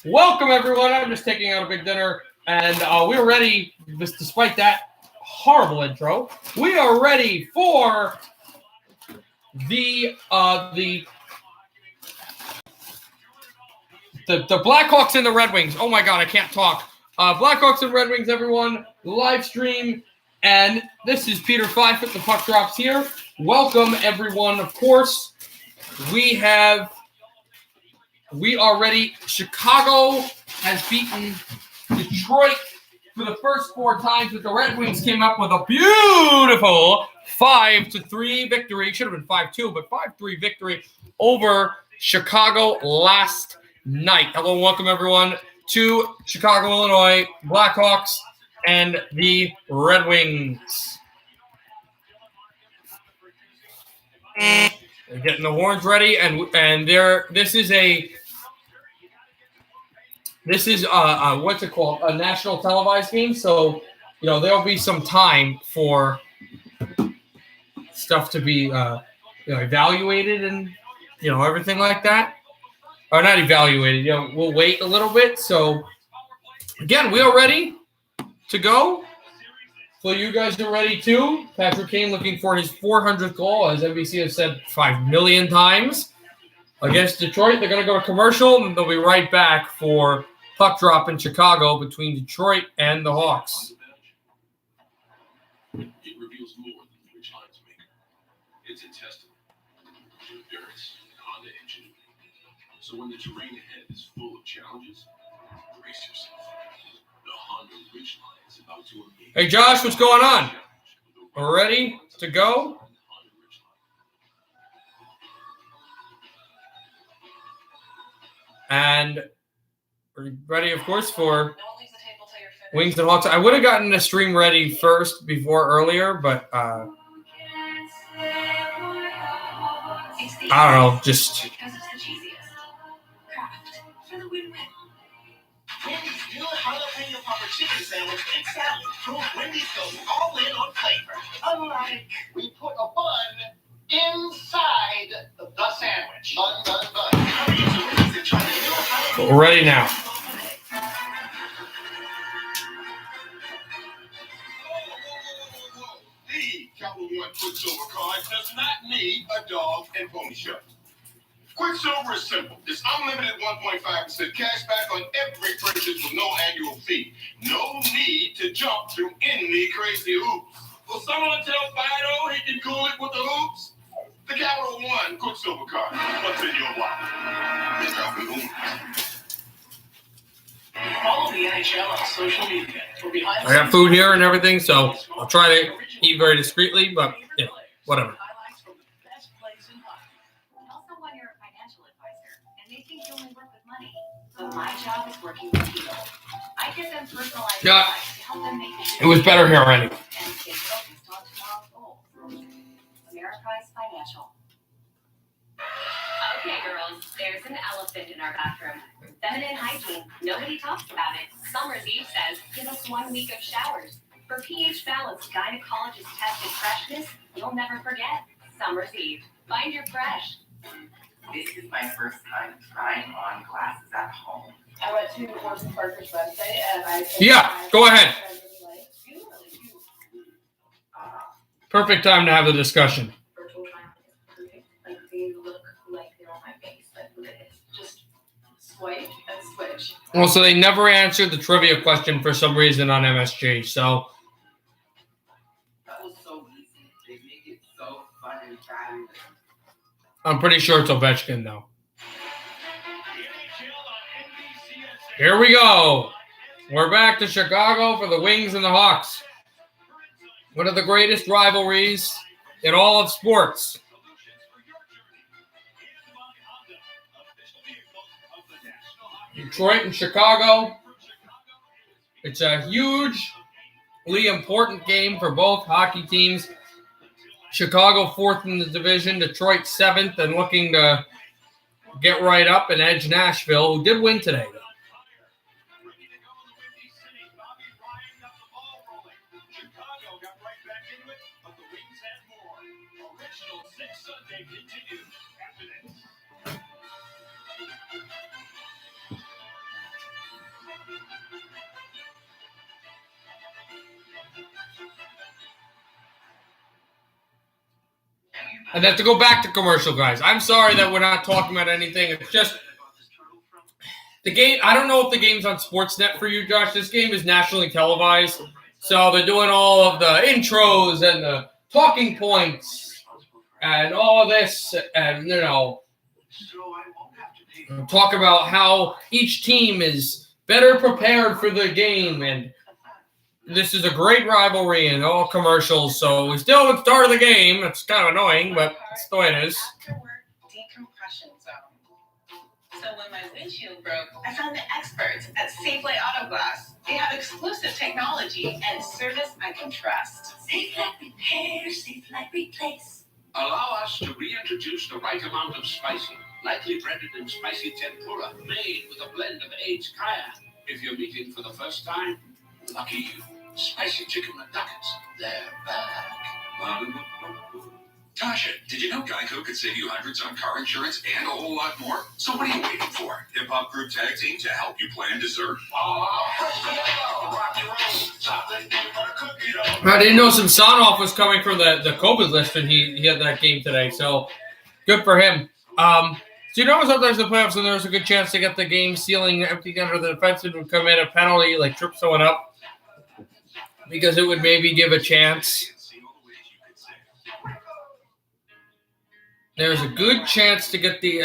Welcome, everyone. I'm just taking out a big dinner, and we're ready, despite that horrible intro, we are ready for the Blackhawks and the Red Wings. Oh, my God, I can't talk. Blackhawks and Red Wings, everyone, live stream, and this is Peter Fife. The puck drops here. Welcome, everyone. Of course, we are ready. Chicago has beaten Detroit for the first 4 times, but the Red Wings came up with a beautiful 5-3 victory. It should have been 5-2, but 5-3 victory over Chicago last night. Hello and welcome, everyone, to Chicago, Illinois, Blackhawks and the Red Wings. They're getting the horns ready, and this is what's it called? A national televised game. So, there'll be some time for stuff to be, evaluated and, everything like that. Or not evaluated. We'll wait a little bit. So, again, we are ready to go. So you guys are ready too. Patrick Kane looking for his 400th goal, as NBC has said 5 million times. Against Detroit, they're going to go to commercial, and they'll be right back for puck drop in Chicago between Detroit and the Hawks. It reveals more than the rich lines maker. It's a testament to endurance and Honda ingenuity. So when the terrain ahead is full of challenges, brace yourself. The Honda Ridge Line is about to engage. Hey Josh, what's going on? We're ready to go? And we're ready, of course, for Wings and Hawks. I would have gotten the stream ready first earlier, but I don't know, just because it's the cheesiest. Kraft for the win-win. Wendy's new jalapeno popper chicken sandwich and salad prove Wendy's goes all in on flavor. Unlike we put a bun inside the sandwich. Bun. we're ready now. The Capital One Quicksilver card does not need a dog and pony show. Quicksilver is simple. It's unlimited 1.5% cash back on every purchase with no annual fee. No need to jump through any crazy hoops. Will someone tell Fido he can cool it with the hoops? The Capital One Quicksilver card. What's in your wallet? Follow the NHL on social media for behind I got food here and everything, so I'll try to eat very discreetly, but whatever. highlights from the best plays in hockey. Also, when you're a financial advisor and they think you only work with money, so my job is working with people. I give them personalized Yeah. advice to help them make It was better here already. and stay focused on tomorrow's goals. Ameriprise Financial. Okay, girls, there's an elephant in our bathroom. Feminine hygiene. Nobody talks about it. Summer's Eve says, give us 1 week of showers. For pH balanced gynecologist tested freshness, you'll never forget. Summer's Eve. Find your fresh. This is my first time trying on glasses at home. I went to Orson Parker's website and I Go ahead. You really do. Perfect time to have the discussion. Virtual trying is perfect. Like they look like they're on my face. Like look at this. Just swipe and switch. Also, they never answered the trivia question for some reason on MSG, so That was so easy. They make it so fun and fabulous. I'm pretty sure it's Ovechkin, though. Here we go. We're back to Chicago for the Wings and the Hawks. One of the greatest rivalries in all of sports. Detroit and Chicago. It's a hugely important game for both hockey teams. Chicago 4th in the division, Detroit 7th, and looking to get right up and edge Nashville, who did win today. And then to go back to commercial, guys. I'm sorry that we're not talking about anything. It's just the game. I don't know if the game's on Sportsnet for you, Josh. This game is nationally televised. So they're doing all of the intros and the talking points and all of this. And, talk about how each team is better prepared for the game. And this is a great rivalry and all commercials. So we still haven't started the game. It's kind of annoying, but that's the way it is. Afterwork decompression zone. So when my windshield broke, I found the experts at Safeway Auto Glass. They have exclusive technology and service I can trust. Safe like repair, safe like replace. Allow us to reintroduce the right amount of spicy, lightly breaded and spicy tempura, made with a blend of aged kaya. If you're meeting for the first time, lucky you. Spicy chicken McNuggets, they're back. Tasha, did you know Geico could save you hundreds on car insurance and a whole lot more? So what are you waiting for? Hip Hop Group Tag Team to help you plan dessert? I didn't know Samsonov was coming from the COVID list, and he had that game today. So good for him. So you know sometimes in the playoffs, there's a good chance to get the game sealing empty under the defenseman would commit a penalty, like trip someone up, because it would maybe give a chance. There's a good chance to get the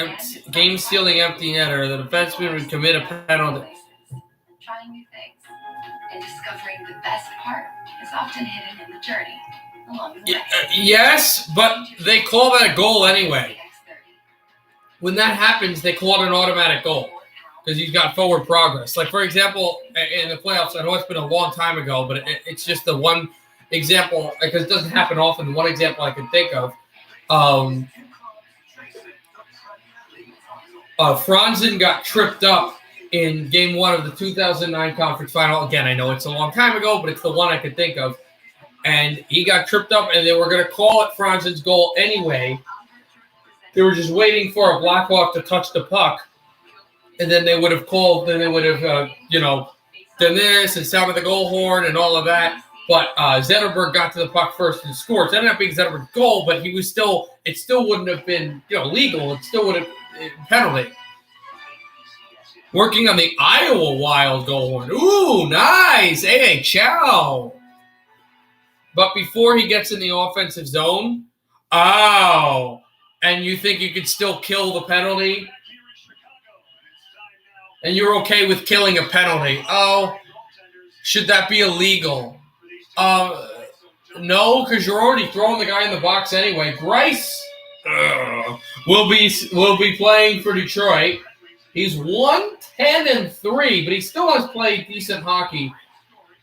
game-stealing empty netter. The defenseman would commit a penalty. Trying new things and discovering the best part is often hidden in the journey along the way. Yes, but they call that a goal anyway. When that happens, they call it an automatic goal because he's got forward progress. Like, for example, in the playoffs, I know it's been a long time ago, but it's just the one example, because it doesn't happen often, the one example I can think of. Franzen got tripped up in Game 1 of the 2009 conference final. Again, I know it's a long time ago, but it's the one I could think of. And he got tripped up, and they were going to call it Franzen's goal anyway. They were just waiting for a Blackhawk to touch the puck, and then they would have called, then they would have, done this and sounded the goal horn and all of that. But Zetterberg got to the puck first and scored. So it ended up being Zetterberg's goal, but it still wouldn't have been, legal. It still would have penalty. Working on the Iowa Wild goal horn. Ooh, nice. AHL. But before he gets in the offensive zone, and you think you could still kill the penalty? And you're okay with killing a penalty. Should that be illegal? No, because you're already throwing the guy in the box anyway. Grice will be playing for Detroit. He's 1-10-3, but he still has played decent hockey.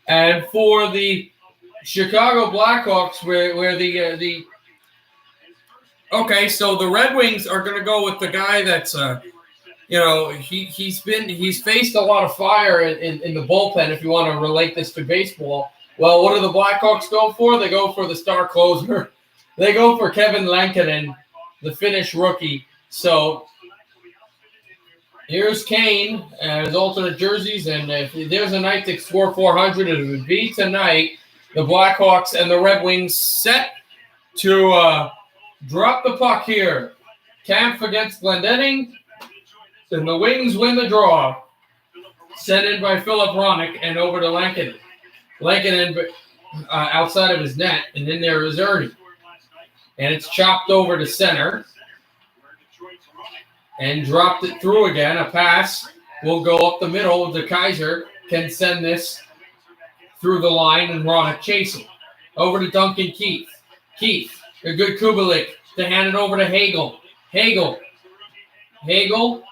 And for the Chicago Blackhawks, where the okay, so the Red Wings are going to go with the guy that's he's faced a lot of fire in the bullpen. If you want to relate this to baseball, well, what do the Blackhawks go for? They go for the star closer. They go for Kevin Lankinen, the Finnish rookie. So here's Kane and his alternate jerseys, and if there's a night to score 400, it would be tonight. The Blackhawks and the Red Wings set to drop the puck here. Kampf against Glendening, and the Wings win the draw. Sent in by Philip Ronick and over to Lankinen. Lankinen outside of his net, and then there is Ernie. And it's chopped over to center. And dropped it through again. A pass will go up the middle. De Kaiser can send this through the line, and Ronick chasing. Over to Duncan Keith. Keith, a good Kubalik to hand it over to Hagel. Hagel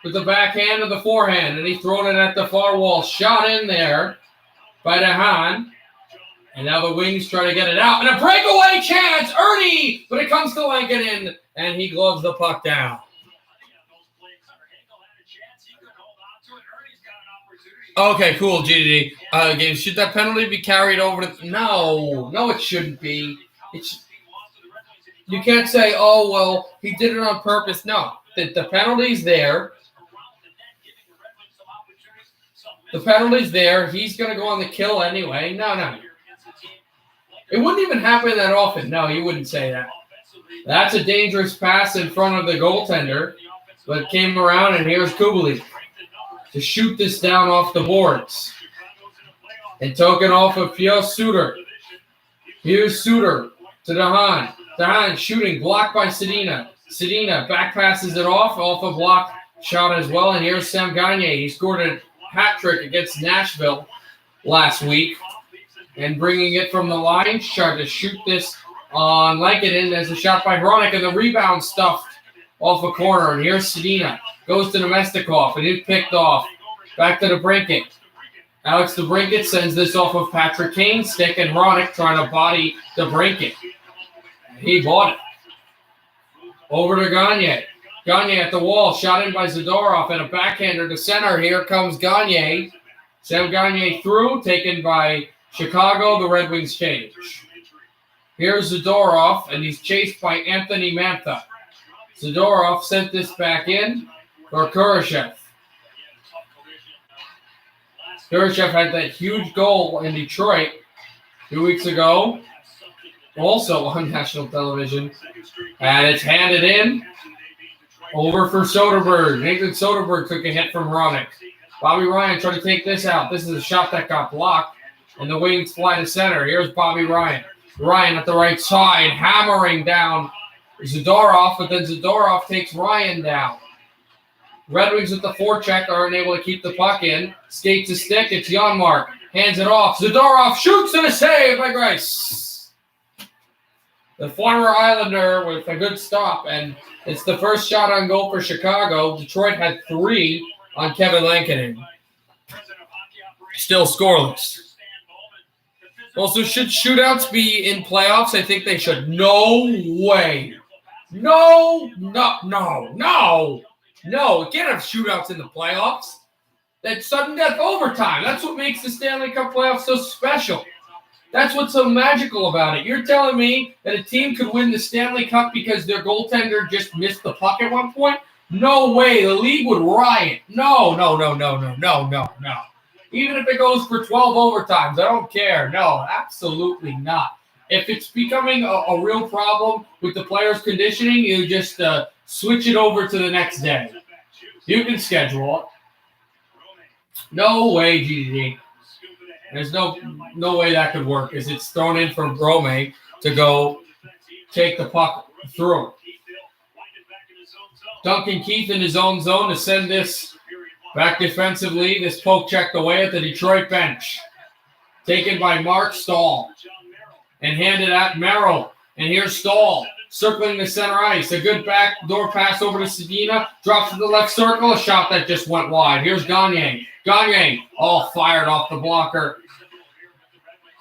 with the backhand and the forehand, and he's throwing it at the far wall. Shot in there by DeHaan. And now the Wings try to get it out. And a breakaway chance, Ernie! But it comes to Lankinen, and he gloves the puck down. Okay, cool, GDD. Again, should that penalty be carried over to... No, it shouldn't be. You can't say, oh, well, he did it on purpose. No, the penalty's there. The penalty's there. He's going to go on the kill anyway. No. It wouldn't even happen that often. No, you wouldn't say that. That's a dangerous pass in front of the goaltender, but came around, and here's Kubalik to shoot this down off the boards. And token off of Pierre Suter. Here's Suter to DeHaan. DeHaan shooting, blocked by Sedina. Sedina back passes it off a block shot as well. And here's Sam Gagner. He scored a hat trick against Nashville last week. And bringing it from the line, tried to shoot this on Lankinen as a shot by Hronek, and the rebound stuffed off a corner. And here's Sedina. Goes to Nemestikov, and it's picked off. Back to the DeBrincat. Alex DeBrincat sends this off of Patrick Kane's stick, and Hronek trying to body DeBrincat. He bought it. Over to Gagner. Gagner at the wall, shot in by Zadorov, and a backhander to center. Here comes Gagner. Sam Gagner through, taken by Chicago. The Red Wings change. Here's Zadorov, and he's chased by Anthony Mantha. Zadorov sent this back in for Kurashev. Kurashev had that huge goal in Detroit 2 weeks ago, also on national television. And it's handed in over for Soderberg. Nathan Soderberg took a hit from Hronek. Bobby Ryan tried to take this out. This is a shot that got blocked, and the Wings fly to center. Here's Bobby Ryan. Ryan at the right side, hammering down Zadorov, but then Zadorov takes Ryan down. Red Wings with the forecheck are unable to keep the puck in. Skates a stick. It's Janmark. Hands it off. Zadorov shoots and a save by Grice. The former Islander with a good stop, and it's the first shot on goal for Chicago. Detroit had 3 on Kevin Lankinen. Still scoreless. Also, should shootouts be in playoffs? I think they should. No way. No. You can't have shootouts in the playoffs. That's sudden death overtime. That's what makes the Stanley Cup playoffs so special. That's what's so magical about it. You're telling me that a team could win the Stanley Cup because their goaltender just missed the puck at one point? No way. The league would riot. No. Even if it goes for 12 overtimes, I don't care. No, absolutely not. If it's becoming a real problem with the players' conditioning, you just switch it over to the next day. You can schedule it. No way, GDD. There's no way that could work, as it's thrown in from Brome to go take the puck through. Duncan Keith in his own zone to send this back defensively. This poke checked away at the Detroit bench. Taken by Mark Stahl. And handed at Merrill. And here's Stahl circling the center ice. A good backdoor pass over to Sedina. Drops to the left circle. A shot that just went wide. Here's Gagner. Gagner all fired off the blocker.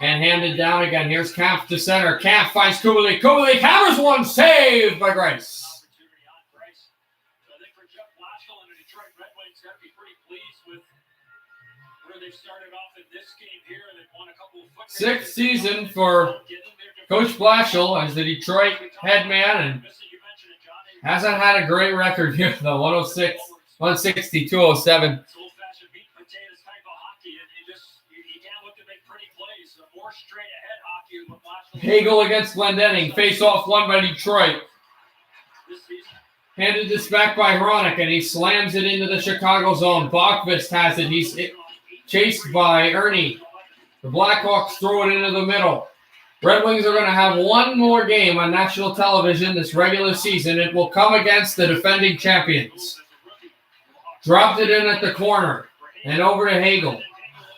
And handed down again. Here's Kampf to center. Kampf finds Kubalik. Kubalik hammers one. Saved by Grice. Sixth season for Coach Blashill as the Detroit head man, and hasn't had a great record here, though. 106, 160, 207. Hagel against Glendening. Face-off won by Detroit. Handed this back by Hronek, and he slams it into the Chicago zone. Bachvist has it. He's chased by Ernie. The Blackhawks throw it into the middle. Red Wings are going to have one more game on national television this regular season. It will come against the defending champions. Dropped it in at the corner and over to Hagel.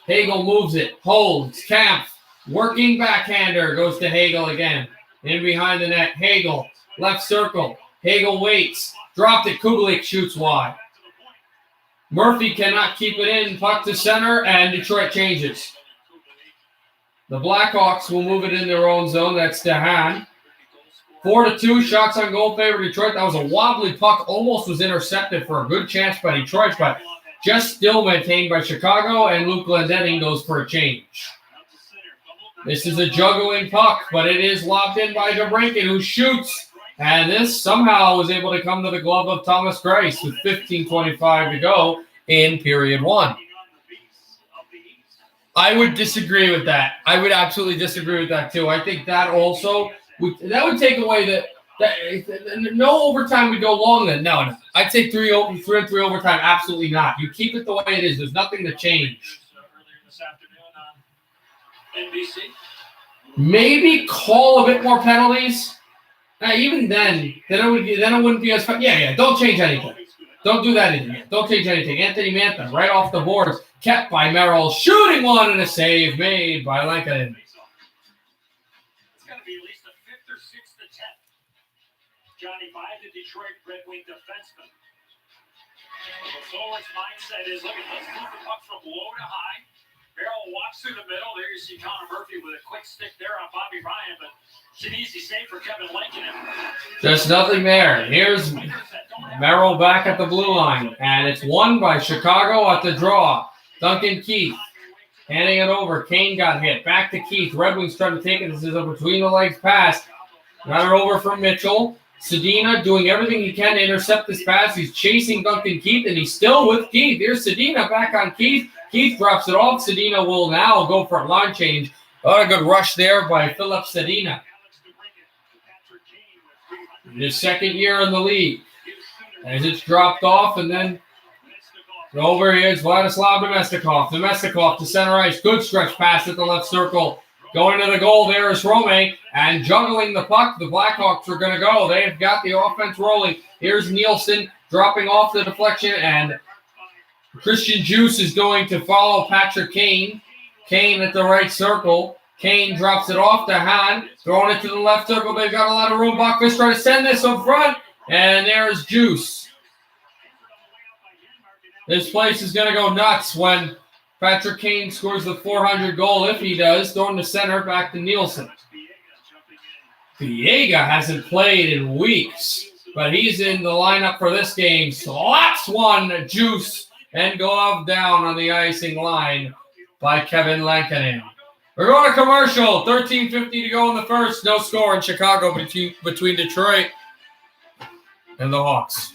Hagel moves it, holds, Kampf, working backhander, goes to Hagel again. In behind the net, Hagel, left circle. Hagel waits, dropped it, Kubalik shoots wide. Murphy cannot keep it in, puck to center, and Detroit changes. The Blackhawks will move it in their own zone. That's DeHaan. 4-2 shots on goal favor Detroit. That was a wobbly puck. Almost was intercepted for a good chance by Detroit, but just still maintained by Chicago, and Luke Glendening goes for a change. This is a juggling puck, but it is locked in by DeBrincat, who shoots. And this somehow was able to come to the glove of Thomas Greiss with 15:25 to go in period one. I would disagree with that. I would absolutely disagree with that too. I think that also would take away No overtime would go long then. No. I'd say 3 and 3 overtime. Absolutely not. You keep it the way it is. There's nothing to change. Maybe call a bit more penalties. Even then it wouldn't be as fun. Yeah. Don't change anything. Don't do that again. Don't change anything. Anthony Mantha right off the boards, kept by Merrill, shooting one and a save made by Lincoln. It's going to be at least the 5th or 6th attempt. Johnny by the Detroit Red Wing defenseman. The forward's mindset is, look at this, move the puck from low to high. Merrill walks through the middle. There you see Connor Murphy with a quick stick there on Bobby Ryan, but it's an easy save for Kevin Lincoln. Just nothing there. Here's Merrill back at the blue line, and it's won by Chicago at the draw. Duncan Keith handing it over. Kane got hit. Back to Keith. Red Wings trying to take it. This is a between-the-legs pass. Got it over from Mitchell. Sedina doing everything he can to intercept this pass. He's chasing Duncan Keith, and he's still with Keith. Here's Sedina back on Keith. Keith drops it off. Sedina will now go for a line change. Oh, a good rush there by Philip Sedina. His second year in the league. As it's dropped off, and then over here is Vladislav Domestikov. Domestikov to center ice. Good stretch pass at the left circle. Going to the goal there is Rome, and juggling the puck. The Blackhawks are going to go. They've got the offense rolling. Here's Nielsen dropping off the deflection, and Christian Juice is going to follow Patrick Kane. Kane at the right circle. Kane drops it off to Hahn, throwing it to the left circle. They've got a lot of room. Buckfist trying to send this up front, and there's Juice. This place is going to go nuts when Patrick Kane scores the 400 goal. If he does, throwing to center, back to Nielsen. Viega hasn't played in weeks, but he's in the lineup for this game. Slaps one, Juice, and glove down on the icing line by Kevin Lankinen. We're going to commercial. 13:50 to go in the first. No score in Chicago between Detroit and the Hawks.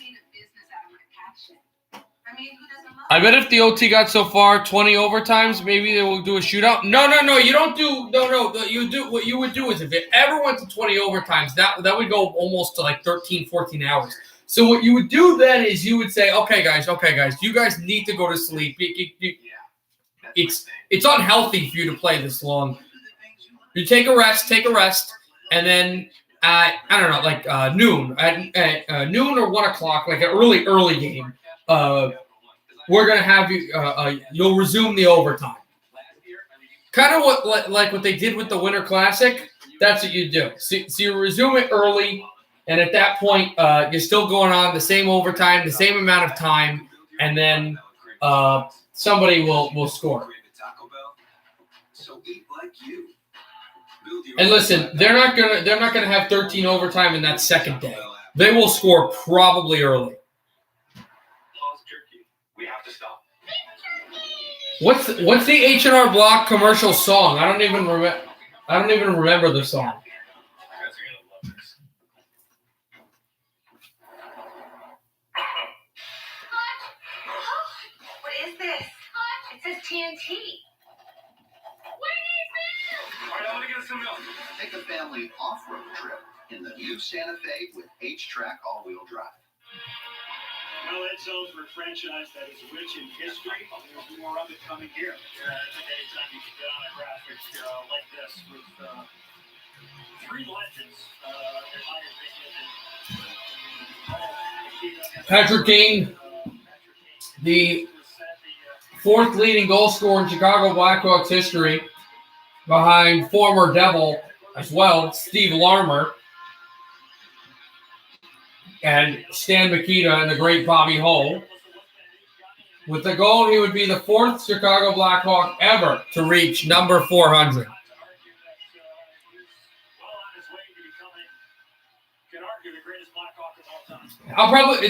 I bet if the OT got so far 20 overtimes, maybe they will do a shootout. No. You don't do. No. You do what you would do is if it ever went to 20 overtimes, that would go almost to like 13, 14 hours. So what you would do then is you would say, okay, guys, you guys need to go to sleep. It's unhealthy for you to play this long. You take a rest, and then at, I don't know, like noon, at noon or 1 o'clock, like an early game, we're going to have you, you'll resume the overtime. Kind of what they did with the Winter Classic, that's what you do. So you resume it early, and at that point, you're still going on the same overtime, the same amount of time, and then somebody will score. And listen, they're not gonna have 13 overtime in that second day. They will score probably early. We have to stop. What's the H&R Block commercial song? I don't even remember the song. What is this? It says TNT. All right, let me get some milk. Take a family off-road trip in the new Santa Fe with H-Track all-wheel drive. Well, Ed Zone's for a franchise that is rich in history. There's more of it coming here. I think anytime you can get on a graphic like this with three legends, in my opinion. Patrick Kane, the fourth leading goal scorer in Chicago Blackhawks history, behind former Devil as well, Steve Larmer, and Stan Mikita and the great Bobby Hull. With the goal, he would be the fourth Chicago Blackhawk ever to reach number 400.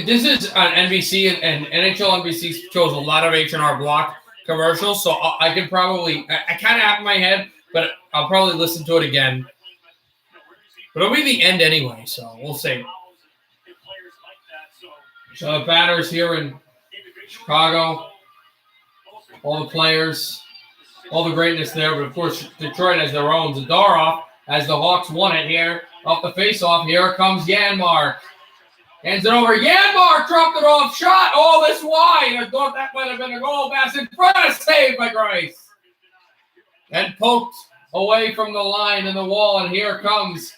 This is on NBC, and NHL NBC shows a lot of H&R Block commercials, so I can probably, I kind of have it in my head, but I'll probably listen to it again. But it'll be the end anyway, so we'll see. So the batters here in Chicago, all the players, all the greatness there, but of course Detroit has their own. Zadorov as the Hawks won it here off the faceoff. Here comes Janmark. Hands it over. Janmark dropped it off. Shot. Oh, this wide. I thought that might have been a goal. Pass in front. Saved by Grice. And poked away from the line and the wall. And here comes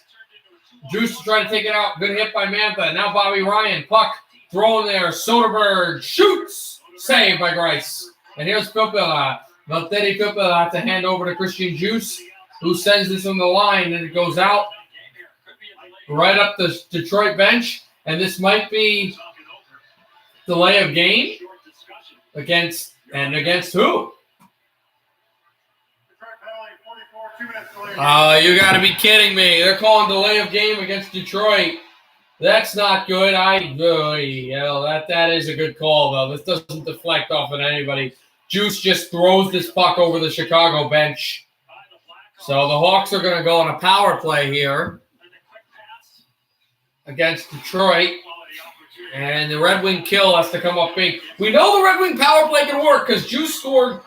Juice to try to take it out. Good hit by Mantha. Now Bobby Ryan. Puck thrown there. Soderberg shoots. Saved by Grice. And here's Filppula. Valtteri Filppula to hand over to Christian Juice, who sends this on the line, and it goes out right up the Detroit bench. And this might be delay of game against who? You got to be kidding me. They're calling delay of game against Detroit. That's not good. That is a good call, though. This doesn't deflect off of anybody. Juice just throws this puck over the Chicago bench. So the Hawks are going to go on a power play here against Detroit. And the Red Wing kill has to come up big. We know the Red Wing power play can work because Juice scored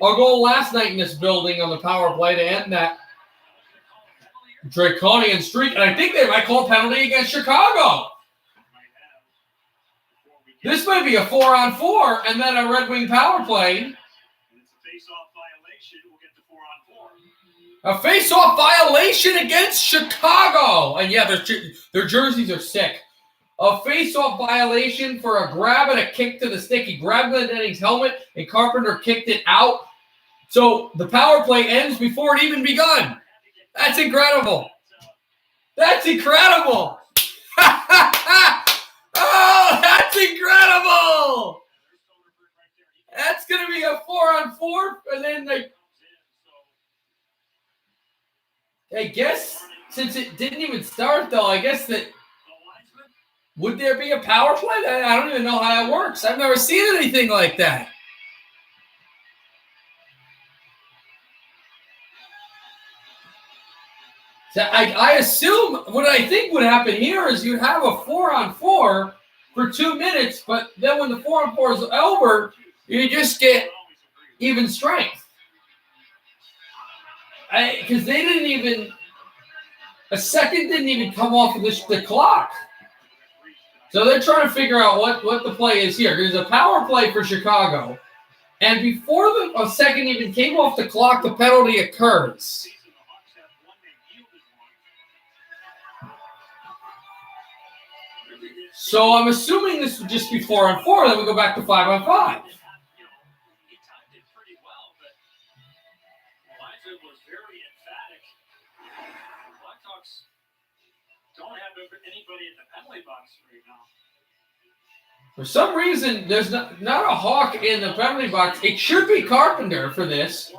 a goal last night in this building on the power play to end that draconian streak. And I think they might call a penalty against Chicago. This might be a 4-on-4 and then a Red Wing power play. A face-off violation against Chicago. And yeah, their jerseys are sick. A face-off violation for a grab and a kick to the stick. He grabbed Glendening's helmet and Carpenter kicked it out. So the power play ends before it even begun. That's incredible. That's incredible. Oh, that's incredible. That's going to be a 4-on-4. And then I guess since it didn't even start, though, I guess that would there be a power play? I don't even know how that works. I've never seen anything like that. So I assume what I think would happen here is you'd have a 4-on-4 for 2 minutes, but then when the 4-on-4 is over, you just get even strength. Because they didn't even – a second didn't even come off of the clock. So they're trying to figure out what the play is here. There's a power play for Chicago, and before a second even came off the clock, the penalty occurs. So I'm assuming this would just be 4-on-4, then we go back to 5-on-5. For some reason, there's not a Hawk in the penalty box. It should be Carpenter for this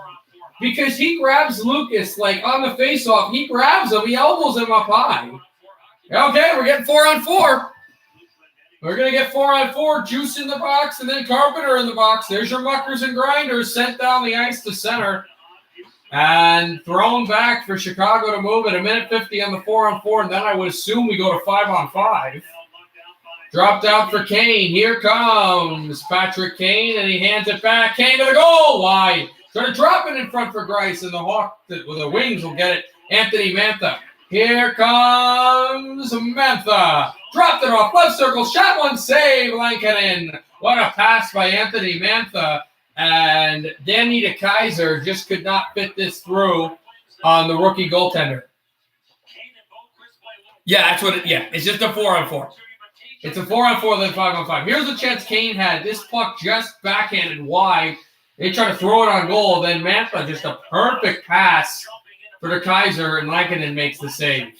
because he grabs Lucas like on the faceoff. He grabs him. He elbows him up high. Okay, we're getting 4-on-4. We're going to get 4-on-4. Juice in the box and then Carpenter in the box. There's your muckers and grinders sent down the ice to center. And thrown back for Chicago to move at 1:50 on the 4-on-4. And then I would assume we go to 5-on-5. Dropped out for Kane. Here comes Patrick Kane, and he hands it back. Kane to the goal. Wide. Trying to drop it in front for Grice, and the Hawk with the Wings will get it. Anthony Mantha. Here comes Mantha. Dropped it off. Left circle. Shot one. Save. Lankinen. What a pass by Anthony Mantha. And Danny DeKaiser just could not fit this through on the rookie goaltender. Yeah, that's what it's just a 4-on-4. It's a 4-on-4, then 5-on-5. Here's a chance Kane had. This puck just backhanded wide. They try to throw it on goal. Then Mantha, just a perfect pass for DeKaiser, and Lankinen makes the save.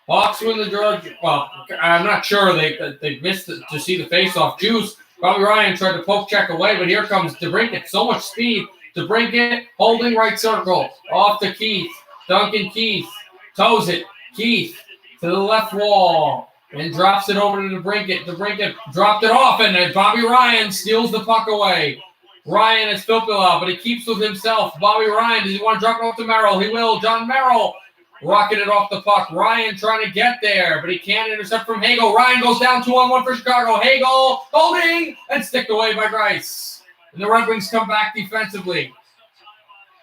Hawks win the draw. Well, I'm not sure. They missed it to see the face-off. Juice. Bobby Ryan tried to poke check away, but here comes DeBrincat. So much speed. DeBrincat holding right circle. Off to Keith. Duncan Keith. Toes it. Keith to the left wall. And drops it over to DeBrincat. DeBrincat dropped it off, and then Bobby Ryan steals the puck away. Ryan is Filppula, but he keeps with himself. Bobby Ryan, does he want to drop it off to Merrill? He will. John Merrill rocking it off the puck. Ryan trying to get there, but he can't intercept from Hagel. Ryan goes down 2-on-1 for Chicago. Hagel holding and sticked away by Grice. And the Red Wings come back defensively.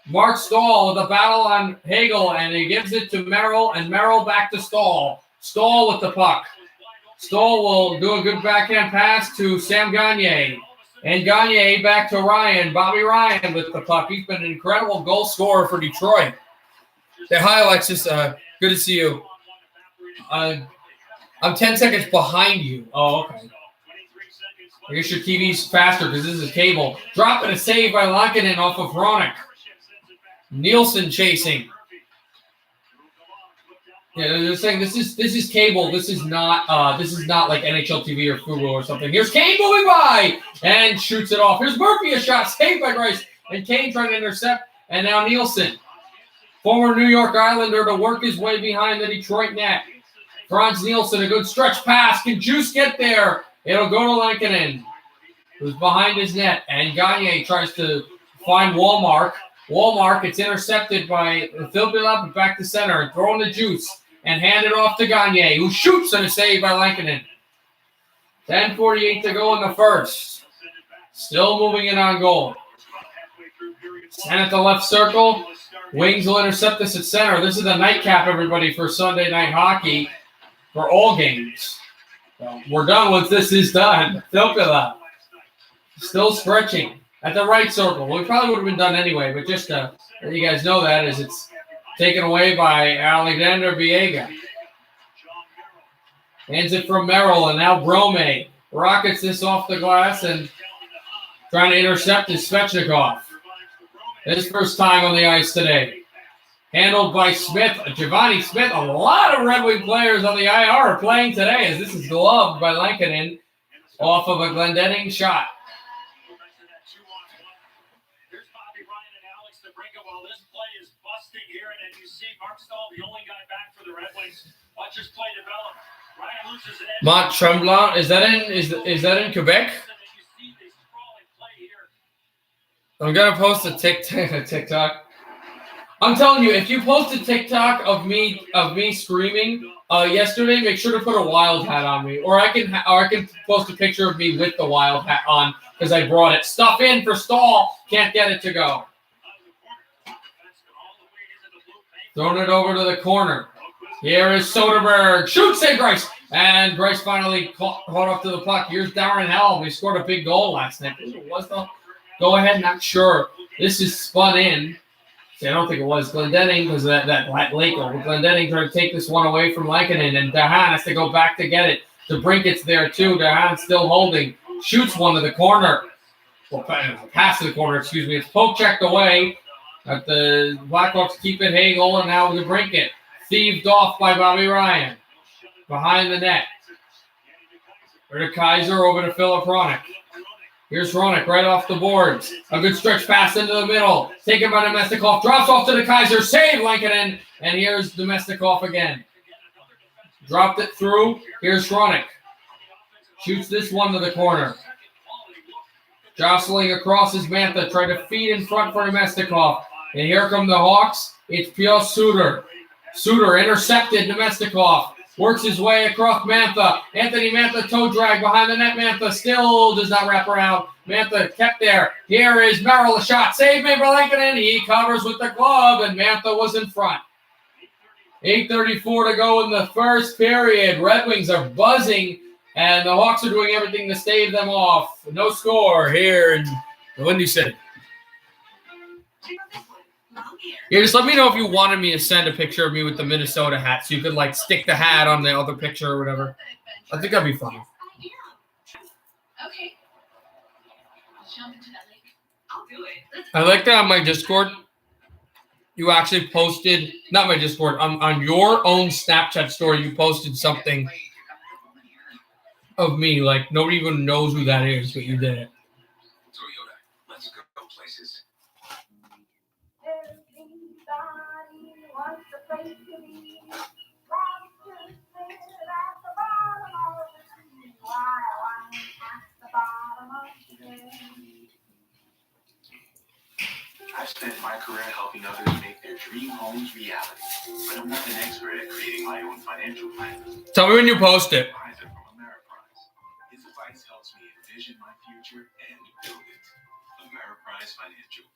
Mark Stahl with a battle on Hagel, and he gives it to Merrill, and Merrill back to Stahl. Stahl with the puck. Stahl will do a good backhand pass to Sam Gagne. And Gagne back to Ryan. Bobby Ryan with the puck. He's been an incredible goal scorer for Detroit. Say hi, Alexis. Good to see you. I'm 10 seconds behind you. Oh, okay. I guess your TV's faster because this is a cable. Dropping a save by Lankinen off of Hronek. Nielsen chasing. Yeah, they're saying this is cable. This is not like NHL TV or Fubo or something. Here's Kane moving by and shoots it off. Here's Murphy, a shot saved by Grice, and Kane trying to intercept. And now Nielsen, former New York Islander, to work his way behind the Detroit net. Franz Nielsen, a good stretch pass. Can Juice get there? It'll go to Lankinen, who's behind his net, and Gagne tries to find Wallmark. Wallmark, it's intercepted by Philbilla, back to center, and throwing the Juice, and hand it off to Gagne, who shoots and a save by Lankinen. 10:48 to go in the first. Still moving in on goal. Send at the left circle. Wings will intercept this at center. This is the nightcap, everybody, for Sunday night hockey for all games. So we're done once this is done. Philbilla still stretching at the right circle. We probably would have been done anyway, but just to let you guys know that as it's taken away by Alexander Viega. Hands it from Merrill, and now Brome rockets this off the glass and trying to intercept is Svechnikov. His first time on the ice today. Handled by Smith, Giovanni Smith. A lot of Red Wing players on the IR playing today as this is gloved by Lankinen off of a Glendening shot. Here's Bobby Ryan and Alex DeBrincat while this play is busting here, and you see Mark Stahl, the only guy back for the Red Wings. Watch this play develop. Ryan loses it. Mont Tremblant, is that in Quebec? I'm gonna post a TikTok. I'm telling you, if you post a TikTok of me screaming yesterday, make sure to put a wild hat on me, or I can post a picture of me with the wild hat on because I brought it. Stuff in for Stahl, can't get it to go. Throwing it over to the corner. Here is Soderberg. Shoots in Grice. And Grice finally caught up to the puck. Here's Darren Helm. He scored a big goal last night. Was the go ahead? Not sure. This is spun in. See, I don't think it was Glendening because of that late goal. But Glendening tried to take this one away from Lankinen, and Dahan has to go back to get it. DeBrincat's there too. Dahan still holding. Shoots one to the corner. Well, pass to the corner, excuse me. It's poke checked away. But the Blackhawks keep it Hagel, and now DeBrincat. Thieved off by Bobby Ryan. Behind the net. Or to Kaiser, over to Philip Hronek. Here's Hronek right off the boards. A good stretch pass into the middle. Taken by Domestikov. Drops off to the Kaiser. Save Lankinen. And here's Domestikov again. Dropped it through. Here's Hronek. Shoots this one to the corner. Jostling across his Mantha. Trying to feed in front for Domestikov. And here come the Hawks. It's Piotr Suter. Suter intercepted Domestikov. Works his way across Mantha. Anthony Mantha toe drag behind the net. Mantha still does not wrap around. Mantha kept there. Here is Merrill, a shot. Save made by Lankinen. He covers with the glove, and Mantha was in front. 8:34 to go in the first period. Red Wings are buzzing, and the Hawks are doing everything to stave them off. No score here in the Windy City. Yeah, just let me know if you wanted me to send a picture of me with the Minnesota hat so you could, like, stick the hat on the other picture or whatever. I think that'd be funny. Okay. I'll jump into that lake. I'll do it. I like that on my Discord. You actually posted, not my Discord, on your own Snapchat story, you posted something of me. Like, nobody even knows who that is, but you did it. Toyota, let's go places. I've spent my career helping others make their dream homes reality, but I'm not an expert at creating my own financial plan. Tell me when you post it. Advisor from Ameriprise. His advice helps me envision my future and build it. Ameriprise Financial.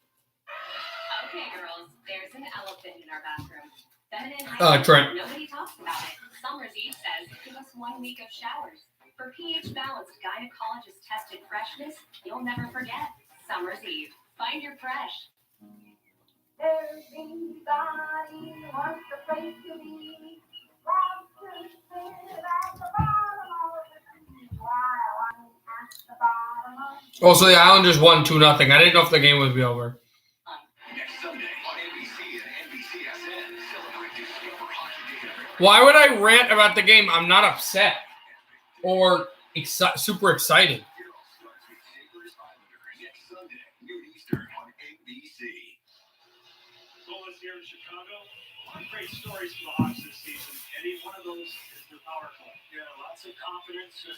Okay, girls, there's an elephant in our bathroom. Feminine Trent. Nobody talks about it. Summer's Eve says, give us 1 week of showers. For pH balanced gynecologist tested freshness, you'll never forget. Summer's Eve. Find your fresh. Everybody wants a place to be. Wants to sit at the bottom of the sea. While I'm at the bottom of Also, the Islanders won 2-0. I didn't know if the game would be over. Next Sunday on NBC and NBCSN, celebrate the Super Hockey Day. Why would I rant about the game? I'm not upset or super excited. Next Sunday, noon Eastern on NBC. Solis here in Chicago. A lot of great stories for the Hawks this season. Eddie, one of those is their power play. Yeah, lots of confidence. I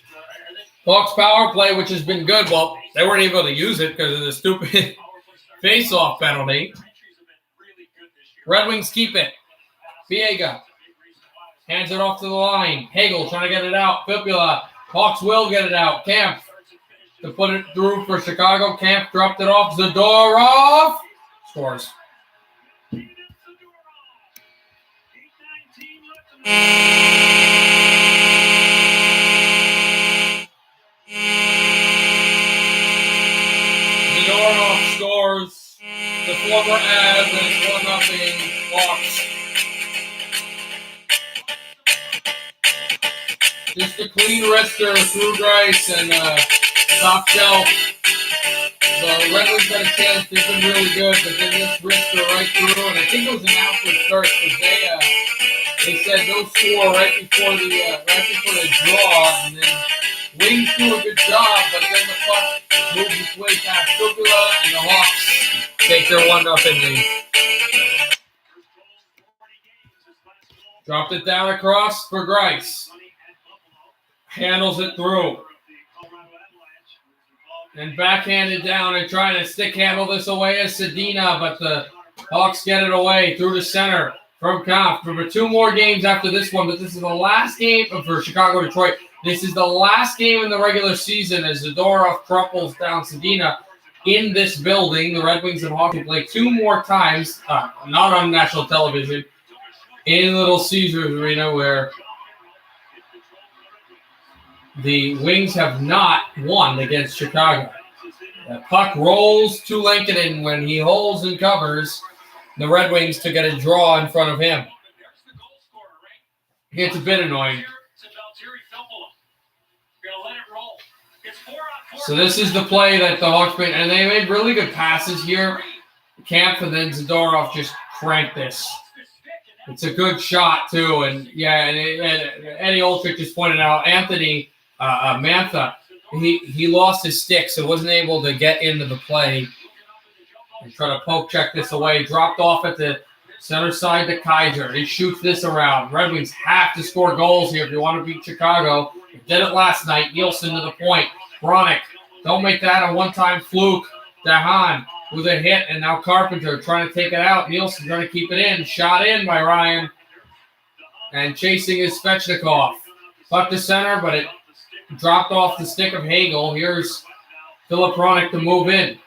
think Hawks power play, which has been good. Well, they weren't able to use it because of the stupid face-off penalty. Red Wings keep it. Viega hands it off to the line. Hagel trying to get it out. Fibula. Hawks will get it out. Camp to put it through for Chicago. Camp dropped it off. Zadorov scores. Zadorov scores. The former Avs, and it's 1-0 Hawks. Just a clean wrister through Grice and top shelf. The Red Wings had a chance. They've been really good, but then this wrister right through, and I think it was announced at first because they said no score right before the draw, and then Wings do a good job, but then the puck moves its way past Fibula, and the Hawks take their 1-0 lead. Dropped it down across for Grice. Handles it through. And backhanded down and trying to stick handle this away as Sedina, but the Hawks get it away through the center from Kampf. For 2 more games after this one, but this is the last game for Chicago-Detroit. This is the last game in the regular season as Zadorov crumples down Sedina in this building. The Red Wings and Hawks play 2 more times, not on national television, in Little Caesars Arena, where the Wings have not won against Chicago. The puck rolls to Lankinen when he holds and covers the Red Wings to get a draw in front of him. It's a bit annoying. So this is the play that the Hawks made, and they made really good passes here. Camp and then Zadorov just cranked this. It's a good shot too, and yeah, and Eddie Olczyk just pointed out Anthony Mantha. He lost his stick, so wasn't able to get into the play. And try to poke check this away. Dropped off at the center side to Kaiser. He shoots this around. Red Wings have to score goals here if you want to beat Chicago. They did it last night. Nielsen to the point. Bronick, don't make that a one-time fluke. Dahan with a hit, and now Carpenter trying to take it out. Nielsen trying to keep it in. Shot in by Ryan. And chasing is Svechnikov. Puck to center, but it dropped off the stick of Hagel. Here's Philip Bronick to move in.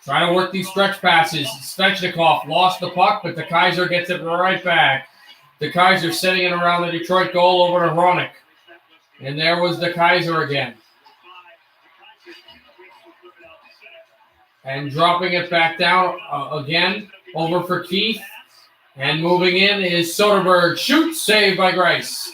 Trying to work these stretch passes. Svechnikov lost the puck, but the Kaiser gets it right back. The Kaiser setting it around the Detroit goal over to Bronick. And there was the Kaiser again. And dropping it back down again over for Keith. And moving in is Soderberg. Shoot, saved by Grice.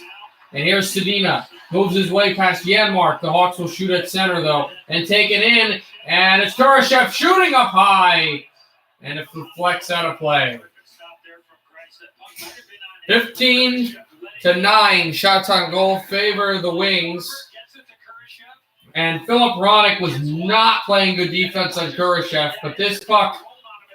And here's Sedina. Moves his way past Janmark. The Hawks will shoot at center, though. And take it in. And it's Kurashev shooting up high. And it deflects out of play. 15-9 shots on goal favor the Wings. And Philip Bronick was not playing good defense on Kurashev, but this puck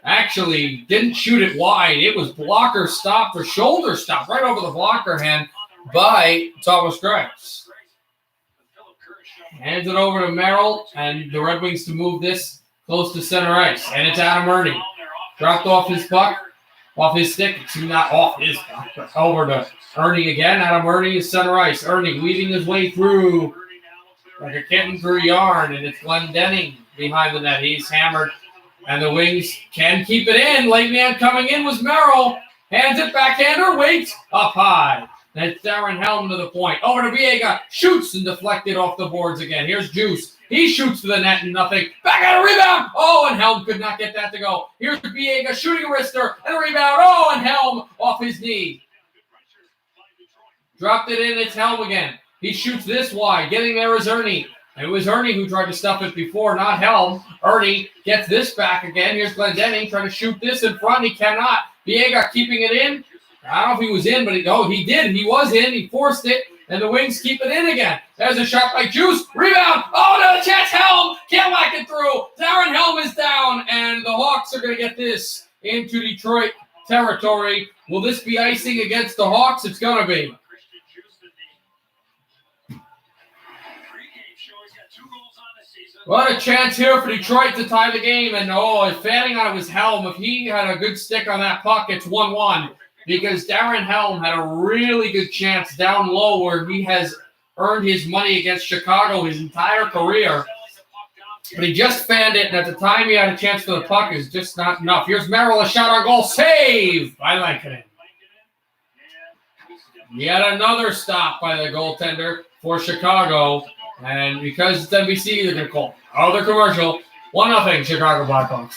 actually didn't shoot it wide. It was blocker stopped or shoulder stopped right over the blocker hand by Thomas Grice. Hands it over to Merrill, and the Red Wings to move this close to center ice. And it's Adam Ernie. Dropped off his puck, off his stick. It's not off his puck, but over to Ernie again. Adam Ernie is center ice. Ernie weaving his way through like a kitten through yarn, and it's Glenn Denning behind the net. He's hammered And the Wings can keep it in. Late man coming in was Merrill. Hands it backhander, waits, up high. That's Darren Helm to the point. Over to Viega, shoots and deflected off the boards again. Here's Juice. He shoots to the net and nothing. Backhand rebound. Oh, and Helm could not get that to go. Here's Viega shooting a wrister and a rebound. Oh, and Helm off his knee. Dropped it in. It's Helm again. He shoots this wide. Getting there is Ernie. It was Ernie who tried to stuff it before, not Helm. Ernie gets this back again. Here's Glendening trying to shoot this in front. He cannot. Viega keeping it in. I don't know if he was in, but he did. He was in. He forced it, and the Wings keep it in again. There's a shot by Juice. Rebound. Oh, another chance. Helm can't whack it through. Darren Helm is down, and the Hawks are going to get this into Detroit territory. Will this be icing against the Hawks? It's going to be. What a chance here for Detroit to tie the game. And, if fanning on it was Helm, if he had a good stick on that puck, it's 1-1. Because Darren Helm had a really good chance down low where he has earned his money against Chicago his entire career. But he just fanned it, and at the time he had a chance for the puck, is just not enough. Here's Merrill, a shot on goal. Save! I like it. Yet another stop by the goaltender for Chicago. And because it's NBC, they're going to call other commercial. 1-0 Chicago Blackhawks.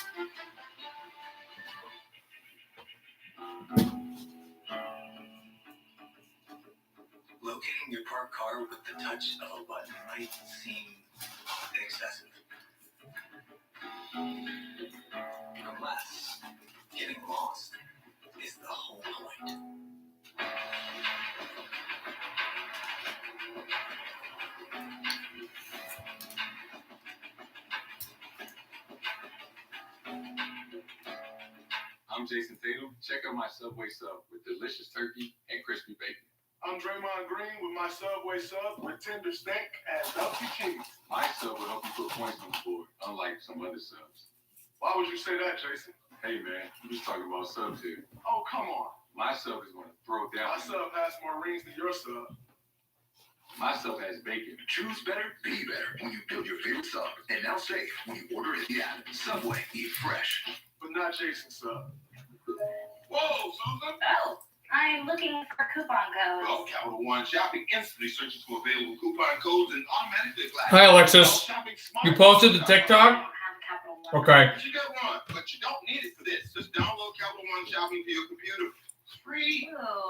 Locating your parked car with the touch of a button might seem excessive. Unless getting lost is the whole point. I'm Jason Tatum. Check out my Subway sub with delicious turkey and crispy bacon. I'm Draymond Green with my Subway sub with tender steak and healthy cheese. My sub will help you put points on the board, unlike some other subs. Why would you say that, Jason? Hey, man, I'm just talking about subs here. Oh, come on. My sub is going to throw down. My sub has more rings than your sub. My sub has bacon. Choose better, be better when you build your favorite sub. And now safe when you order it in the app. Subway, eat fresh. But not Jason's sub. Whoa, Susan. Oh, I'm looking for coupon codes. Well, Capital One Shopping instantly searches for available coupon codes and automatically applies. Hi, Alexis. You posted the TikTok? Okay. You got one, but you don't need it for this. Just download Capital One Shopping to your computer. It's free.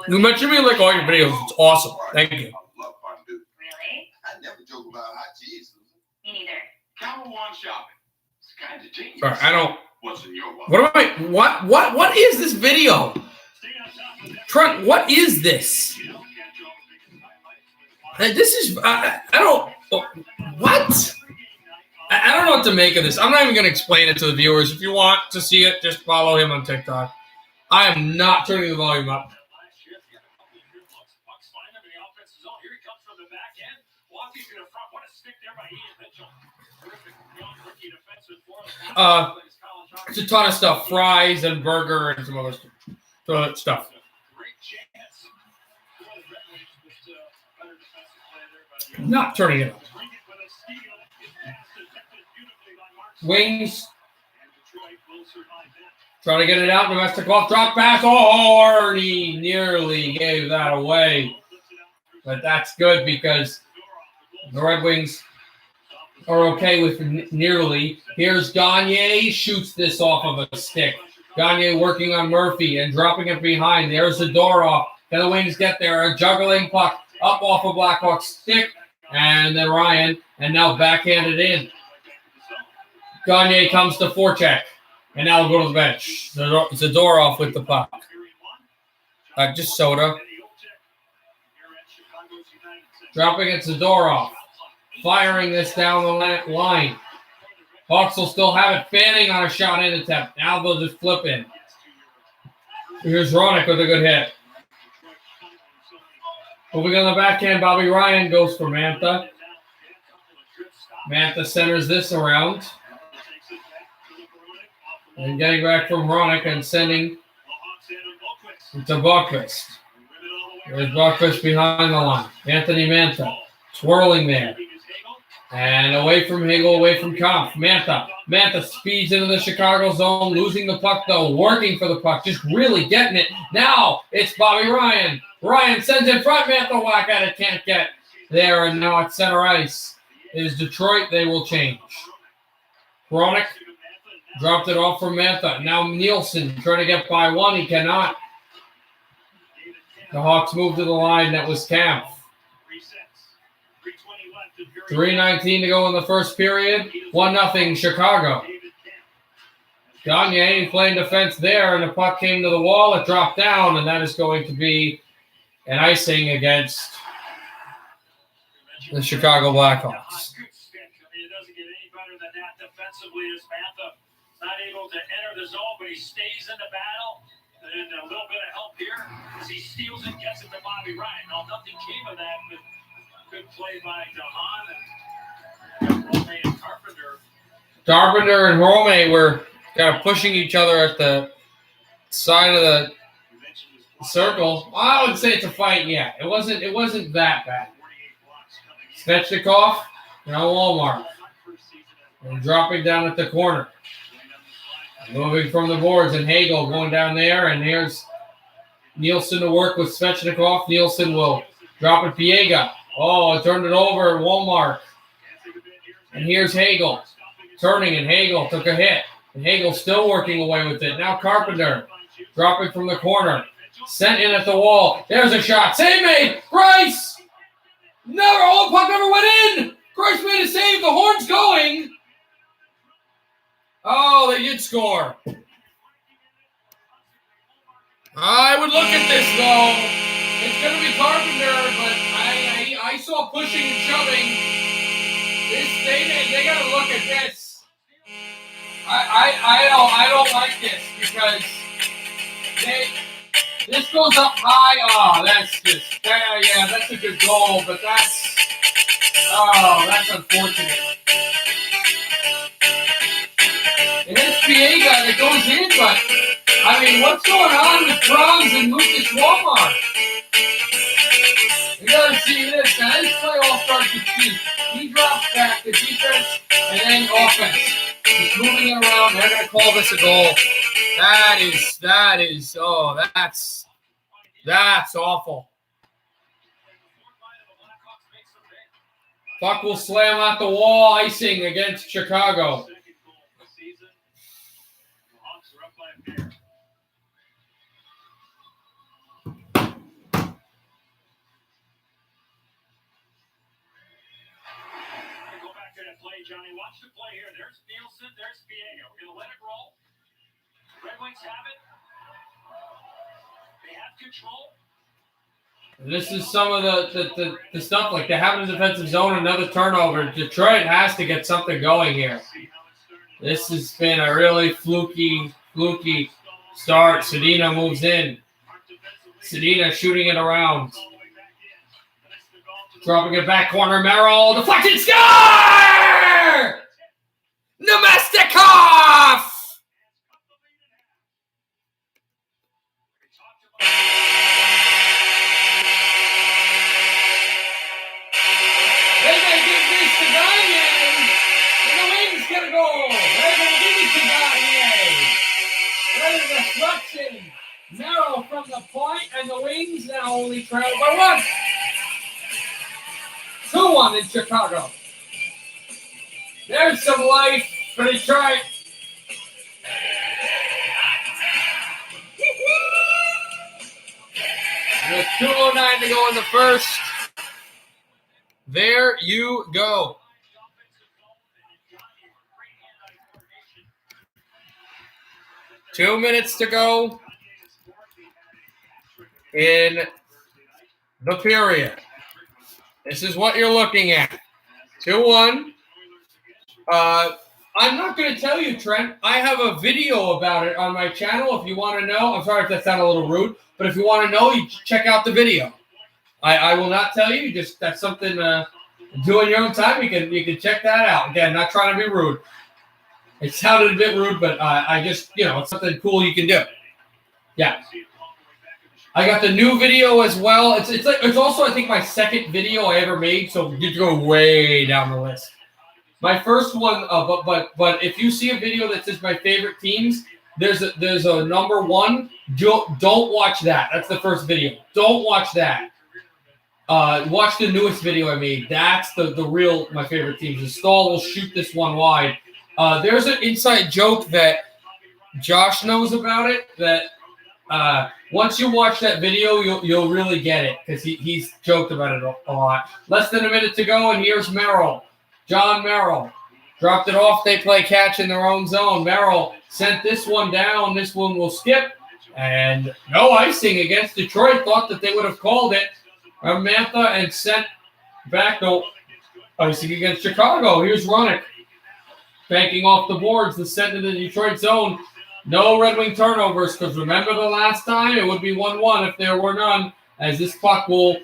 You mentioned me like all your videos. It's awesome. Thank you. I love fondue. Really? I never joke about hot cheese, Susan. Me neither. Capital One Shopping. It's kind of genius. Sorry, I don't. What's in your wallet? What is this video? Trent, what is this? This is, I don't, what? I don't know what to make of this. I'm not even going to explain it to the viewers. If you want to see it, just follow him on TikTok. I am not turning the volume up. It's a ton of stuff. Fries and burger and some other stuff. Not turning it up. Wings. Trying to get it out. Domestikov drop pass. Oh, Ernie nearly gave that away. But that's good because the Red Wings are okay with nearly. Here's Gagne. Shoots this off of a stick. Gagne working on Murphy and dropping it behind. There's Zadorov. Can the Wings get there? A juggling puck up off of Blackhawks stick. And then Ryan. And now backhanded in. Gagne comes to forecheck. And now we'll go to the bench. Zadorov with the puck. Just Soda. Dropping it Zadorov. Firing this down the line. Hawks will still have it. Fanning on a shot in attempt. Now they'll just flip in. Here's Ronick with a good hit. Moving on the backhand, Bobby Ryan goes for Mantha. Mantha centers this around. And getting back from Ronick and sending to Buckfist. There's Buckfist behind the line. Anthony Mantha swirling there. And away from Hagel, away from Kampf. Mantha speeds into the Chicago zone, losing the puck though, working for the puck, just really getting it. Now it's Bobby Ryan. Ryan sends in front, Mantha whack at it, can't get there, and now at center ice is Detroit. They will change. Chronic dropped it off from Mantha. Now Nielsen trying to get by one, he cannot. The Hawks move to the line, that was Kampf. 3:19 to go in the first period. 1-0 Chicago. Gagne playing defense there, and the puck came to the wall. It dropped down, and that is going to be an icing against the Chicago Blackhawks. It doesn't get any better than that defensively as Mantha not able to enter the zone, but he stays in the battle. And a little bit of help here as he steals and gets it to Bobby Ryan. No, nothing came of that, but good play by DeHaan and Rome and Carpenter. Carpenter and Rome were kind of pushing each other at the side of the circle. I wouldn't say it's a fight yet. It wasn't that bad. Svechnikov, now Walmart. And dropping down at the corner. Moving from the boards, and Hagel going down there, and here's Nielsen to work with Svechnikov. Nielsen will drop it Piega. Oh, turned it over, Walmart. And here's Hagel. Turning, and Hagel took a hit. And Hagel still working away with it. Now Carpenter dropping from the corner. Sent in at the wall. There's a shot. Save made! Grice! Never, oh, puck never went in! Grice made a save. The horn's going. Oh, they did score. I would look at this, though. It's going to be Carpenter, but I saw pushing and shoving. They got to look at this. I don't like this because this goes up high. Oh, that's just, yeah, that's a good goal, but that's unfortunate. It is Piega that goes in, but, I mean, what's going on with Franz and Lucas Walmart? You gotta see this. Now, this play all starts with Keith. He drops back to defense and then offense. He's moving it around. They're gonna call this a goal. That's awful. Puck will slam out the wall, icing against Chicago. Johnny, watch the play here. There's Nielsen, there's Piega. We're going to let it roll. Red Wings have it. They have control. And this is some of the stuff, like they have in the defensive zone, another turnover. Detroit has to get something going here. This has been a really fluky start. Sedina moves in. Sedina shooting it around. Dropping it back corner, Merrill, deflected, score! Nemestikov! They may give this to Gagne, and the Wings get a goal. They're going to give it to Gagne. There's a deflection. Merrill from the point, and the Wings now only trail by 1. 2-1 in Chicago. There's some life for Detroit. With 2:09 to go in the first. There you go. Two minutes to go in the period. This is what you're looking at. 2-1. I'm not going to tell you, Trent. I have a video about it on my channel if you want to know. I'm sorry if that sounded a little rude, but if you want to know, you check out the video. I will not tell you. Just that's something do in your own time. You can check that out. Again, not trying to be rude. It sounded a bit rude, but I just, it's something cool you can do. Yeah. I got the new video as well. It's also, I think, my second video I ever made, so you get to go way down the list. My first one, but if you see a video that says my favorite teams, there's a number one. Don't watch that. That's the first video. Don't watch that. Watch the newest video I made. That's the real my favorite teams. The Stahl will shoot this one wide. There's an inside joke that Josh knows about it. That once you watch that video, you'll really get it because he's joked about it a lot. Less than a minute to go, and here's Merrill. John Merrill dropped it off. They play catch in their own zone. Merrill sent this one down. This one will skip. And no icing against Detroit. Thought that they would have called it. Mantha and sent back the icing against Chicago. Here's Ronick banking off the boards. The send to the Detroit zone. No Red Wing turnovers because remember the last time? It would be 1-1 if there were none, as this puck will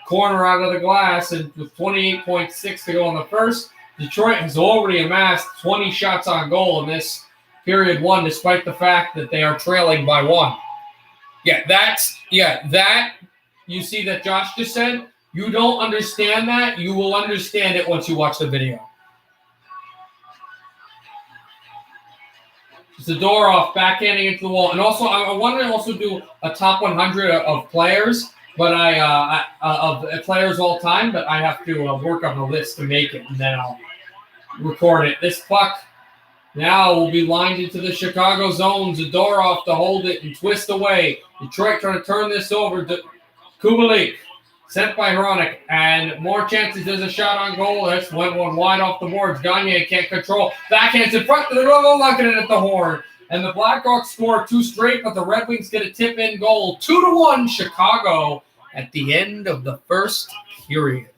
corner out of the glass. And with 28.6 to go in the first, Detroit has already amassed 20 shots on goal in this period one, despite the fact that they are trailing by 1. That you see that Josh just said. You don't understand that. You will understand it once you watch the video. Zadorov backhanding into the wall. And also, I want to also do a top 100 of players, but of players all time, but I have to work on the list to make it, and then I'll record it. This puck now will be lined into the Chicago zone. Zadorov to hold it and twist away. Detroit trying to turn this over to Kubalik. Sent by Hronik. And more chances. There's a shot on goal. That's went one wide off the boards. Gagne can't control. Backhands in front of the goal. Knocking it at the horn. And the Blackhawks score 2 straight, but the Red Wings get a tip-in goal. 2-1 Chicago at the end of the first period.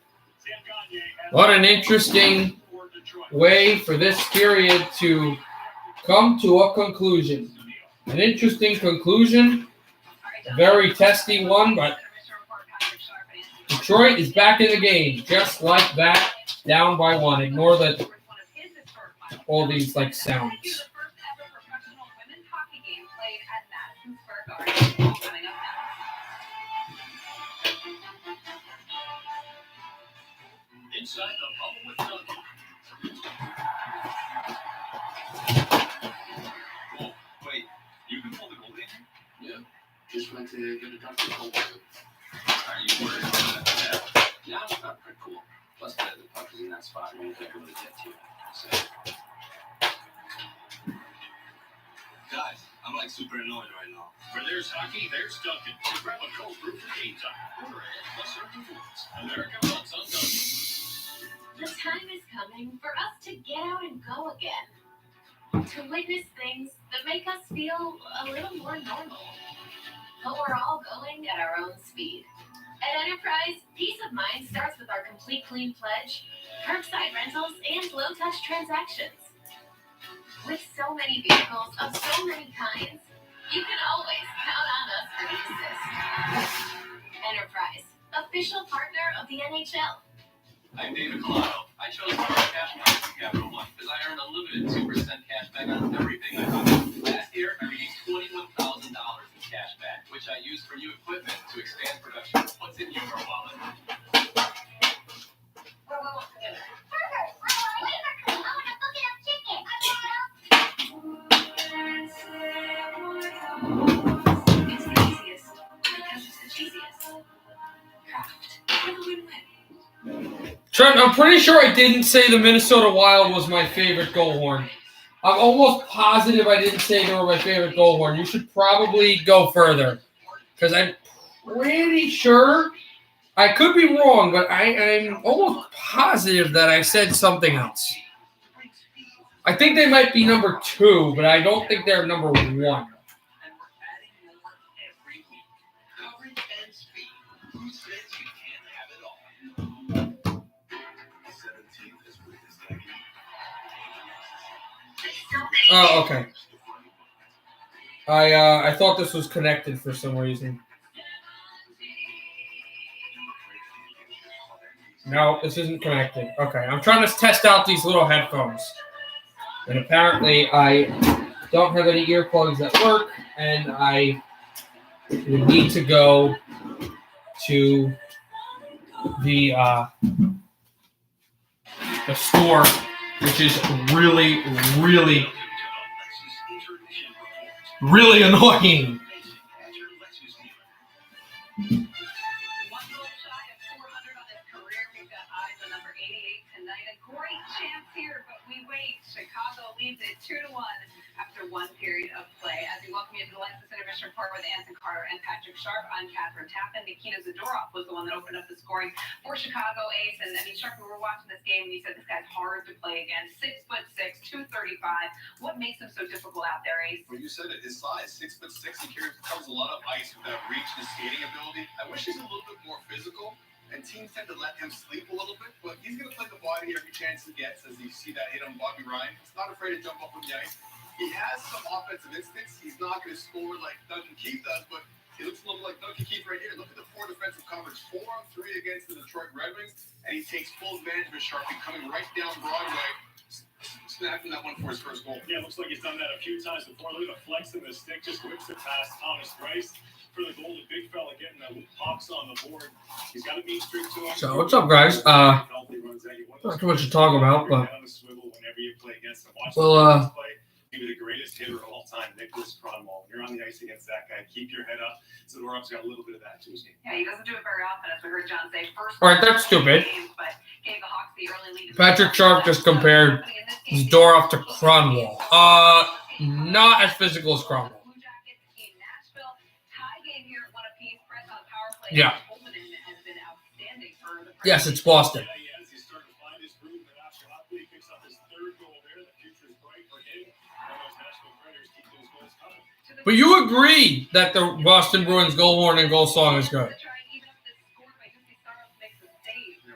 What an interesting way for this period to come to a conclusion. An interesting conclusion. Very testy one, but Detroit is back in the game, just like that, down by 1. Ignore all these sounds. Inside the bubble with Duncan. Oh, wait, you can pull the goal in? Yeah, just went to get a doctor. Are you worried about that? Yeah, it's not pretty cool. Plus, the puck is in that spot where you can't really get to. So. Guys, I'm super annoyed right now. Where there's hockey, there's Duncan. So grab a cold brew for game time. Order ahead plus certain foods. America runs on Duncan. The time is coming for us to get out and go again. To witness things that make us feel a little more normal. But we're all going at our own speed. At Enterprise, peace of mind starts with our Complete Clean Pledge, curbside rentals, and low-touch transactions. With so many vehicles of so many kinds, you can always count on us for the assist. Enterprise, official partner of the NHL. I'm David Collado. I chose Smart Cash Back from Capital One because I earned unlimited 2% cash back on everything I bought. Last year, I redeemed $21,000 in cash back, which I used for new equipment to expand production. What's in your wallet? It's the easiest because it's the cheesiest. Kraft. For the win-win. Trent, I'm pretty sure I didn't say the Minnesota Wild was my favorite goal horn. I'm almost positive I didn't say they were my favorite goal horn. You should probably go further. Because I'm pretty sure, I could be wrong, but I'm almost positive that I said something else. I think they might be number 2, but I don't think they're number 1. Oh, okay. I thought this was connected for some reason. No, this isn't connected. Okay, I'm trying to test out these little headphones. And apparently I don't have any earplugs that work, and I would need to go to the store which is really, really, really annoying. One goal shy of 400 on his career. We've got eyes on number 88 tonight. A great chance here, but we wait. Chicago leads it 2-1 after one period of play. As we welcome you to the Lexus Intermission Report with Anson Carter and Patrick Sharp, I'm Catherine Tappan. Nikita Zadorov was the one that opened up the scoring for Chicago Ace. And I mean, Sharp, we were watching this game and you said this guy's hard to play against. 6'6", 235. What makes him so difficult out there, Ace? Well, you said it. His size, 6'6", he covers a lot of ice with that reach and skating ability. I wish he's a little bit more physical, and teams tend to let him sleep a little bit. But he's going to play the body every chance he gets, as you see that hit on Bobby Ryan. He's not afraid to jump up on the ice. He has some offensive instincts. He's not going to score like Duncan Keith does, but he looks a little like Duncan Keith right here. Look at the 4 defensive coverage, 4-on-3 against the Detroit Red Wings, and he takes full advantage of Sharpie coming right down Broadway, snapping that one for his first goal. Yeah, looks like he's done that a few times before. Look at the flex in the stick, just whips it past Thomas Rice for the goal. The big fella getting the Hawks on the board. He's got a mean streak to him. So what's up, guys? Not too much to talk about, but well, maybe the greatest hitter of all time, Nicholas Kronwall. You're on the ice against that guy. Keep your head up. Zadorov's got a little bit of that to his game. Yeah, he doesn't do it very often, as we heard John say. First, all right, that's stupid. games, but gave the Hawks the early lead. Patrick Sharp just compared Zadorov to Kronwall. Not as physical as Kronwall. Yeah. Yes, it's Boston. But you agree that the Boston Bruins goal horn and goal song is good. Yeah,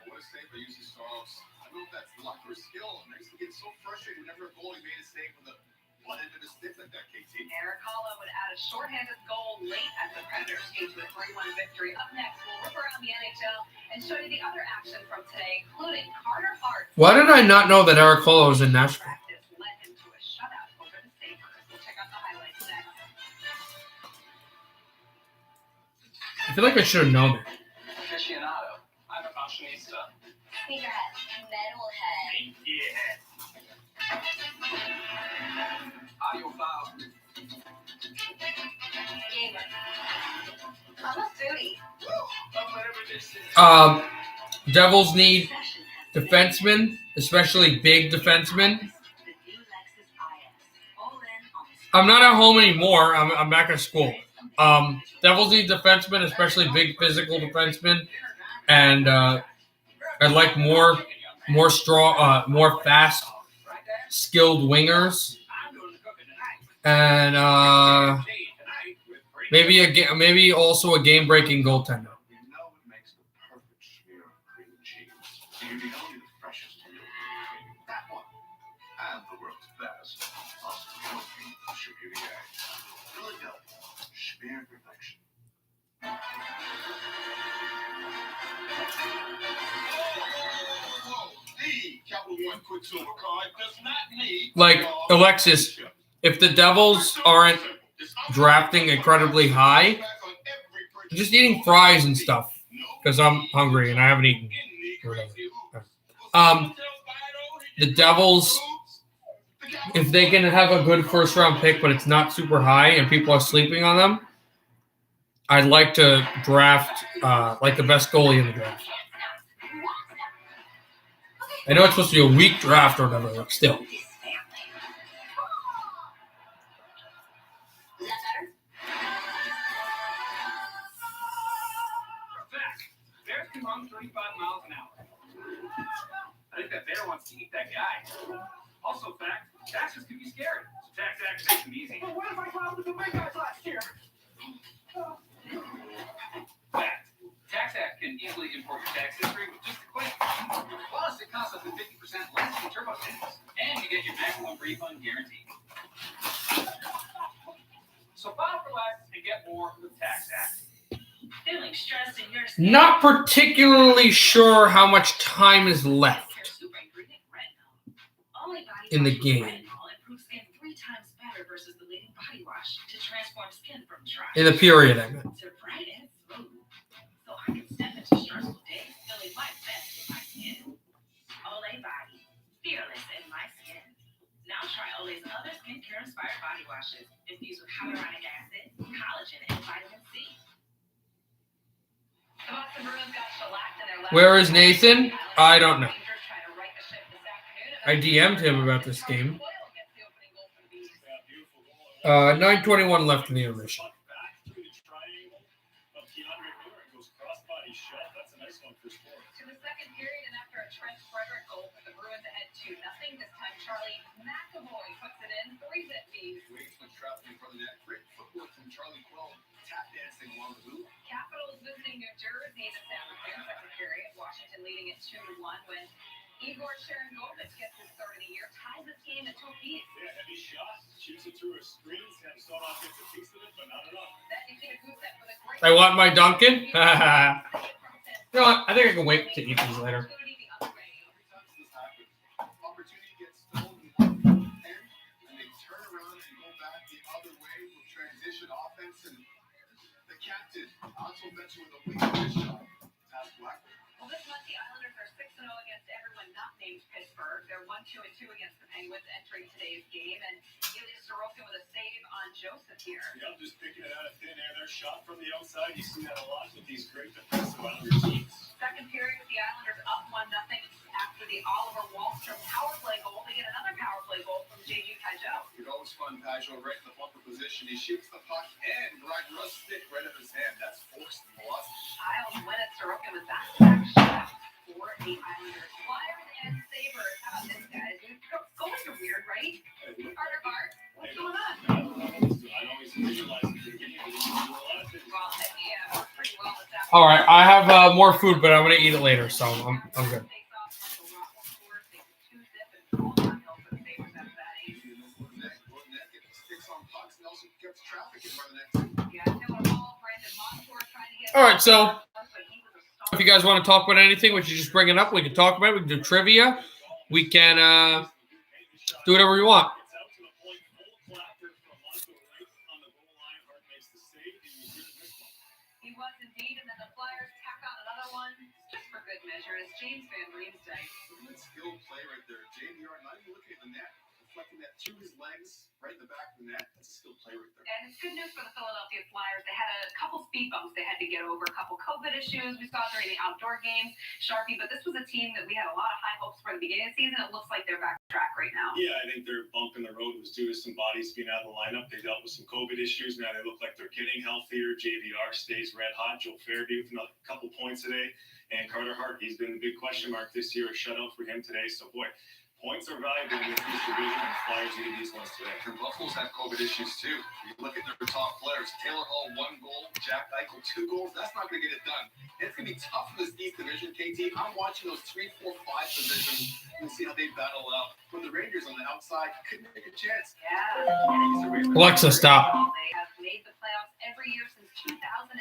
what a save by UC Staros. I don't know if that's luck or skill. And I used to get so frustrated whenever a goalie made a save with a butt end of his stick like that, KT. Eric Holla would add a shorthanded goal late as the Predators came to a 3-1 victory. Up next, we'll look around the NHL and show you the other action from today, including Carter Hart. Why did I not know that Eric Holla was in Nashville? Practice led him to a shutout over the Sabres. We'll check out the highlights next. I feel like I should have known that. Aficionado. I'm a fashionista. Sneakerhead, metalhead. Yeah. Audiophile. Gamer. I'm a foodie. Devils need defensemen, especially big defensemen. I'm not at home anymore. I'm back at school. Devils need defensemen, especially big physical defensemen, and I'd like more strong, more fast, skilled wingers, and maybe also a game-breaking goaltender. You know what makes the perfect smear of cream cheese? You need only the freshest milk. That one. And the world's best. Awesome milking Superior. Philadelphia. Smear perfection. The Capital One Quicksilver card does not need Like Alexis, if the Devils aren't drafting incredibly high, I'm just eating fries and stuff because I'm hungry and I haven't eaten. Or whatever. The Devils, if they can have a good first round pick, but it's not super high and people are sleeping on them, I'd like to draft like the best goalie in the draft. I know it's supposed to be a weak draft or whatever, but still. Bears can run 35 miles an hour. I think that bear wants to eat that guy. Also, fact, taxes can be scary. So tax act makes them easy. Well, what if I filed with the big guys last year? Fact, tax act can easily import your tax history with just a click. Plus, it costs up to 50% less than TurboTax. And you get your maximum refund guaranteed. So file for less and get more with Tax Act. Feeling stressed in your Not particularly sure how much time is left in the game. improves skin 3 times better versus the leading body wash to transform skin from dry In the period, I meant. to bright and smooth. So I can step into stressful days feeling my best in my skin. Olay Body, fearless in my Now try Olay's other skincare-inspired body washes infused with hyaluronic acid, collagen, and vitamin C. The Boston Bruins got shellacked in their last Where is Nathan? I don't know. Rangers try to right the ship this afternoon. I DM'd him about this game. Boyle gets the opening goal for the Bees. 9:21 left in the intermission. Back through the triangle of Keandre Miller and goes crossbody shot. That's a nice one for sport. To the second period, and after a Trent Frederick goal for the Bruins ahead 2-0, this time Charlie McAvoy puts it in, 3-zip Bees. Waits when traveling in front of the net. Great footwork from Charlie Quill. Tap dancing along the blue. Capitals visiting New Jersey this afternoon, second period. Washington leading it 2-1 when Igor Sharangovich gets his third of the year, ties this game at 2 apiece. Yeah, heavy shot. Shoots it through a screen. Sam Sonoff gets a piece of it, but not enough. Then Nikita Gusev with a great I want my Dunkin'. You know what? I think I can wait to eat these later. opportunity the other way. Every time this happens, opportunity gets stolen in one end, and they turn around and go back the other way with transition offense. And the captain, Otto Benson with a weak shot. That's Black. Well, this month the Islanders are 6-0 against everyone not named Pittsburgh. They're 1-2-2 against the Penguins entering today's game, and Ilya Sorokin with a save on Joseph here. Yeah, just picking it out of thin air. They're shot from the outside. You see that a lot with these great defensive Islander teams. Second period with the Islanders up 1-0 after the Oliver Wahlstrom power play goal. They get another power play goal from J.G. Pajot. You can always find Pajot right in the bumper position. He shoots the puck and right Russ stick right in his hand. That's forced velocity. Isles win it. Sorokin with back-to-back shots for the Islanders. Flyers and Sabres. How about this, guys? Goals are weird, right? Carter Hart, what's going on? I always visualize it. They're getting it. They do a lot of things. Well, yeah, pretty well this afternoon. All right, I have more food, but I'm gonna eat it later, so I'm good. All right, so if you guys want to talk about anything, we should just bring it up. We can talk about it. We can do trivia. We can do whatever we want. He was indeed, and then the Flyers tack on another one just for good measure as James Van Riemsdyk. Good skilled play right there. JVR not even looking at the net, deflecting that to his legs right in the back of the net. That's a skilled play right there. And it's good news for the Philadelphia Flyers. They had a couple speed bumps they had to get over, a couple COVID issues we saw during the outdoor games, Sharpie, but this was a team that we had a lot of high hopes for at the beginning of the season. It looks like they're back on track right now. Yeah, I think their bump in the road was due to some bodies being out of the lineup. They dealt with some COVID issues. Now they look like they're getting healthier. JVR stays red hot. Joe Fairview with a couple points today. And Carter Hart, he's been the big question mark this year. A shutout for him today. So, boy, points are valuable in this division, and Flyers need these ones today. And Buffalo's have COVID issues too. You look at their top players. Taylor Hall, 1 goal. Jack Eichel, 2 goals. That's not going to get it done. It's going to be tough in this East Division, KT. I'm watching those 3, 4, 5 positions and see how they battle out. For the Rangers on the outside, couldn't make a chance. Yeah. Alexa, stop. They have made the playoffs every year since 2006.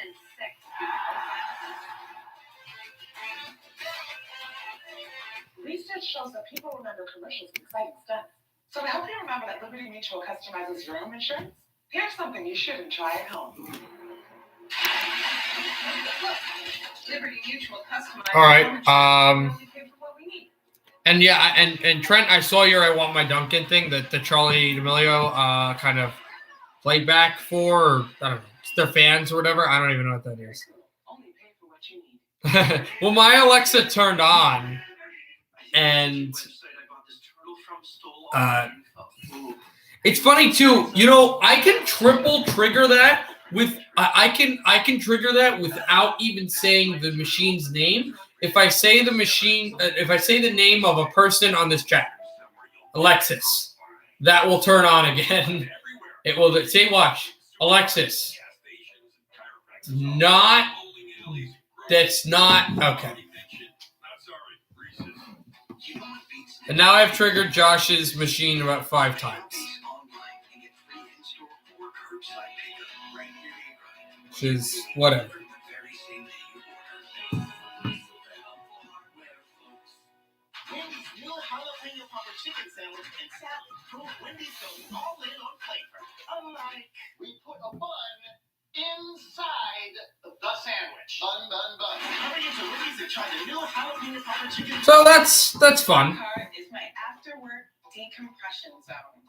Research shows that people remember commercials and exciting stuff. So to help you remember that Liberty Mutual customizes your own insurance, here's something you shouldn't try at home. Liberty Mutual customized. All right. And yeah, and Trent, I saw your "I Want My Dunkin'" thing that the Charlie D'Amelio kind of played back for, or I don't know, it's their fans or whatever. I don't even know what that is. Only pay for what you need. Well, my Alexa turned on, and it's funny too. You know, I can triple trigger that with I can trigger that without even saying the machine's name. If I say the machine, if I say the name of a person on this chat, Alexis, that will turn on again. It will say, watch, Alexis. Not. That's not okay. And now I've triggered Josh's machine about 5 times. Which is whatever. Wendy's new jalapeno pepper chicken sandwich and salad. Prove Wendy's goes all in on flavor. Unlike we put a bun inside the sandwich. Bun, bun, bun. Hurry into Wendy's and try the new jalapeno pepper chicken. So that's fun. Car is my after-work decompression zone.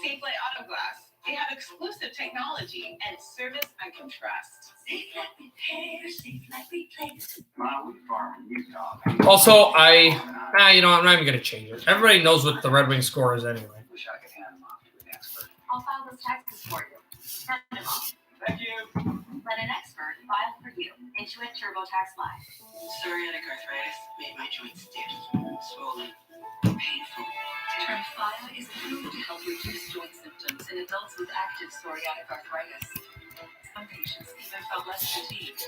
Safely Auto Glass. They have exclusive technology and service I can trust. Safe like repair, safe like replace. My wheat farm in Utah. Also, I'm not even going to change it. Everybody knows what the Red Wing score is anyway. Wish I could hand them off to an expert. I'll file those taxes for you. Send them off. Thank you. Let an expert file for you. Intuit TurboTax Live. Psoriatic arthritis made my joints stiff, swollen, painful. Tremfya is approved to help reduce joint symptoms in adults with active psoriatic arthritis. Some patients even felt less fatigued.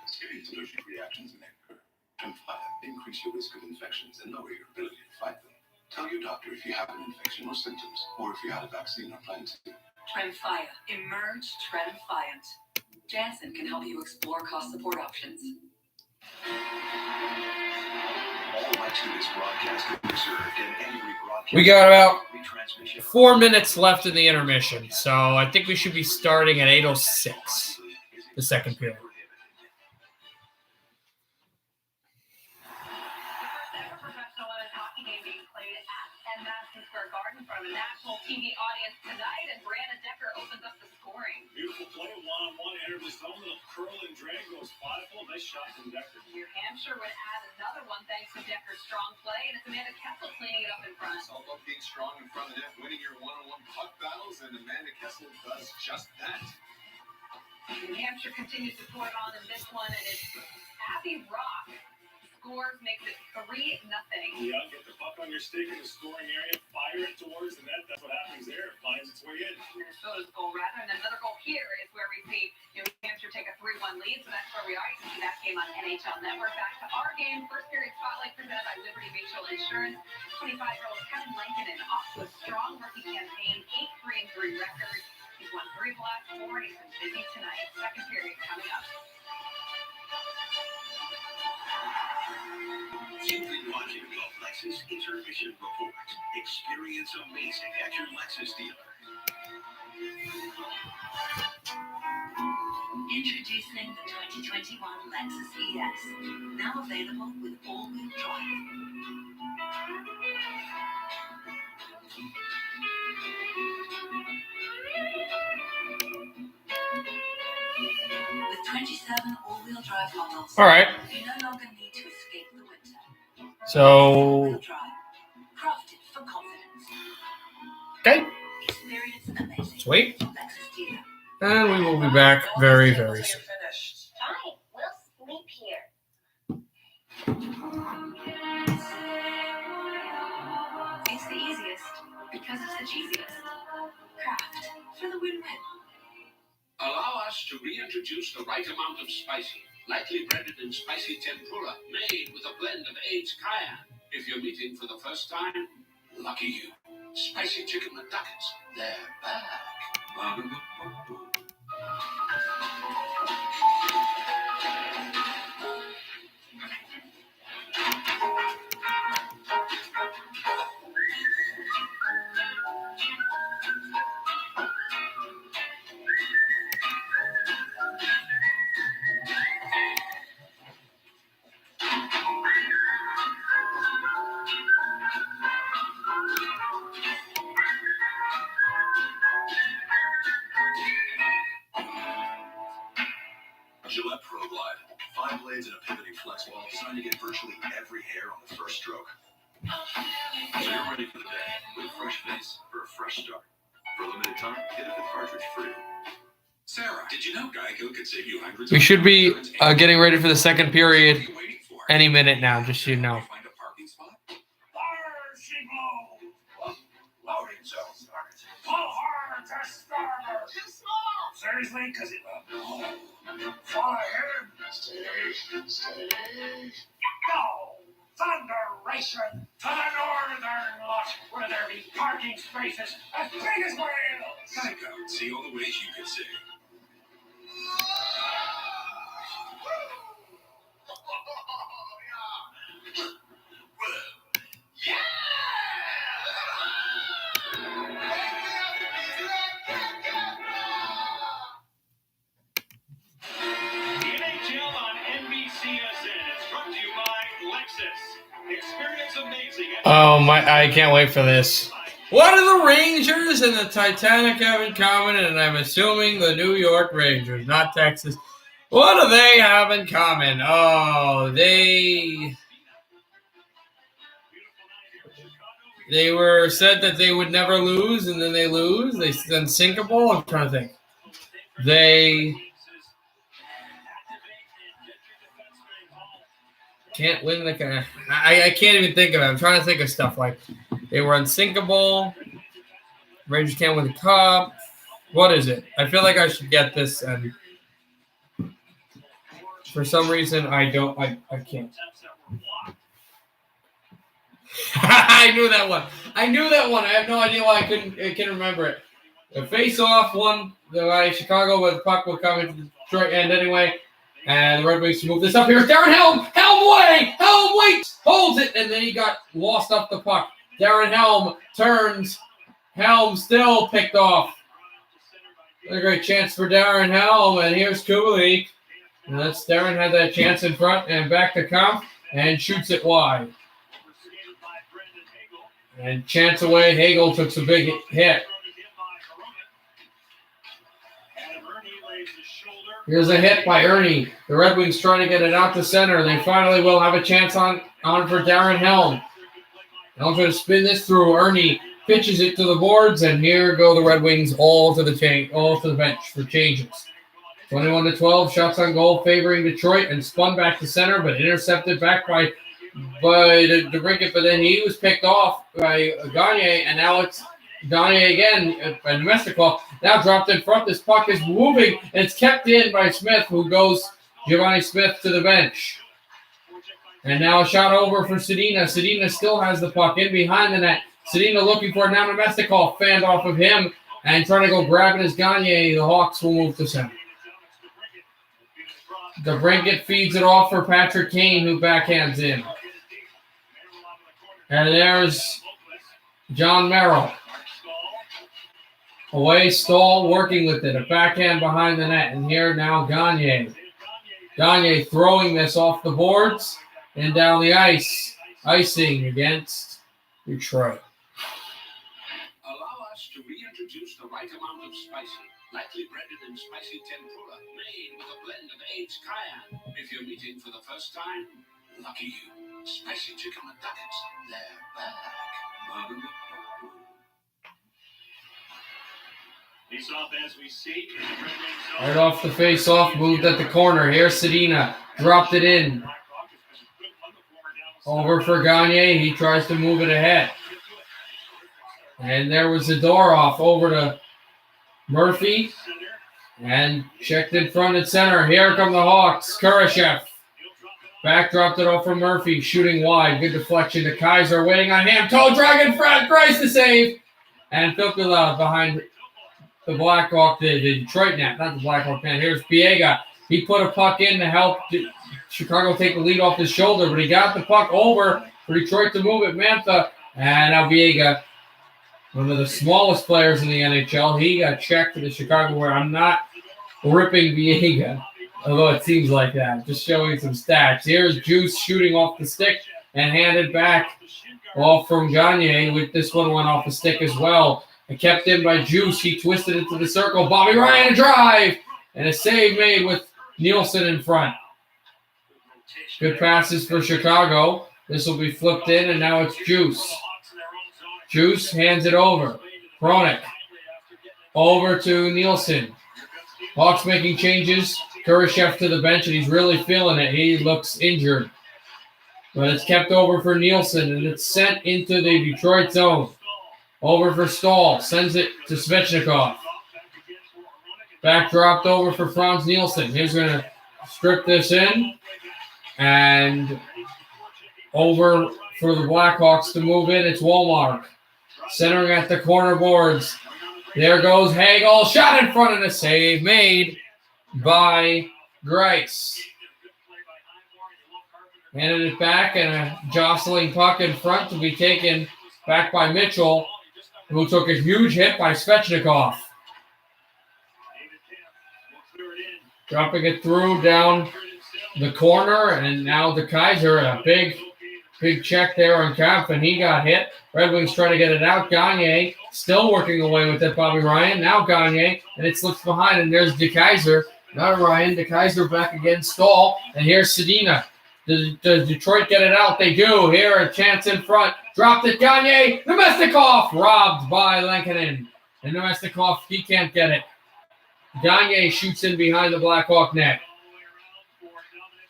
Serious allergic reactions may occur. Tremfya increase your risk of infections and lower your ability to fight them. Tell your doctor if you have an infection or symptoms, or if you had a vaccine or plan to. Tremfya. Emerge Tremfyant. Janssen can help you explore cost support options. All rights to this broadcast are reserved, and any rebroadcast We got about retransmission 4 minutes left in the intermission, so I think we should be starting at 8:06, the second period. The first ever professional women's hockey game being played at Madison Square Garden in front of a national TV audience tonight, and Brianna Decker opens up the scoring. Beautiful play, one-on-one, entered the zone, little curl and drag, goes 5-0. Nice shot from Decker. New Hampshire would add another one thanks to Decker's strong play, and it's Amanda Kessel cleaning it up in front. It's all about being strong in front of the net, winning your one-on-one puck battles, and Amanda Kessel does just that. New Hampshire continues to pour it on in this one, and it's Abby Rock scores, makes it 3-0. Yeah, get the puck on your stick in the scoring area, fire it towards the net. That's what happens there. It finds its way in. Minnesota's goal, rather, and another goal here is where we see New Hampshire take a 3-1 lead, so that's where we are. You can see that game on NHL Network. Back to our game. First period spotlight presented by Liberty Mutual Insurance. 25-year-old Kevin Lankinen off to a strong rookie campaign, 8-3-3 record. He's won 3 of the last 4, and he's been busy tonight. Second period coming up. You've been watching the Lexus Intermission Report. Experience amazing at your Lexus dealer. Introducing the 2021 Lexus ES, now available with all-wheel drive. With 27 all-wheel drive models, All right. you no longer need to escape the winter. So, All-wheel drive, crafted for confidence. okay, Experience amazing. sweet. Lexus dealer. And we will be back very, very soon. Fine, we'll sleep here. It's the easiest because it's the cheesiest. Craft for the win-win. Allow us to reintroduce the right amount of spicy, lightly breaded and spicy tempura, made with a blend of aged cayenne. If you're meeting for the first time, lucky you. Spicy chicken McNuggets, they're back. Gillette Pro Glide. 5 blades and a pivoting flex ball designed to get virtually every hair on the first stroke. So you're ready for the day with a fresh face for a fresh start. For a limited time, get a fifth cartridge free. Sarah, did you know Geico could save you hundreds? We should be getting ready for the second period any minute now, just so you know. Find a parking spot? Fire, she blows. Loading zone started. Pull hard to starboard. Too small. Seriously? Because it... Fall ahead. Stay. Go! Thunder racing to the northern lot, where there be parking spaces as big as whales. Geico. See all the ways you can save. The NHL on NBCSN is brought to you by Lexus. Experience amazing. Oh my! I can't wait for this. What do the Rangers and the Titanic have in common? And I'm assuming the New York Rangers, not Texas. What do they have in common? Oh, they were said that they would never lose, and then they lose. They unsinkable. I'm trying to think. They can't win the guy. I can't even think of it. I'm trying to think of stuff like they were unsinkable. Rangers can't win the cup. What is it? I feel like I should get this, and for some reason I don't. I can't. I knew that one. I have no idea why I can't remember it. The face-off one, the way Chicago, but the puck will come into the Detroit end anyway. And the Red Wings move this up here. Darren Helm! Helm waits! Holds it, and then he got lost up the puck. Darren Helm turns. Helm still picked off. A great chance for Darren Helm, and here's Kubalik. And that's Darren had that chance in front and back to Kampf and shoots it wide. And chance away. Hagel took some big hit. Here's a hit by Ernie. The Red Wings trying to get it out to center. They finally will have a chance on for Darren Helm. Helm's going to spin this through. Ernie pitches it to the boards, and here go the Red Wings all to the bench for changes. 21-12, shots on goal favoring Detroit, and spun back to center, but intercepted back by DeBrincat, but then he was picked off by Gagne, and now it's Gagne again by Nemestikov. Now dropped in front. This puck is moving, and it's kept in by Smith, who goes Giovanni Smith to the bench. And now a shot over for Sedina. Sedina still has the puck in behind the net. Sedina looking for it now. Nemestikov fanned off of him and trying to go grab it as Gagne. The Hawks will move to center. DeBrincat feeds it off for Patrick Kane, who backhands in. And there's John Merrill. Away, Stahl working with it. A backhand behind the net. And here now Gagne. Gagne throwing this off the boards and down the ice. Icing against Detroit. Allow us to reintroduce the right amount of spicy, lightly breaded and spicy tempura made with a blend of aged cayenne. If you're meeting for the first time, lucky you. Spicy chicken McNuggets. They're back. Face-off as we see. Right off the face-off, moved at the corner. Here's Sedina. Dropped it in. Over for Gagne. He tries to move it ahead. And there was Zadorov over to Murphy. And checked in front and center. Here come the Hawks. Kurashev. Back dropped it off for Murphy. Shooting wide. Good deflection to Kaiser. Waiting on him. Toe drag in front. Grace to save. And Filppula behind the Blackhawk, the Detroit net. Not the Blackhawk net. Here's Biega. He put a puck in to help Chicago take the lead off his shoulder. But he got the puck over for Detroit to move it. Mantha. And now Biega, one of the smallest players in the NHL. He got checked to the Chicago where I'm not ripping Biega. Although it seems like that. Just showing some stats. Here's Juice shooting off the stick and handed back off from Gagne. With this one went off the stick as well. And kept in by Juice. He twisted into the circle. Bobby Ryan a drive. And a save made with Nielsen in front. Good passes for Chicago. This will be flipped in, and now it's Juice. Juice hands it over. Hronek. Over to Nielsen. Hawks making changes. Kurashev to the bench, and he's really feeling it. He looks injured. But it's kept over for Nielsen, and it's sent into the Detroit zone. Over for Stahl. Sends it to Svechnikov. Back dropped over for Franz Nielsen. He's going to strip this in. And over for the Blackhawks to move in. It's Walmark. Centering at the corner boards. There goes Hagel. Shot in front of the save made by Grice. Handed it back, and a jostling puck in front to be taken back by Mitchell, who took a huge hit by Svechnikov. Dropping it through down the corner, and now the Kaiser, a big Big check there on Kempf, and he got hit. Red Wings trying to get it out. Gagne still working away with it, Bobby Ryan. Now Gagne, and it slips behind, and there's DeKaiser. Not Ryan. DeKaiser back again. Stahl, and here's Sedina. Does Detroit get it out? They do. Here, a chance in front. Dropped it. Gagne. Nemestikov robbed by Lankinen. And Nemestikov, he can't get it. Gagne shoots in behind the Blackhawk net.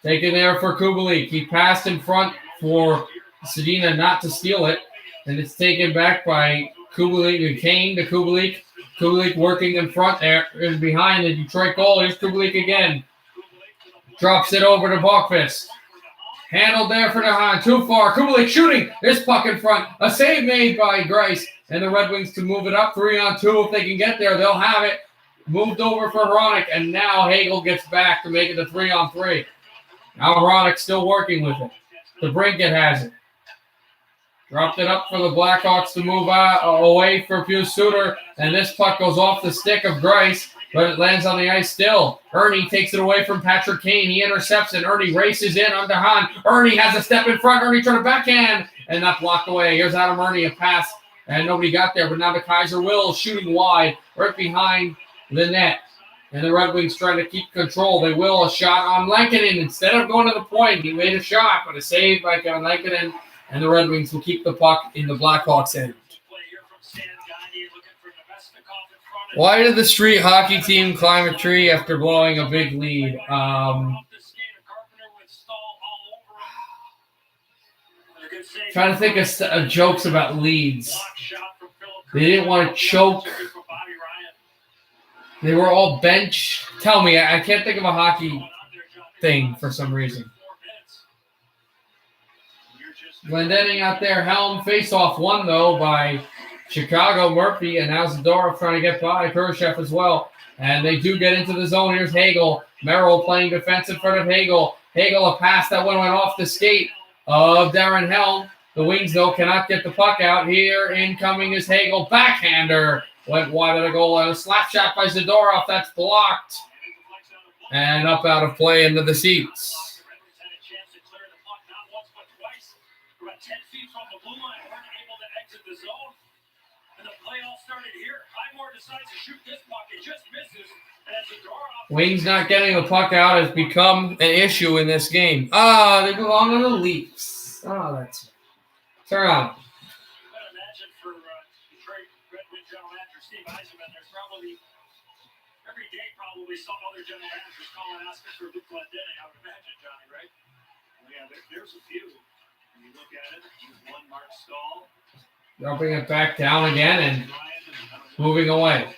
Taken there for Kubalik. He passed in front for Sedina not to steal it. And it's taken back by Kubalik. Kane to Kubalik. Kubalik working in front there. Is behind the Detroit goal. Here's Kubalik again. Drops it over to Bachfist. Handled there for Nahan. Too far. Kubalik shooting. This puck in front. A save made by Grice. And the Red Wings to move it up 3-on-2. If they can get there, they'll have it. Moved over for Hronik. And now Hagel gets back to make it a 3-on-3. Now Hronik still working with it. The Brinket has it. Dropped it up for the Blackhawks to move away for Pius Suter. And this puck goes off the stick of Grice. But it lands on the ice still. Ernie takes it away from Patrick Kane. He intercepts it. Ernie races in on Hahn. Ernie has a step in front. Ernie trying to backhand. And that blocked away. Here's Adam Ernie, a pass. And nobody got there. But now the Kaiser will shooting wide. Right behind the net. And the Red Wings trying to keep control. They will. A shot on Lankinen. Instead of going to the point, he made a shot. But a save by Kevin Lankinen. And the Red Wings will keep the puck in the Blackhawks' end. Why did the street hockey team climb a tree after blowing a big lead? Trying to think of jokes about leads. They didn't want to choke. They were all bench. Tell me, I can't think of a hockey thing for some reason. Glendening out there. Helm face-off won, though, by Chicago. Murphy, and now Zadorov trying to get by Khrushchev as well. And they do get into the zone. Here's Hagel. Merrill playing defense in front of Hagel. Hagel, a pass that went off the skate of Darren Helm. The Wings, though, cannot get the puck out. Here, incoming is Hagel. Backhander. Went wide of the goal. And a slap shot by Zadorov. That's blocked. And up out of play into the seats. Wings not getting the puck out has become an issue in this game. They belong on the Leafs. Oh, that's it. Turn on. Imagine for Detroit Red Wings general manager Steve Eisenman, there's probably every day some other general managers calling asking for Luke Glendening. I would imagine, Johnny, right? Well, yeah, there's a few. When you look at it, one Mark Stahl. Dropping it back down again and moving away.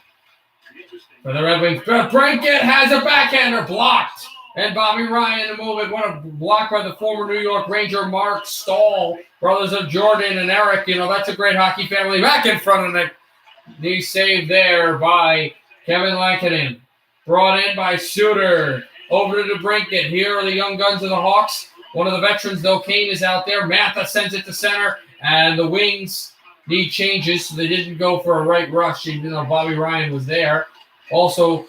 For the Red Wings, Brinket has a backhander blocked. And Bobby Ryan to move it. What a block by the former New York Ranger Mark Stahl. Brothers of Jordan and Eric. You know, that's a great hockey family. Back in front of the knee save there by Kevin Lankinen. Brought in by Suter. Over to DeBrinket. Here are the young guns of the Hawks. One of the veterans, though, Kane is out there. Matha sends it to center. And the Wings need changes, so they didn't go for a right rush, even though Bobby Ryan was there. Also,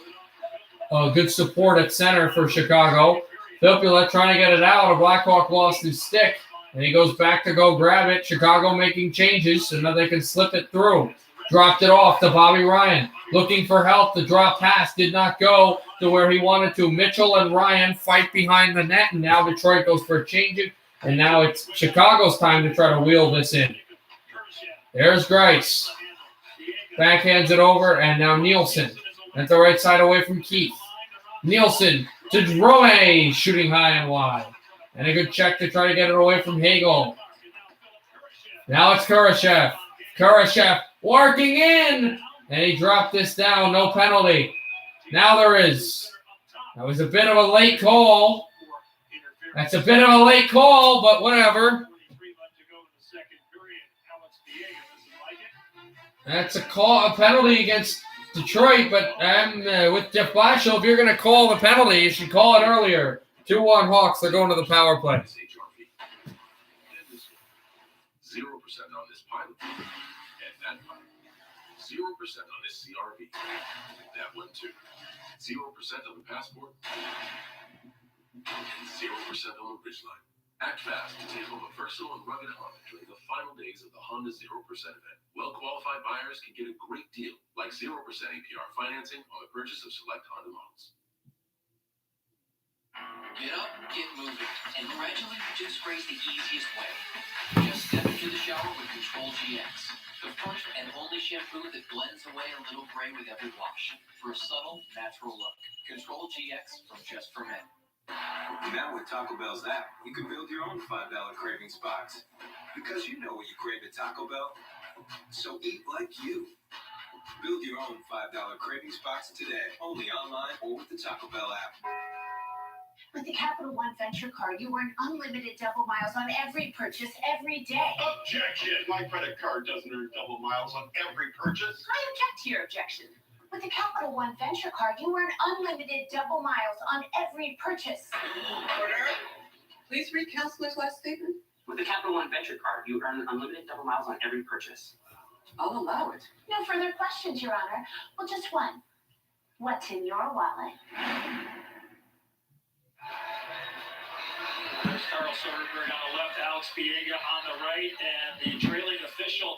good support at center for Chicago. Filppula trying to get it out. A Blackhawk lost his stick, and he goes back to go grab it. Chicago making changes, so now they can slip it through. Dropped it off to Bobby Ryan. Looking for help. The drop pass did not go to where he wanted to. Mitchell and Ryan fight behind the net, and now Detroit goes for a change. And now it's Chicago's time to try to wheel this in. There's Grice. Backhands it over, and now Nielsen. At the right side away from Keith. Nielsen to Drome, shooting high and wide. And a good check to try to get it away from Hagel. Now it's Khrushchev. Khrushchev working in. And he dropped this down. No penalty. Now there is. That was a bit of a late call. That's a bit of a late call, but whatever. That's a penalty against Detroit, but with Jeff Blashill, if you're going to call the penalty, you should call it earlier. 2-1 Hawks, they're going to the power play. 0% on this pilot. And that pilot. 0% on this CRV. That one too. 0% on the passport. And 0% on the Ridgeline. Act fast to take home a versatile and rugged Honda during the final days of the Honda 0% event. Well-qualified buyers can get a great deal, like 0% APR financing on the purchase of select Honda models. Get up, get moving, and gradually reduce gray the easiest way. Just step into the shower with Control GX, the first and only shampoo that blends away a little gray with every wash for a subtle, natural look. Control GX from Just for Men. Now with Taco Bell's app, you can build your own $5 cravings box. Because you know what you crave at Taco Bell. So eat like you. Build your own $5 cravings box today, only online or with the Taco Bell app. With the Capital One Venture Card, you earn unlimited double miles on every purchase every day. Objection! My credit card doesn't earn double miles on every purchase. I object to your objection. With the Capital One Venture Card, you earn unlimited double miles on every purchase. Order. Please read Counselor's last statement. With the Capital One Venture Card, you earn unlimited double miles on every purchase. I'll allow it. No further questions, Your Honor. Well, just one. What's in your wallet? There's Carl Soderberg on the left, Alex Biega on the right, and the trailing official.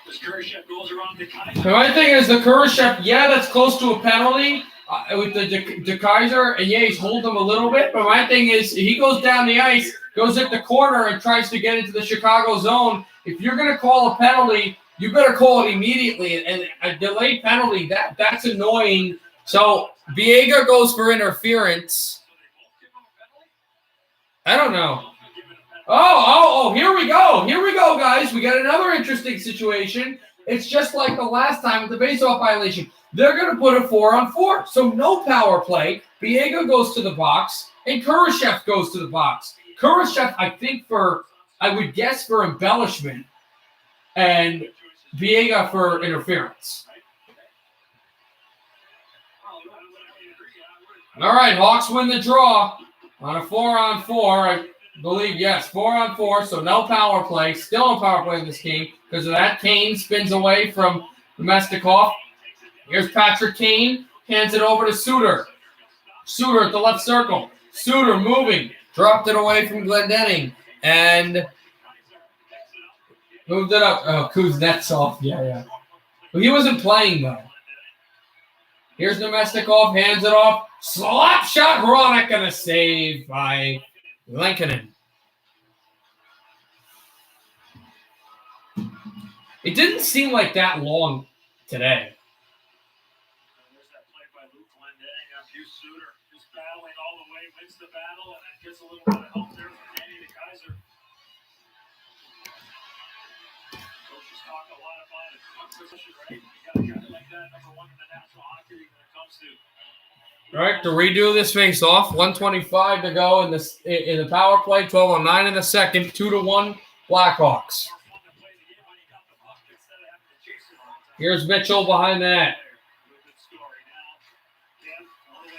This Kurashev goes around the Kaiser. My thing is the Kurashev, yeah, that's close to a penalty with the Kaiser, and yeah, he's holding him a little bit. But my thing is, he goes down the ice, goes at the corner, and tries to get into the Chicago zone. If you're going to call a penalty, you better call it immediately. And a delayed penalty, that's annoying. So Biega goes for interference. I don't know. Oh, here we go. Here we go, guys. We got another interesting situation. It's just like the last time with the faceoff violation. They're going to put a 4-on-4. So no power play. Biega goes to the box, and Kurashev goes to the box. Kurashev, I think I would guess for embellishment, and Biega for interference. All right, Hawks win the draw on a 4-on-4. I believe, yes, 4-on-4, so no power play. Still no power play in this game because of that. Kane spins away from Domestikov. Here's Patrick Kane. Hands it over to Suter. Suter at the left circle. Suter moving. Dropped it away from Glendening. And moved it up. Oh, Kuznetsov. Yeah. Well, he wasn't playing, though. Here's Domestikov. Hands it off. Slap shot. Hronek and a save by Lankinen. It didn't seem like that long today. There's that play by Luke Glendening. Hugh Suter just battling all the way, wins the battle, and then gets a little bit of help there from Danny the Kaiser. Coaches talk a lot about it. Position, right? You got a guy like that, number one in the National Hockey League when it comes to. All right, to redo this face-off, 1:25 to go in the power play, 12:09 in the second, 2-1 Blackhawks. Here's Mitchell behind that.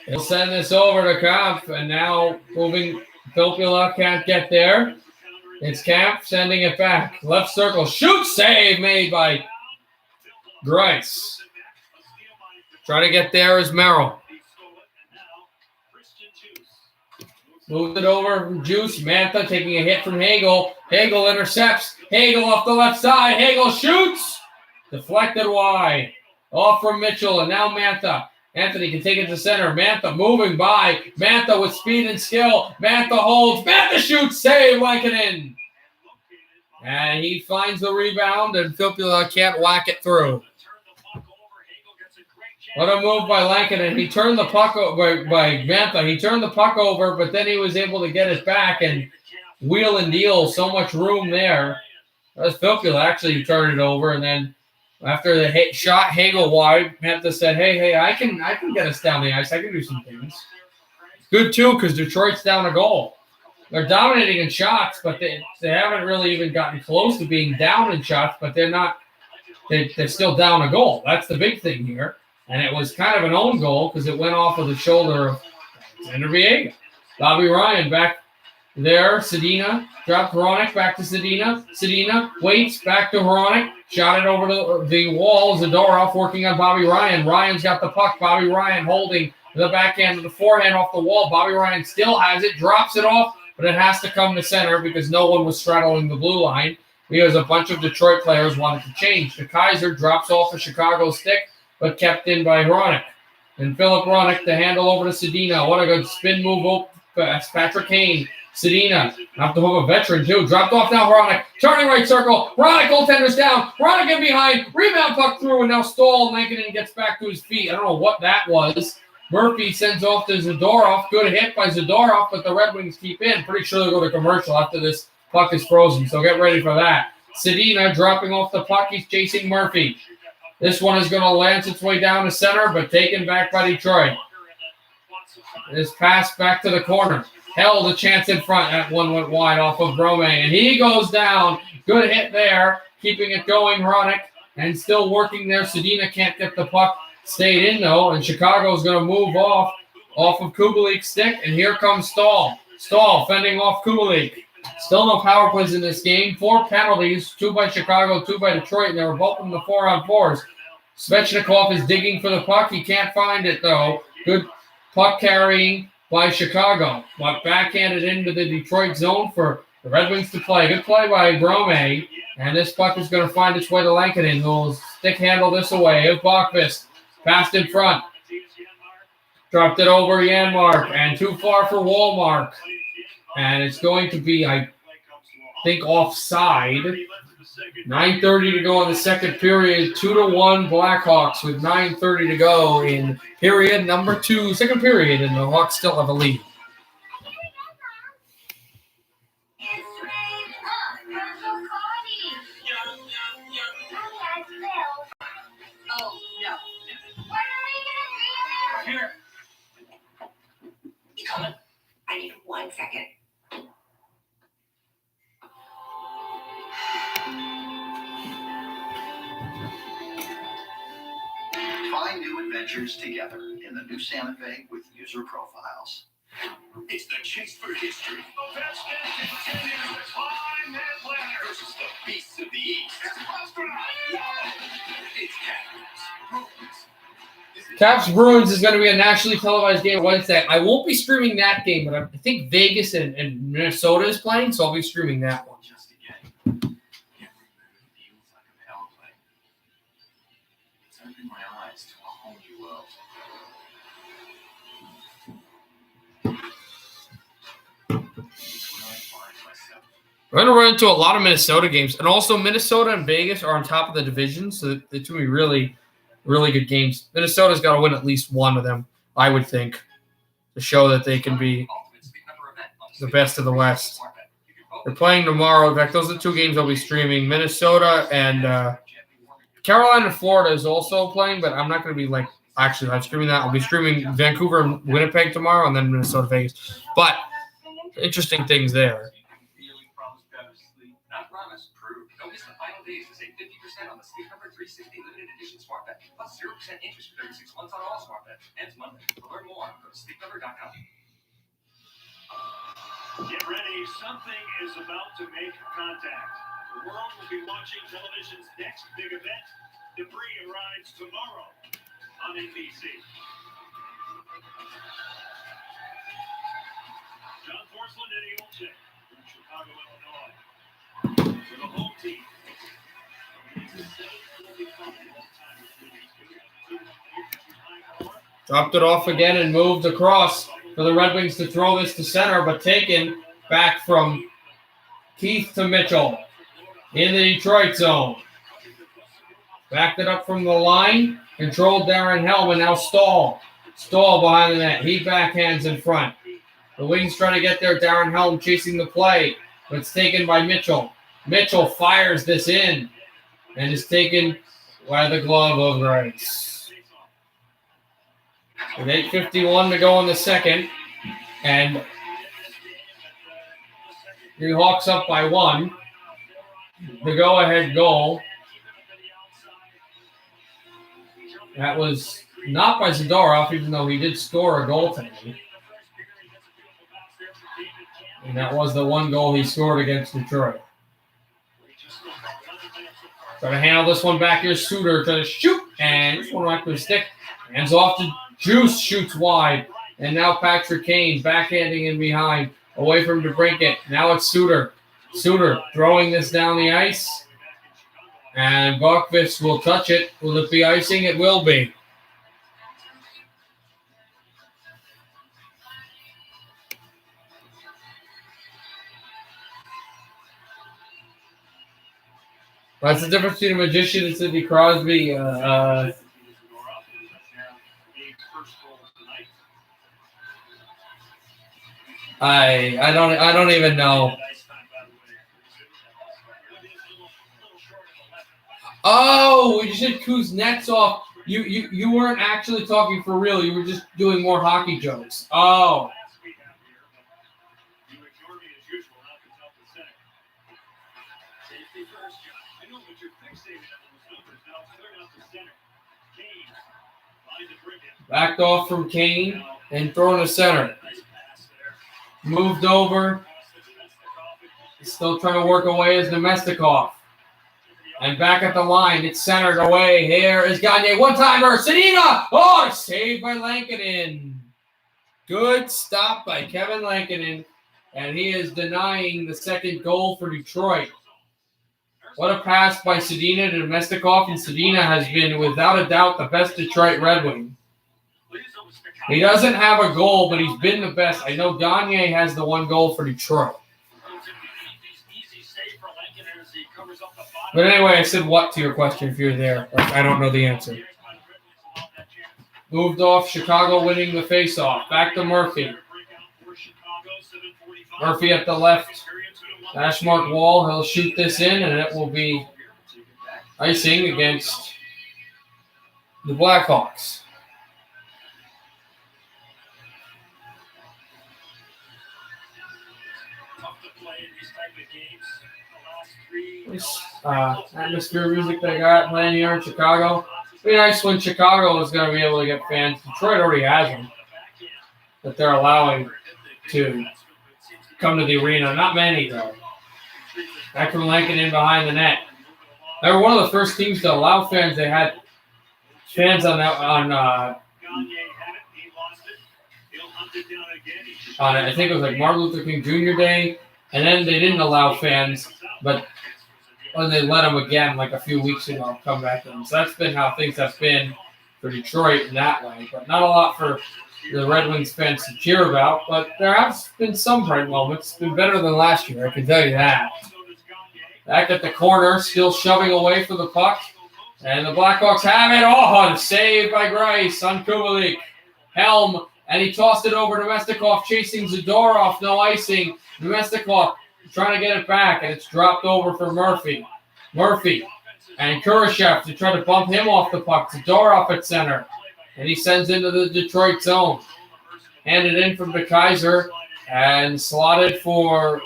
He'll send this over to Kampf, and now moving. Filppula can't get there. It's Kampf sending it back. Left circle, shoot, save made by Grice. Trying to get there is Merrill. Moved it over from Juice. Mantha taking a hit from Hagel. Hagel intercepts. Hagel off the left side. Hagel shoots. Deflected wide. Off from Mitchell, and now Mantha. Anthony can take it to center. Mantha moving by. Mantha with speed and skill. Mantha holds. Mantha shoots. Save Lankinen. And he finds the rebound, and Filppula can't whack it through. What a move by Lankinen. He turned the puck over by Mantha. He turned the puck over, but then he was able to get it back and wheel and deal. So much room there. That's Filppula actually turned it over, and then after the shot Hagel wide, Mantha said, "Hey, I can get us down the ice. I can do some things." Good too, because Detroit's down a goal. They're dominating in shots, but they haven't really even gotten close to being down in shots. But they're not. They're still down a goal. That's the big thing here. And it was kind of an own goal because it went off of the shoulder of Alexander Biega. Bobby Ryan back there. Sedina dropped Hronek back to Sedina. Sedina waits back to Hronek. Shot it over to the wall. Zadorov working on Bobby Ryan. Ryan's got the puck. Bobby Ryan holding the backhand of the forehand off the wall. Bobby Ryan still has it. Drops it off but it has to come to center because no one was straddling the blue line because a bunch of Detroit players wanted to change. The Kaiser drops off a Chicago stick, but kept in by Hronek. And Philip Hronek to handle over to Sedina. What a good spin move. That's Patrick Kane. Sedina, not the hook, a veteran too. Dropped off now, Hronek. Turning right circle. Hronek, goaltender's down. Hronek in behind. Rebound puck through, and now Stahl. Lankinen gets back to his feet. I don't know what that was. Murphy sends off to Zadorov. Good hit by Zadorov, but the Red Wings keep in. Pretty sure they'll go to commercial after this puck is frozen, so get ready for that. Sedina dropping off the puck. He's chasing Murphy. This one is going to lance its way down to center, but taken back by Detroit. This pass back to the corner. Held a chance in front. That one went wide off of Brome, and he goes down. Good hit there. Keeping it going, Hronek, and still working there. Sedina can't get the puck. Stayed in, though, and Chicago's going to move off of Kubalik's stick, and here comes Stahl. Stahl fending off Kubalik. Still no power plays in this game. 4 penalties, 2 by Chicago, 2 by Detroit, and they were both in the 4-on-4s. Svechnikov is digging for the puck. He can't find it, though. Good puck carrying by Chicago, but backhanded into the Detroit zone for the Red Wings to play. Good play by Brome, and this puck is going to find its way to Lankinen, who will stick handle this away. Here's Bachvist, passed in front. Dropped it over Janmark, and too far for Wallmark. And it's going to be, I think, offside. 9:30 to go in the second period. 2-1 Blackhawks with 9:30 to go in period number 2, second period, and the Hawks still have a lead. Oh, no. Here. You coming? I need 1 second. Find new adventures together in the new Santa Fe with user profiles. It's the chase for history. The best man continues the climb and ladder versus the beasts of the east. It's astronaut. It's Capitals. Caps Bruins is going to be a nationally televised game Wednesday. I won't be streaming that game, but I think Vegas and Minnesota is playing, so I'll be streaming that one. Just again. Every move feels like a power play. It's opened my eyes to a whole new world. It's where I find myself. We're going to run into a lot of Minnesota games, and also Minnesota and Vegas are on top of the division, so it's going to be really, really good games. Minnesota's got to win at least one of them, I would think, to show that they can be the best of the West. They're playing tomorrow. In fact, those are the 2 games I'll be streaming. Minnesota and Carolina and Florida is also playing, but I'm not going to be actually live streaming that. I'll be streaming Vancouver and Winnipeg tomorrow, and then Minnesota, Vegas. But interesting things there. Not promise, prove. Don't miss the final days to save 50% on the Sleep Number 360 limited edition smart bed, plus 0% interest for 36 months on all smart beds. Ends Monday. To learn more, go to sleepnumber.com. Get ready, something is about to make contact. The world will be watching television's next big event. Debris arrives tomorrow on NBC. John Porcelain, Eddie Olczyk from Chicago, Illinois. For the home team. Dropped it off again and moved across for the Red Wings to throw this to center, but taken back from Keith to Mitchell in the Detroit zone. Backed it up from the line, controlled Darren Helm, and now Stahl. Stahl behind the net. He backhands in front. The Wings try to get there. Darren Helm chasing the play, but it's taken by Mitchell. Mitchell fires this in and is taken by the glove of Rice. With 8:51 to go in the second, and the Hawks up by 1. The go-ahead goal. That was not by Zadorov, even though he did score a goal tonight. And that was the one goal he scored against Detroit. Trying to handle this one back here. Suter trying to shoot, and this one back to the stick. Hands off to Juice, shoots wide. And now Patrick Kane backhanding in behind. away from DeBrincat. Now it's Suter. Suter throwing this down the ice. And Buckfist will touch it. Will it be icing? It will be. That's the difference between a magician and Sidney Crosby. I don't even know. Oh, you said Kuznetsov. You weren't actually talking for real. You were just doing more hockey jokes. Oh. Backed off from Kane and thrown to center. Moved over. Still trying to work away as Nemestikov. And back at the line, it's centered away. Here is Gagne. One-timer. Sedina. Oh, saved by Lankinen. Good stop by Kevin Lankinen. And he is denying the second goal for Detroit. What a pass by Sedina to Nemestikov. And Sedina has been, without a doubt, the best Detroit Red Wing. He doesn't have a goal, but he's been the best. I know Gagne has the one goal for Detroit. But anyway, I said what to your question if you're there. I don't know the answer. Moved off, Chicago winning the faceoff. Back to Murphy. Murphy at the left. Dash mark wall. He'll shoot this in, and it will be icing against the Blackhawks. This atmosphere music they got playing here in Chicago. It'd be nice when Chicago is going to be able to get fans. Detroit already has them that they're allowing to come to the arena. Not many, though. Back from Lincoln in behind the net. They were one of the first teams to allow fans. They had fans on I think it was like Martin Luther King Jr. Day, and then they didn't allow fans, but when they let them again like a few weeks ago come back in. So that's been how things have been for Detroit in that way. But not a lot for the Red Wings fans to cheer about. But there have been some bright moments. It's been better than last year, I can tell you that. Back at the corner, still shoving away for the puck. And the Blackhawks have it. Oh, saved by Grice on Kubalik. Helm, and he tossed it over to Nemestikov, chasing Zadorov. No icing. Nemestikov trying to get it back, and it's dropped over for Murphy. Murphy and Kurashev to try to bump him off the puck. Zadorov at center, and he sends into the Detroit zone. Handed in from the Kaiser, and slotted for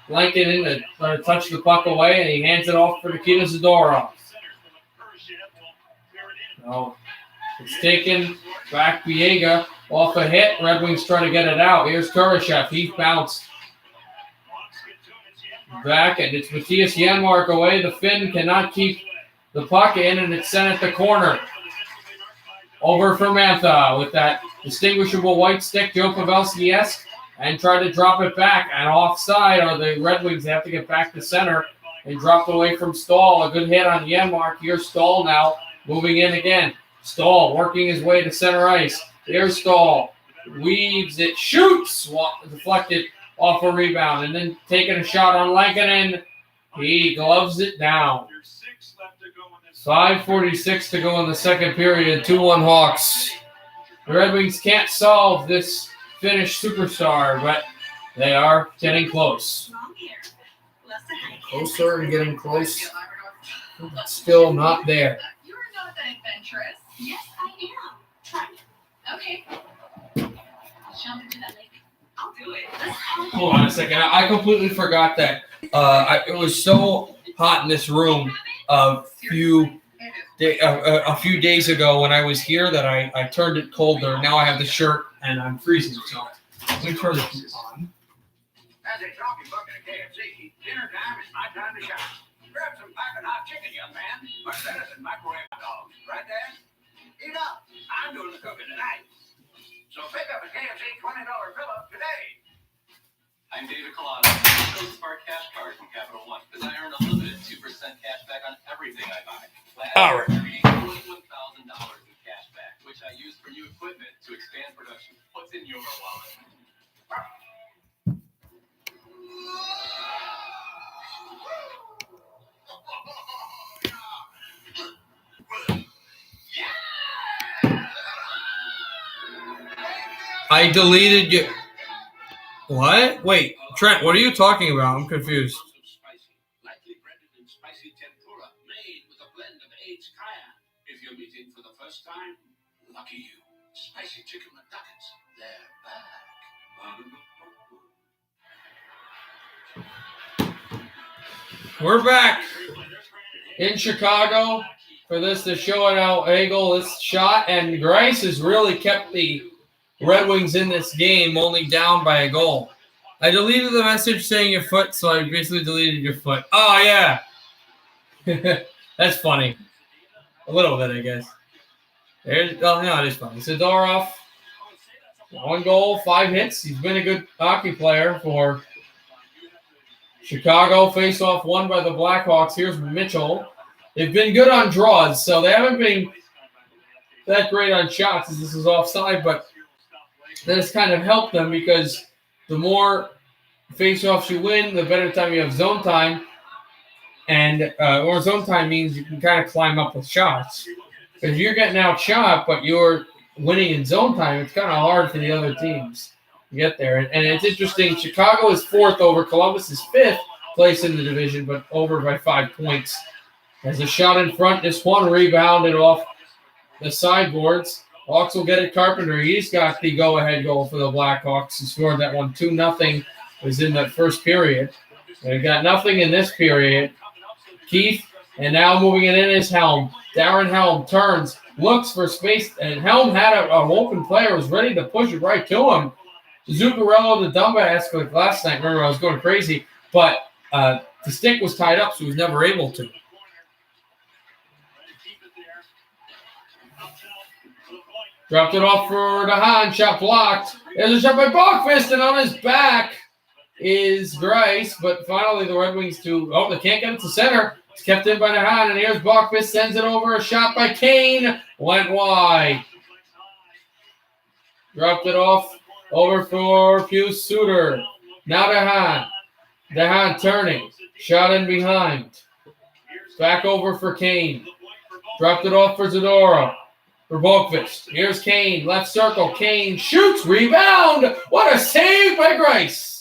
Lankinen to touch the puck away, and he hands it off for Nikita Zadorov. No, it's taken back. Biega off a hit. Red Wings trying to get it out. Here's Kurashev. He bounced back, and it's Matthias Janmark away. The Finn cannot keep the puck in, and it's sent at the corner. Over for Mantha with that distinguishable white stick, Joe Pavelski-esque, and try to drop it back. And offside are the Red Wings. They have to get back to center and dropped away from Stahl. A good hit on Janmark. Here's Stahl now moving in again. Stahl working his way to center ice. Here's Stahl. Weaves it. Shoots. Deflected off a rebound. And then taking a shot on Lankinen. He gloves it down. 5:46 to go in the second period. 2-1 Hawks. The Red Wings can't solve this Finnish superstar, but they are getting close. Closer and getting close. Still not there. You're not that adventurous. Yes, I am. Try it. Okay. Jump into that lake. I'll do it. Hold on a second. I completely forgot that. It was so hot in this room a few days ago when I was here that I turned it colder. Now I have the shirt and I'm freezing. So let me turn the heat on. As a talking bucket of KFC, dinner time is my time to shine. Grab some piping hot chicken, young man. Much better than microwave dogs. Right, Dad? Eat up. I'm doing the cooking tonight. So pick up a KFC $20 fill-up today. I'm David Collado. I chose the Spark Cash Card from Capital One because I earn unlimited 2% cash back on everything I buy. All right. $21,000 in cash back, which I use for new equipment to expand production. What's in your wallet? I deleted you. What? Wait, Trent, what are you talking about? I'm confused. Lightly breaded and spicy tempura made with a blend of aged kaya. If you're meeting for the first time, lucky you. Spicy chicken McNuggets, they're back. We're back in Chicago for the show and out Eagle. This shot, and Grice has really kept the Red Wings in this game, only down by a goal. I deleted the message saying your foot, so I basically deleted your foot. Oh, yeah. That's funny. A little bit, I guess. No, it is funny. Zadorov, 1 goal, 5 hits. He's been a good hockey player for Chicago. Face-off won by the Blackhawks. Here's Mitchell. They've been good on draws, so they haven't been that great on shots as this is offside, but that has kind of helped them because the more face-offs you win, the better time you have zone time. And or zone time means you can kind of climb up with shots. If you're getting outshot, but you're winning in zone time, it's kind of hard for the other teams to get there. And it's interesting. Chicago is 4th over Columbus is 5th place in the division, but over by 5 points. There's a shot in front. This one rebounded off the sideboards. Hawks will get it. Carpenter. He's got the go-ahead goal for the Blackhawks. He scored that one 2-0. Was in that first period. They got nothing in this period. Keith, and now moving it in is Helm. Darren Helm turns, looks for space, and Helm had an open player, was ready to push it right to him. Zuccarello, the dumbass, like last night, remember I was going crazy, but the stick was tied up, so he was never able to. Dropped it off for DeHaan, shot blocked. There's a shot by Bachfist, and on his back is Grice, but finally the Red Wings they can't get it to center. It's kept in by DeHaan, and here's Bachfist, sends it over, a shot by Kane, went wide. Dropped it off, over for Pius Suter. Now DeHaan. DeHaan turning, shot in behind. Back over for Kane. Dropped it off for Zadorov. For Bachfist. Here's Kane, left circle. Kane shoots, rebound. What a save by Grice.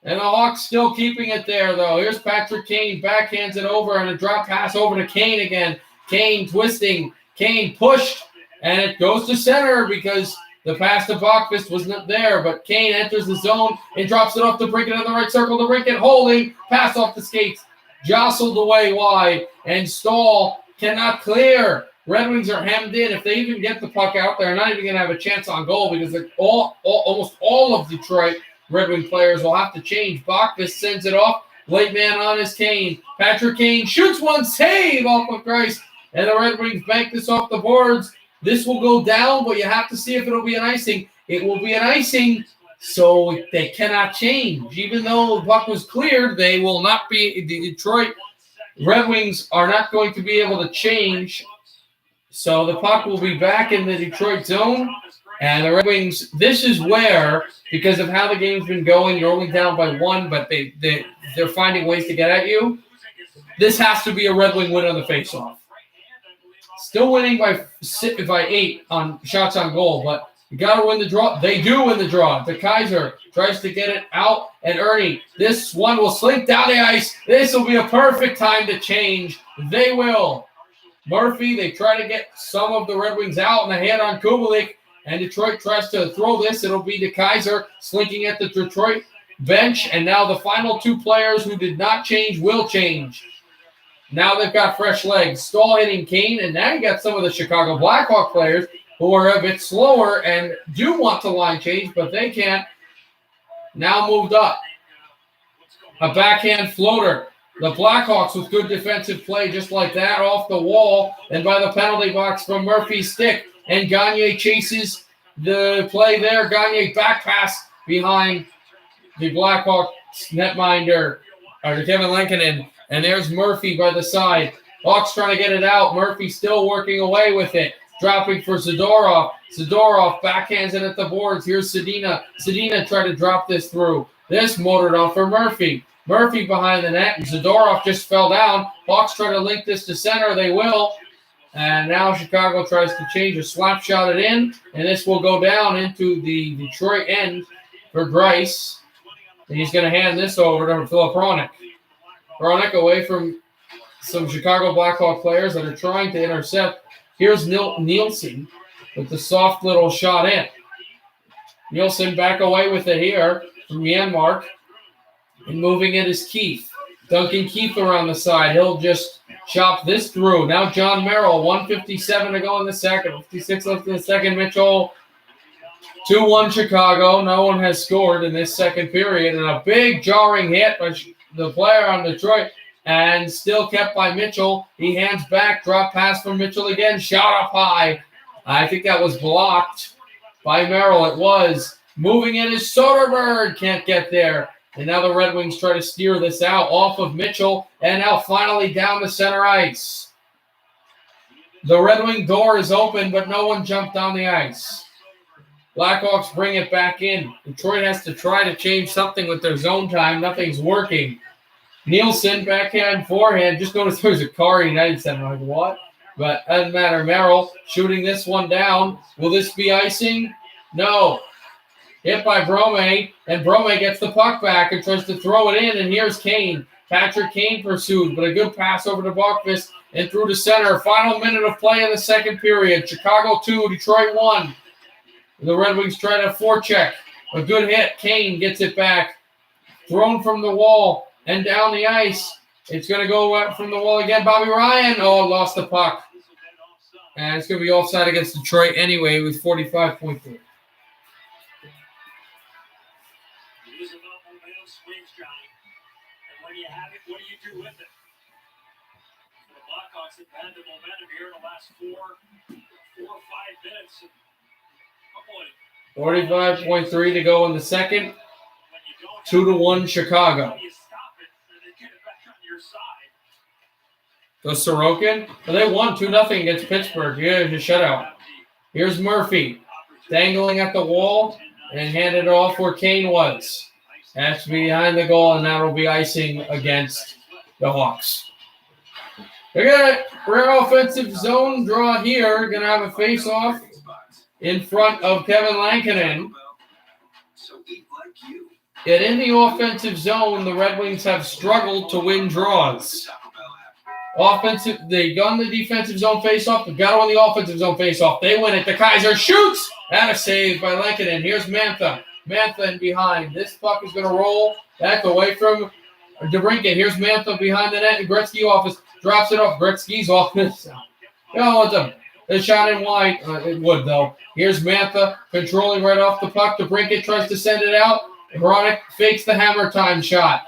And the Hawks still keeping it there, though. Here's Patrick Kane, backhands it over, and a drop pass over to Kane again. Kane twisting. Kane pushed, and it goes to center because the pass to Bachfist was not there. But Kane enters the zone and drops it off to Brinket in the right circle. To Brinket holding, pass off the skates, jostled away wide, and Stahl cannot clear. Red Wings are hemmed in. If they even get the puck out, they're not even going to have a chance on goal because almost all of Detroit Red Wing players will have to change. Bachfist sends it off. Late man on is Kane. Patrick Kane shoots one, save off of Grice. And the Red Wings bank this off the boards. This will go down, but you have to see if it'll be an icing. It will be an icing, so they cannot change. Even though the puck was cleared, they will not be. The Detroit Red Wings are not going to be able to change. So the puck will be back in the Detroit zone. And the Red Wings, this is where, because of how the game's been going, you're only down by 1, but they're finding ways to get at you. This has to be a Red Wing win on the faceoff. Still winning by 8 on shots on goal, but you got to win the draw. They do win the draw. De Kaiser tries to get it out, and Ernie, this one will slink down the ice. This will be a perfect time to change. They will. Murphy, they try to get some of the Red Wings out in the hand on Kubalik, and Detroit tries to throw this. It'll be De Kaiser slinking at the Detroit bench, and now the final 2 players who did not change will change. Now they've got fresh legs. Stahl hitting Kane, and now you got some of the Chicago Blackhawk players who are a bit slower and do want to line change, but they can't. Now moved up. A backhand floater. The Blackhawks with good defensive play just like that off the wall and by the penalty box from Murphy's stick. And Gagne chases the play there. Gagne back pass behind the Blackhawks netminder, or Kevin Lankinen, and there's Murphy by the side. Hawks trying to get it out. Murphy still working away with it. Dropping for Zadorov. Zadorov backhands it at the boards. Here's Sedina. Sedina tried to drop this through. This motored off for Murphy. Murphy behind the net. Zadorov just fell down. Hawks try to link this to center. They will. And now Chicago tries to change a slap shot it in. And this will go down into the Detroit end for Grice. And he's going to hand this over to Philip Hronek. Hronek away from some Chicago Blackhawk players that are trying to intercept. Here's Nielsen with the soft little shot in. Nielsen back away with it here from Janmark. And moving it is Keith. Duncan Keith around the side. He'll just chop this through. Now John Merrill, 1:57 to go in the second. 56 left in the second. Mitchell, 2-1 Chicago. No one has scored in this second period. And a big jarring hit by the player on Detroit. And still kept by Mitchell. He hands back. Drop pass from Mitchell again. Shot up high. I think that was blocked by Merrill. It was. Moving in is Soderberg. Can't get there. And now the Red Wings try to steer this out off of Mitchell. And now finally down the center ice. The Red Wing door is open, but no one jumped on the ice. Blackhawks bring it back in. Detroit has to try to change something with their zone time. Nothing's working. Nielsen, backhand, forehand, just noticed there's a car United Center. Like, what? But doesn't matter. Merrill shooting this one down. Will this be icing? No. Hit by Brome, and Brome gets the puck back and tries to throw it in, and here's Kane. Patrick Kane pursued, but a good pass over to Buckfist and through to center. Final minute of play in the second period. Chicago 2, Detroit 1. The Red Wings try to forecheck. A good hit. Kane gets it back. Thrown from the wall and down the ice. It's going to go from the wall again. Bobby Ryan, lost the puck. And it's going to be offside against Detroit anyway with 45.3. When you have it, what do you do with it? The Blackhawks have had the momentum here in the last four or 5 minutes. 45.3 to go in the second. 2-1 Chicago. Goes Sorokin. Well, they won 2-0 against Pittsburgh. Here's a shutout. Here's Murphy dangling at the wall and handed it off where Kane was. Has to be behind the goal, and that will be icing against the Hawks. They're going to rare offensive zone draw here. Going to have a face-off in front of Kevin Lankinen. And in the offensive zone, the Red Wings have struggled to win draws. They gun the defensive zone face-off. They've got to win the offensive zone face-off. They win it. The Kaiser shoots. And a save by Lankinen. Here's Mantha. Mantha in behind. This puck is going to roll back away from DeBrincat. Here's Mantha behind the net. And Gretzky office drops it off. Gretzky's office. The shot in wide. It would, though. Here's Mantha controlling right off the puck. DeBrincat tries to send it out. Hronek fakes the hammer time shot.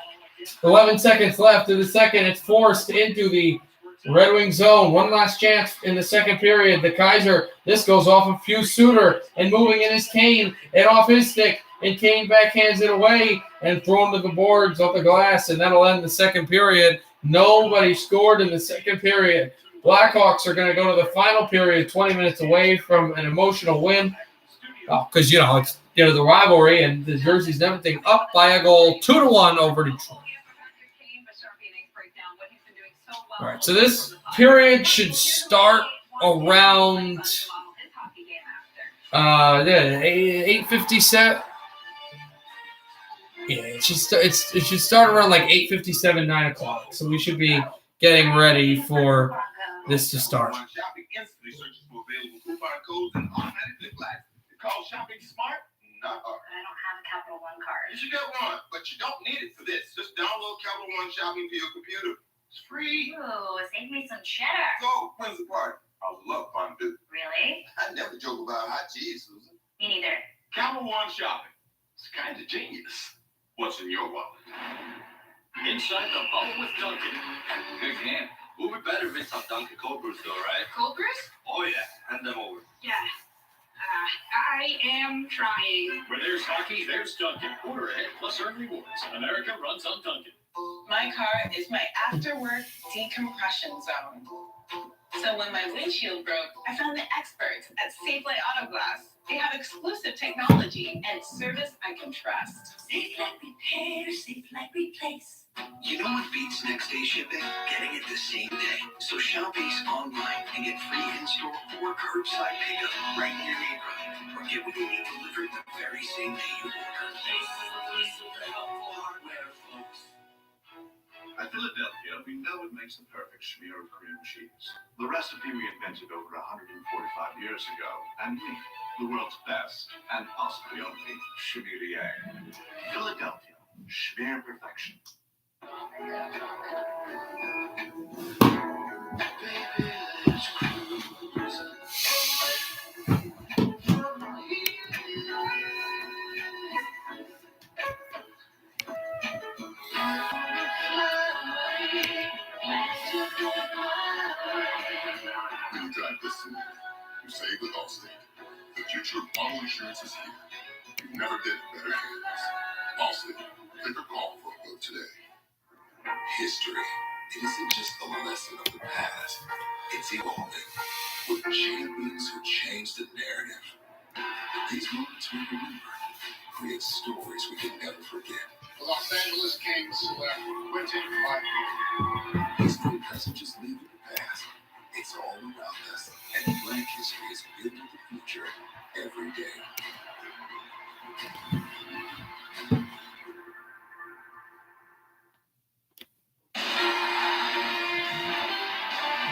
11 seconds left in the second. It's forced into the Red Wing zone. One last chance in the second period. The Kaiser. This goes off of Hugh Suter. And moving in is Kane. And off his stick. And Kane backhands it away and thrown to the boards off the glass. And that'll end the second period. Nobody scored in the second period. Blackhawks are going to go to the final period 20 minutes away from an emotional win. Because, it's the rivalry and the jerseys and everything up by a goal 2-1 over Detroit. All right, so this period should start around 8:57. Yeah, it should start around like 8:57, 9 o'clock. So we should be getting ready for this to start. Call shopping smart, not hard. I don't have a Capital One card. You should get one, but you don't need it for this. Just download Capital One Shopping for your computer. It's free. Ooh, save me some cheddar. So, when's the party? I love fondue. Really? I never joke about hot cheese, Susan. Me neither. Capital One Shopping. It's kind of genius. What's in your wallet? Inside the bubble with Duncan. Good game. Who would better miss some Duncan cold brews though, right? Cold brews? Oh yeah, hand them over. Yeah. I am trying. Where there's hockey, there's Dunkin'. Order ahead plus earn rewards. America runs on Dunkin'. My car is my after-work decompression zone. So when my windshield broke, I found the experts at Safely Auto Glass. They have exclusive technology and service I can trust. Safe like repair, safe like replace. You know what beats next day shipping? Getting it the same day. So shop Ace online and get free in-store or curbside pickup right in your neighborhood. Or get what you need delivered the very same day you order. Ace is the place for helpful hardware, folks. At Philadelphia, we know it makes the perfect smear of cream cheese. The recipe we invented over 145 years ago, and me, the world's best, and possibly only, Chevalier. Philadelphia, schmear perfection. Baby, let's cruise. When you drive this smooth, you save with Allstate. The future of auto insurance is here. You've never been in better hands. Allstate. Take a call for a quote today. History. It isn't just a lesson of the past. It's evolving. With champions who change the narrative. These moments we remember create stories we can never forget. The Los Angeles Kings select Quentin Martin. History doesn't just live in the past. It's all around us. And Black history is building the future every day.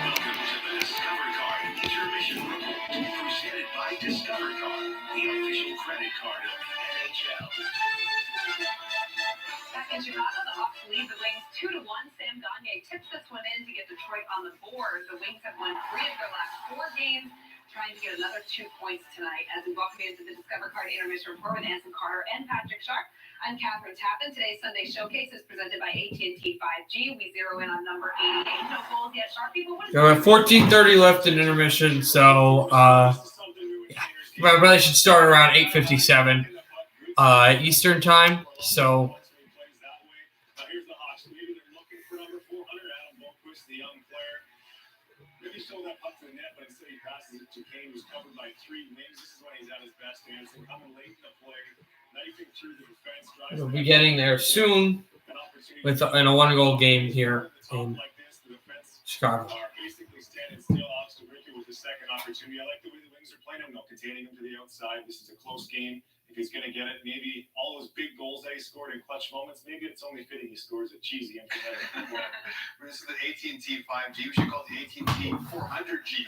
Welcome to the Discover Card Intermission Report, presented by Discover Card, the official credit card of the NHL. Back in Chicago, the Hawks lead the Wings 2-1. Sam Gagner tips this one in to get Detroit on the board. The Wings have won 3 of their last 4 games, trying to get another 2 points tonight. As we welcome you into the Discover Card Intermission Report with Anson Carter and Patrick Sharp. I'm Catherine Tappan. Today's Sunday Showcase is presented by AT&T 5G. We zero in on number 88. No goals yet, Sharp people. What is We have 14:30 left in intermission, so I probably should start around 8:57 Eastern time. So Here's the Hawks. Maybe they're looking for number 400. Adam Boquist, the young player. Maybe show that puck to the net, but instead he passes it to Kane, who's covered by 3 wings. This is when he's at his best, Anson. Coming late in the play, knifing through the defense. we'll be getting there soon with in a 1-goal game here in Chicago. Basically standing still. Alex DeBrincat with the second opportunity. I like the way the Wings are playing him, though, containing him to the outside. This is a close game. If he's going to get it, maybe all those big goals that he scored in clutch moments, maybe it's only fitting he scores a cheesy empty netter. This is the AT&T 5G. We should call it the AT&T 400G.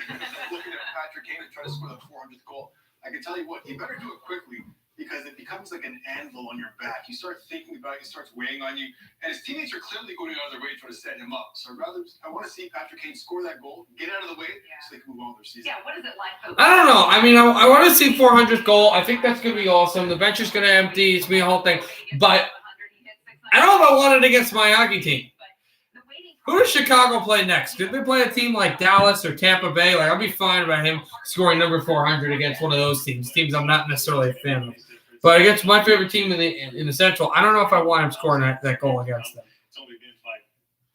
Looking at Patrick Kane to try to score the 400th goal. I can tell you what, you better do it quickly because it becomes like an anvil on your back. You start thinking about it, it starts weighing on you, and his teammates are clearly going out of their way to try to set him up. So I want to see Patrick Kane score that goal, get out of the way, so they can move on with their season. Yeah, what is it like? I don't know. I mean, I want to see 400th goal. I think that's going to be awesome. The bench is going to empty. It's going to be a whole thing. But I don't know if I want it against my hockey team. Who does Chicago play next? Did they play a team like Dallas or Tampa Bay? Like, I'll be fine about him scoring number 400 against one of those teams I'm not necessarily a fan of. But against my favorite team in the Central, I don't know if I want him scoring that goal against them. It's only been 5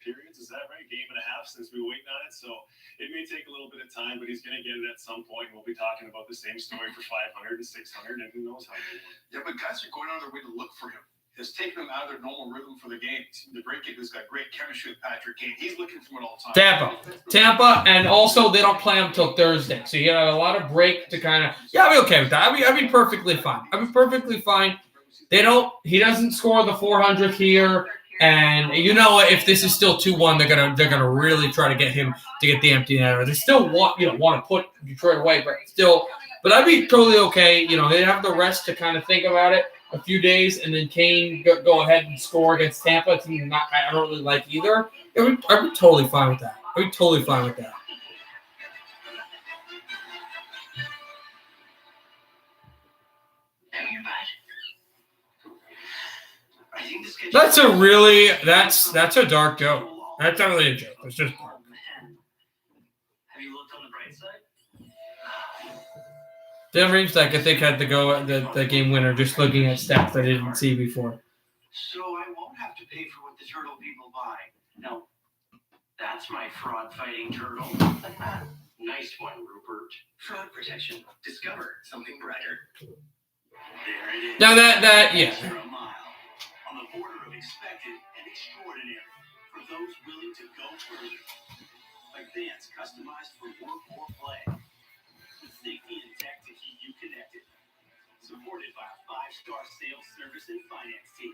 periods, is that right? Game and a half since we were waiting on it. So it may take a little bit of time, but he's going to get it at some point. We'll be talking about the same story for 500 and 600, and who knows how many. Yeah, but guys are going out of their way to look for him. It's taken them out of their normal rhythm for the game. The break-in who's got great chemistry with Patrick Kane. He's looking for it all the time. Tampa, and also they don't play him till Thursday, so you have a lot of break to kind of. Yeah, I'll be okay with that. I'll be perfectly fine. I'll be perfectly fine. He doesn't score the 400th here, and you know what? If this is still 2-1, they're gonna really try to get him to get the empty netter. They still want to put Detroit away, but still. But I'd be totally okay. They have the rest to kind of think about it. A few days, and then Kane go ahead and score against Tampa. It's I don't really like either. I'd be totally fine with that. I'd be totally fine with that. That's a dark joke. That's not really a joke. It's just dark. Have you looked on the bright side? Dan Reemstack, I think, had to go at the game winner just looking at stats I didn't see before. So I won't have to pay for what the turtle people buy. No, that's my fraud-fighting turtle. Nice one, Rupert. Fraud protection. Discover something brighter. There it is. Now that yeah. Extra mile. On the border of expected and extraordinary. For those willing to go further. Advanced customized for work or play. With safety and tech to keep you connected. Supported by a 5-star sales service and finance team.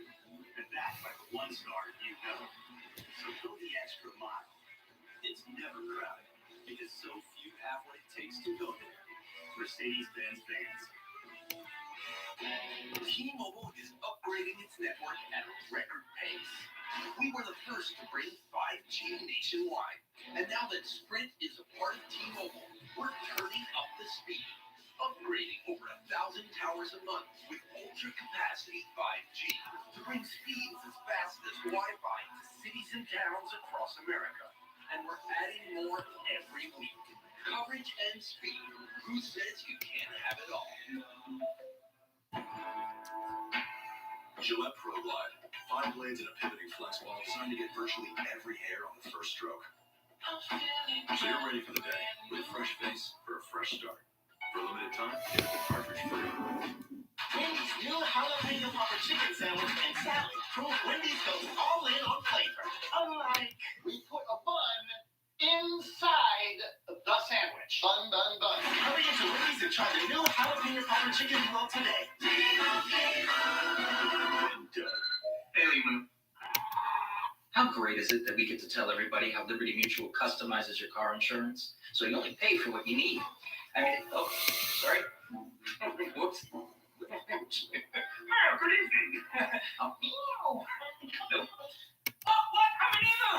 And backed by the 1-star you know. So go the extra mile. It's never crowded. Because so few have what it takes to go there. Mercedes-Benz fans. T-Mobile is upgrading its network at a record pace. We were the first to bring 5G nationwide. And now that Sprint is a part of T-Mobile, we're turning up the speed. Upgrading over 1,000 towers a month with ultra-capacity 5G to bring speeds as fast as Wi-Fi to cities and towns across America. And we're adding more every week. Coverage and speed. Who says you can't have it all? Gillette Pro Glide. 5 blades and a pivoting flex ball designed to get virtually every hair on the first stroke. So you're ready for the day with a fresh face for a fresh start. For a limited time, get the cartridge free. Wendy's new jalapeno pepper chicken sandwich and salad. Proof Wendy's goes all in on flavor. Unlike we put a bun inside the sandwich. Bun, bun, bun. Hurry into Wendy's and try the new jalapeno pepper chicken roll today. Hey, Lima. How great is it that we get to tell everybody how Liberty Mutual customizes your car insurance so you only pay for what you need? I mean, oh, sorry. Whoops. Oh, good evening. Oh, meow. Nope. Oh, what? I'm an emu.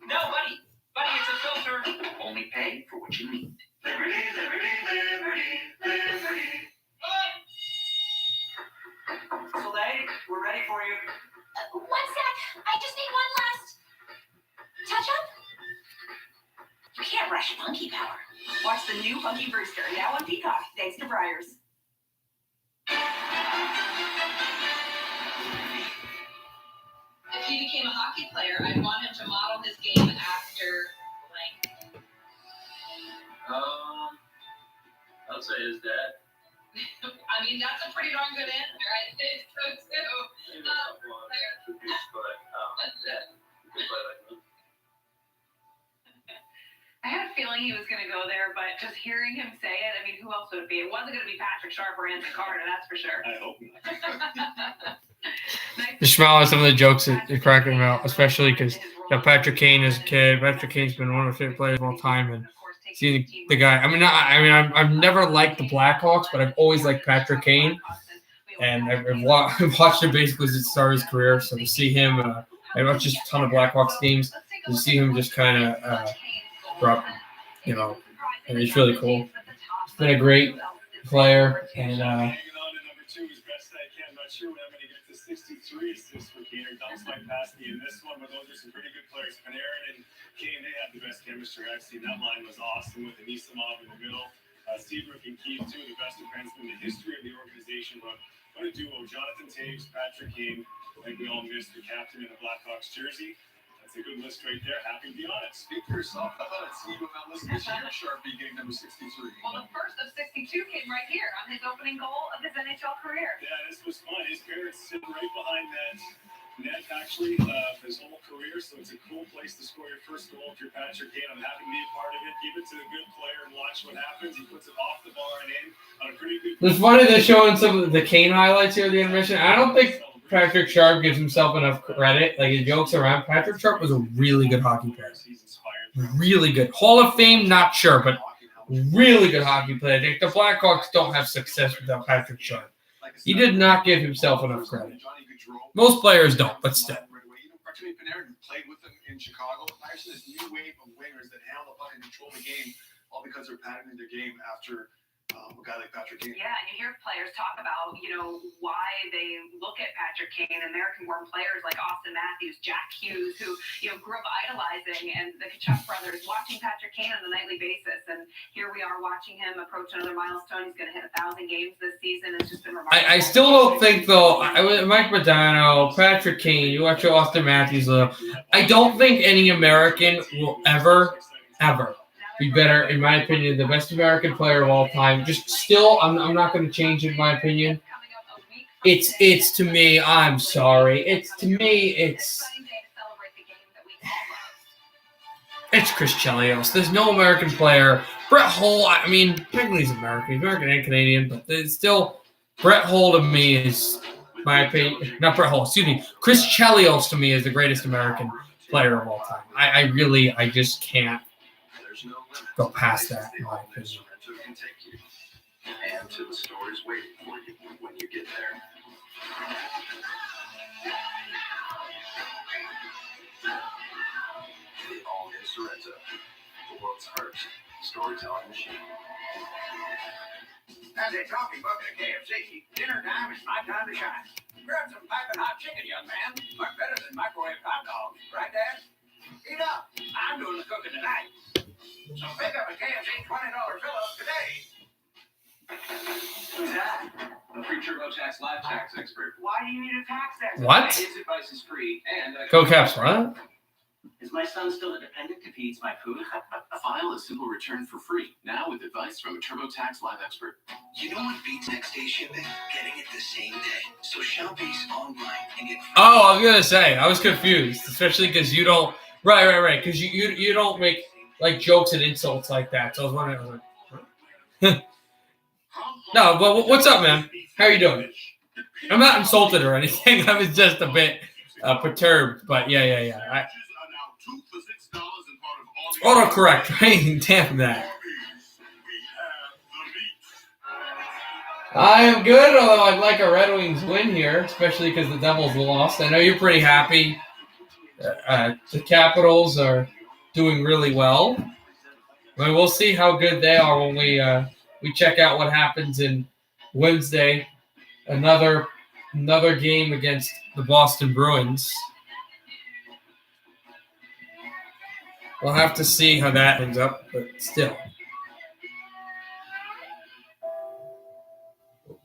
No, buddy. Buddy, it's a filter. Only pay for what you need. Liberty, liberty, liberty, liberty. Soleil, we're ready for you. One sec. I just need one last touch-up. You can't rush Funky Power. Watch the new Funky Brewster now on Peacock, thanks to Briars. If he became a hockey player, I'd want him to model his game after blank. I'll say his dad. I mean, that's a pretty darn good answer. I think so too. I had a feeling he was going to go there, but just hearing him say it, I mean, who else would it be? It wasn't going to be Patrick Sharp or Anthony Carter, that's for sure. I hope not. Just smile at some of the jokes that cracking him out, especially because Patrick Kane as a kid. Patrick Kane's been one of my favorite players of all time, and seeing the guy. I've never liked the Blackhawks, but I've always liked Patrick Kane, and I've watched him basically since the start of his career. So to see him, I watched just a ton of Blackhawks games. To see him just kind of drop, and it's really cool. He's been a great player, and. Sure when I'm going to get to 63 assists for Kane or dumps my past me in this one, but those are some pretty good players. Panarin and Kane, they have the best chemistry I've seen. That line was awesome with Anisimov in the middle. Seabrook and Keith, two of the best defensemen in the history of the organization. But what a duo. Jonathan Toews, Patrick Kane. I think we all missed the captain in the Blackhawks jersey. That's a good list right there. Happy to be on it. Speak for yourself. I thought I'd see you on that list this year, Sharpie, getting number 63. Well, the first of 62 came right here on his opening goal of his NHL career. Yeah, this was fun. His parents sitting right behind that net, actually, his whole career. So it's a cool place to score your first goal if you're Patrick Kane. I'm happy to be a part of it. Give it to a good player and watch what happens. He puts it off the bar and in on a pretty good. It's funny they're showing some of the Kane highlights here at the intermission. I don't think Patrick Sharp gives himself enough credit. Like, his jokes around. Patrick Sharp was a really good hockey player. Really good. Hall of Fame, not sure, but really good hockey player. I think the Blackhawks don't have success without Patrick Sharp. He did not give himself enough credit. Most players don't, but still. Artemi Panarin played with them in Chicago. There's this new wave of wingers that handle the puck and control the game, all because they're patterning their game after a guy like Patrick Kane. Yeah, and you hear players talk about, why they look at Patrick Kane, American-born players like Austin Matthews, Jack Hughes, who, grew up idolizing, and the Kachuk brothers, watching Patrick Kane on a nightly basis. And here we are watching him approach another milestone. He's going to hit 1,000 games this season. It's just been remarkable. I still don't think, though, Mike Modano, Patrick Kane, you watch Austin Matthews, I don't think any American will ever be better, in my opinion, the best American player of all time. Just still, I'm not going to change it, in my opinion. It's to me, I'm sorry. It's Chris Chelios. There's no American player. Brett Hull, technically he's American. He's American and Canadian, but it's still, Brett Hull to me is, my opinion, not Brett Hull, excuse me. Chris Chelios to me is the greatest American player of all time. I just can't go past that, in my opinion. And to the stories waiting for you when you get there. The all-new Sorrento, the world's first storytelling machine. As a coffee bucket of KFC, dinner time is my time to shine. Grab some piping hot chicken, young man. Much better than microwave hot dogs, right, Dad? Eat up. I'm doing the cooking tonight. So pick up a KFC $20 fill-up today. Who's that? A free TurboTax live tax expert. Why do you need a tax expert? What? His advice is free and Go Caps, what? Is my son still a dependent if he eats my food? File a simple return for free, now with advice from a TurboTax live expert. You know what beats next day shipping? Getting it the same day. So shop Ace online and get free. Oh, I was going to say, I was confused, especially because you don't, right, because you don't make, jokes and insults like that. So I was wondering, No, but what's up, man? How are you doing? I'm not insulted or anything. I was just a bit perturbed, but yeah. Autocorrect, right? Damn that. I am good, although I'd like a Red Wings win here, especially because the Devils lost. I know you're pretty happy. The Capitals are doing really well. We'll see how good they are when we check out what happens in Wednesday. Another game against the Boston Bruins. We'll have to see how that ends up, but still.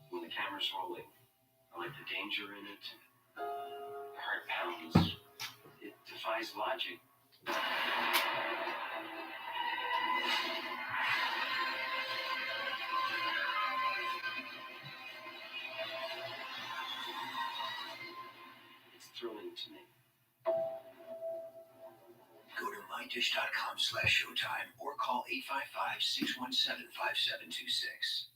When the camera's rolling, I like the danger in it. The heart pounds. It defies logic. It's thrilling to me. Go to mydish.com/showtime or call 855-617-5726.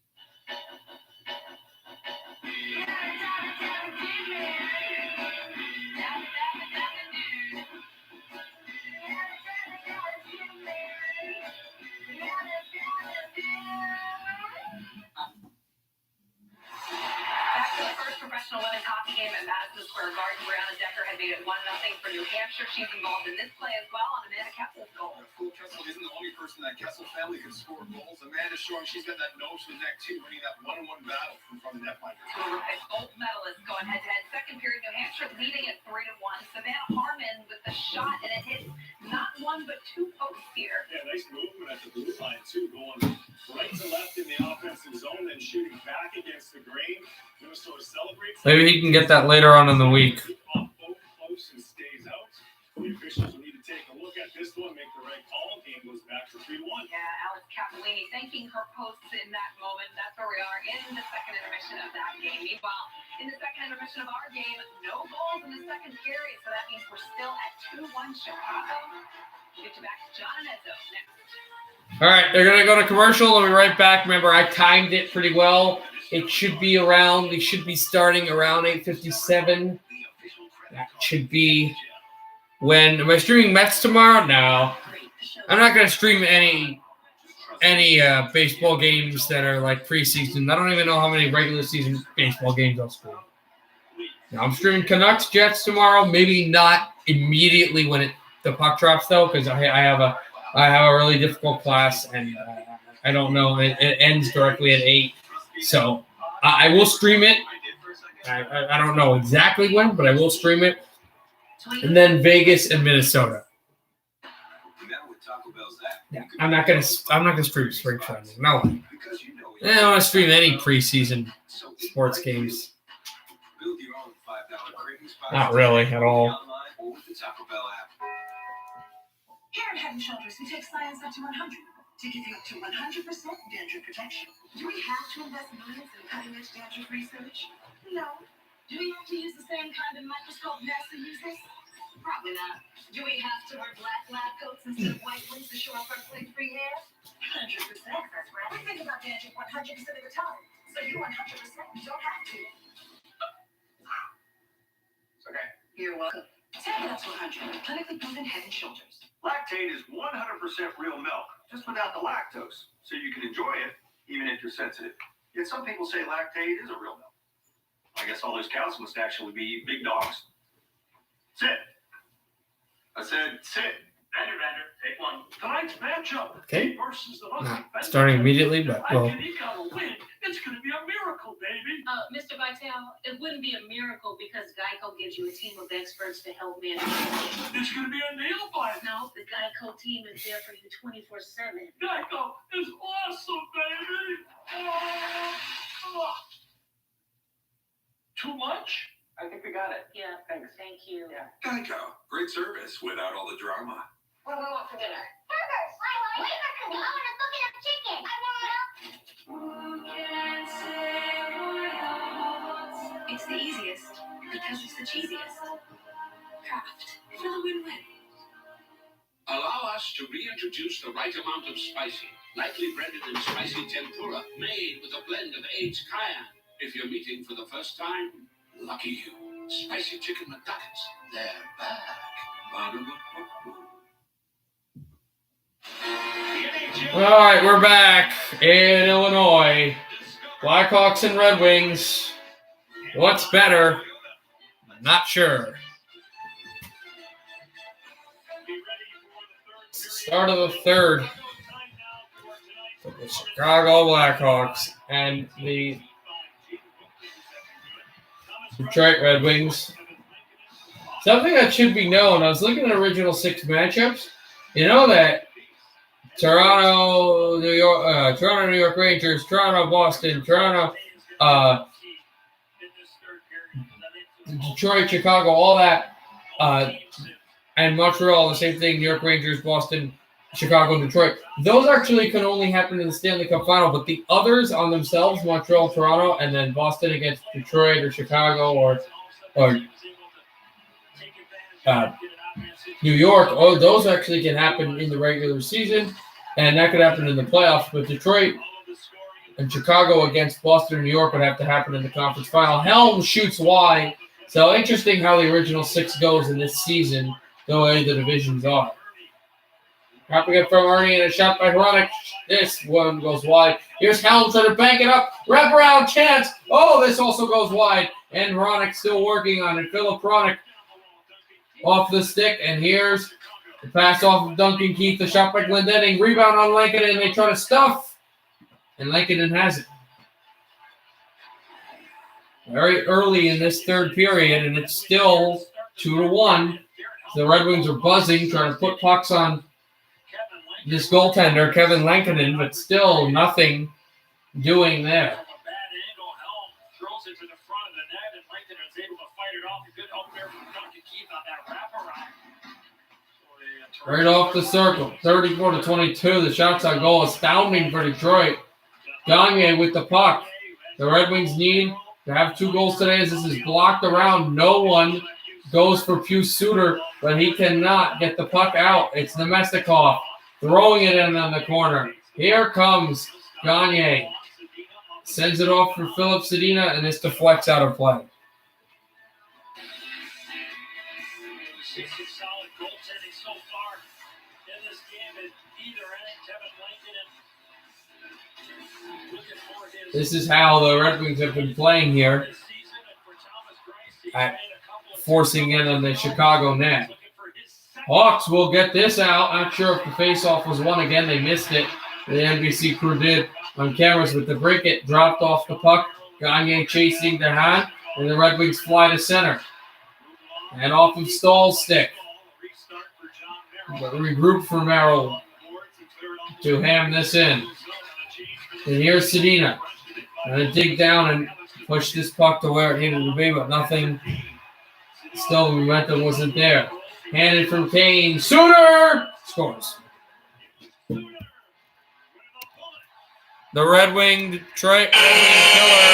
Back to the first professional women's hockey game at Madison Square Garden. Brianna Decker had made it 1-0 for New Hampshire. She's involved in this play as well on Amanda Kessel's goal. Full Kessel isn't the only person that Kessel family can score goals. Amanda's showing she's got that nose to the neck too, winning that 1-on-1 battle from the netminder. Two Olympic gold medalists going head-to-head. Second period, New Hampshire leading at 3-1. Savannah Harmon with the shot, and it hits not one but two posts here. Yeah, nice movement at the blue line too, going right to left in the offensive zone, then shooting back against the grain. Minnesota celebrates. Maybe he can get that later on in the week. Close and stays out. The officials will need to take a look at this one, make the right call. Game goes back to 3-1. Yeah, Alex Capellini thanking her posts in that moment. That's where we are in the second intermission of that game. Meanwhile, in the second intermission of our game, no goals in the second period, so that means we're still at 2-1 Chicago. Get you back to John and Edzo next. All right, they're going to go to commercial. I'll be right back. Remember, I timed it pretty well. It should be around, they should be starting around 8:57. That should be when, am I streaming Mets tomorrow? No. I'm not going to stream any baseball games that are like preseason. I don't even know how many regular season baseball games I'll stream. Now, I'm streaming Canucks Jets tomorrow. Maybe not immediately when the puck drops though, because I have a really difficult class and I don't know. It ends directly at 8. So I will stream it. I don't know exactly when, but I will stream it. And then Vegas and Minnesota. Yeah, I'm not gonna stream spring training. No way. I don't want to stream any preseason sports games. Not really at all. Here at Head & Shoulders, we take science up to 100 to give you up to 100% dandruff protection. Do we have to invest millions in cutting-edge dandruff research? No. Do we have to use the same kind of microscope NASA uses? Probably not. Do we have to wear black lab coats instead of white ones to show off our flake-free hair? 100%. That's right. We think about dandruff 100% of the time, so you 100% don't have to. It's okay. You're welcome. Take it up to 100. Clinically proven Head & Shoulders. Lactate is 100% real milk, just without the lactose, so you can enjoy it even if you're sensitive. Yet some people say lactate isn't real milk. I guess all those cows must actually be big dogs. Sit. I said sit. Bender, take one. Tonight's matchup. Okay. Versus the Not starting immediately, but well. Win. It's going to be a miracle, baby. Mr. Vitale, it wouldn't be a miracle because Geico gives you a team of experts to help manage. It's going to be a nail biter. No, the Geico team is there for you 24/7. Geico is awesome, baby. Oh. Too much? I think we got it. Yeah, Thanks. thank you. Yeah. Geico. Great service without all the drama. What do we want for dinner? Burgers. I want a bucket of chicken. I It's the easiest because it's the cheesiest. Kraft for the win-win. Allow us to reintroduce the right amount of spicy, lightly breaded and spicy tempura made with a blend of aged cayenne. If you're meeting for the first time, lucky you. Spicy chicken McNuggets, they're back. All right, we're back in Illinois. Blackhawks and Red Wings. What's better? I'm not sure. Start of the third. For the Chicago Blackhawks and the Detroit Red Wings. Something that should be known. I was looking at original 6 matchups. You know that Toronto, New York Rangers, Toronto, Boston, Toronto, Detroit, Chicago, all that, and Montreal, the same thing. New York Rangers, Boston, Chicago, and Detroit. Those actually can only happen in the Stanley Cup final, but the others on themselves, Montreal, Toronto, and then Boston against Detroit or Chicago or New York, those actually can happen in the regular season, and that could happen in the playoffs. But Detroit and Chicago against Boston and New York would have to happen in the conference final. Helm shoots wide. So interesting how the original 6 goes in this season, the way the divisions are. Dropping it from Ernie and a shot by Hronek. This one goes wide. Here's Helm trying to bank it up. Wraparound chance. Oh, this also goes wide. And Hronek still working on it. Philip Hronek off the stick. And here's the pass off of Duncan Keith. The shot by Glendening. Rebound on Lankinen. And they try to stuff. And Lankinen has it. Very early in this third period. And it's still 2-1. The Red Wings are buzzing, trying to put pucks on this goaltender, Kevin Lankinen, but still nothing doing there. Throws it to the front of the net, and Lankinen is able to fight it off. A good help there from Duncan Keith on that wraparound. Right off the circle, 34-22. The shots on goal, astounding for Detroit. Gagne with the puck. The Red Wings need to have 2 goals today as this is blocked around. No one goes for Pius Suter, but he cannot get the puck out. It's Nemestikov throwing it in on the corner. Here comes Gagne. Sends it off for Philip Sedina, and this deflects out of play. Solid goaltending so far in this game at either end. Kevin Lankinen looking for his. This is how the Red Wings have been playing here, at forcing in on the Chicago net. Hawks will get this out. Not sure if the faceoff was won again. They missed it. The NBC crew did on cameras with the break. It dropped off the puck. Gagne chasing the hat, and the Red Wings fly to center. And off of Stahl's stick. But regroup for Merrill to ham this in. And here's Sedina. Gonna dig down and push this puck to where it needed to be, but nothing. Still, the momentum wasn't there. Handed from Kane. Suter scores. The Red Wing Detroit Red Wing killer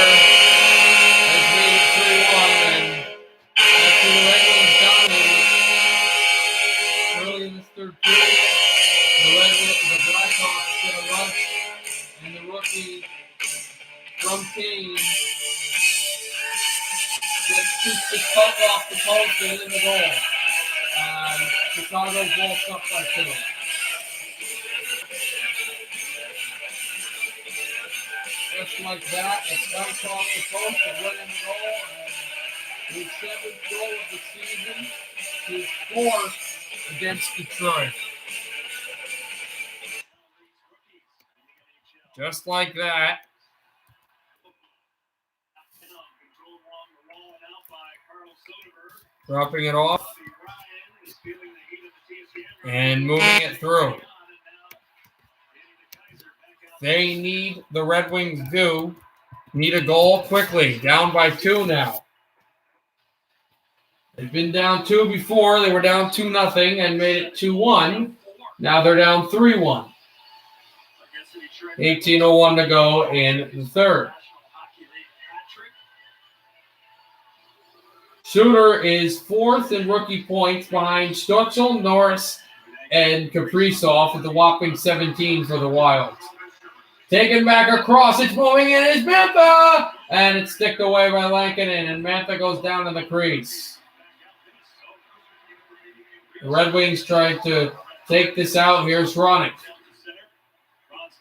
has made it 3-1, and after the Red Wings dominated early in this third period, the Blackhawks get a rush, and the rookie from Kane just shoots the puck off the post and in the goal. Chicago goal up by 2. Just like that, it's bounced off the post and went in the goal. And his 7th goal of the season, his 4th against Detroit. Just like that. Dropping it off. And moving it through. They need, the Red Wings need a goal quickly. Down by 2 now. They've been down 2 before. They were down 2-0 and made it 2-1. Now they're down 3-1. 18:01 to go in the third. Suter is 4th in rookie points behind Stutzel, Norris, and Kaprizov with a whopping 17 for the Wild. Taken back across, it's moving in, it's Mantha! And it's sticked away by Lankinen, and Mantha goes down in the crease. The Red Wings trying to take this out. Here's Ronick.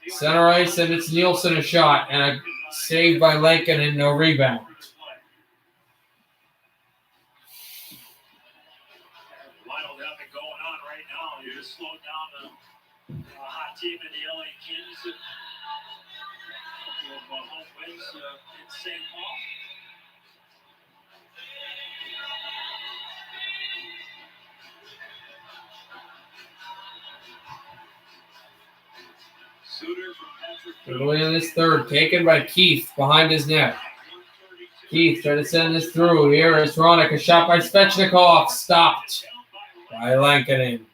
Center ice, and it's Nielsen a shot, and a save by Lankinen, no rebound. Wild have it going on right now. You just slowed down the hot team in the LA Kings. Home wins in St. Paul. Early in this third, taken by Keith behind his net. Keith trying to send this through. Here is Ronick, a shot by Svechnikov, stopped by Lankinen.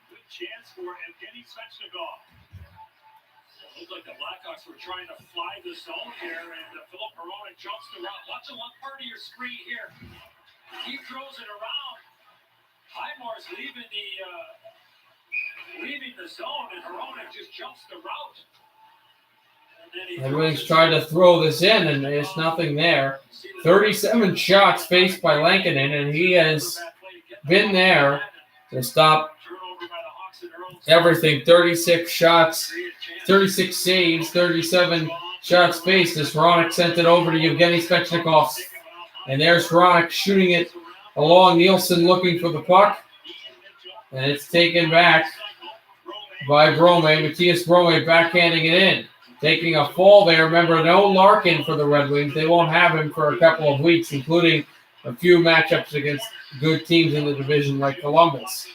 Looked like the Blackhawks were trying to fly the zone here, and Philip Perona jumps the route. Watch the one part of your screen here. He throws it around. Highmore's leaving the zone, and Perona just jumps the route. Red Wings tried to throw this in, and there's nothing there. 37 shots faced by Lankinen, and he has been there to stop everything. 36 shots, 36 saves, 37 shots faced as Ronick sent it over to Evgeny Svechnikov. And there's Ronick shooting it along. Nielsen looking for the puck. And it's taken back by Brome. Matthias Brome backhanding it in. Taking a fall there. Remember, no Larkin for the Red Wings. They won't have him for a couple of weeks, including a few matchups against good teams in the division like Columbus.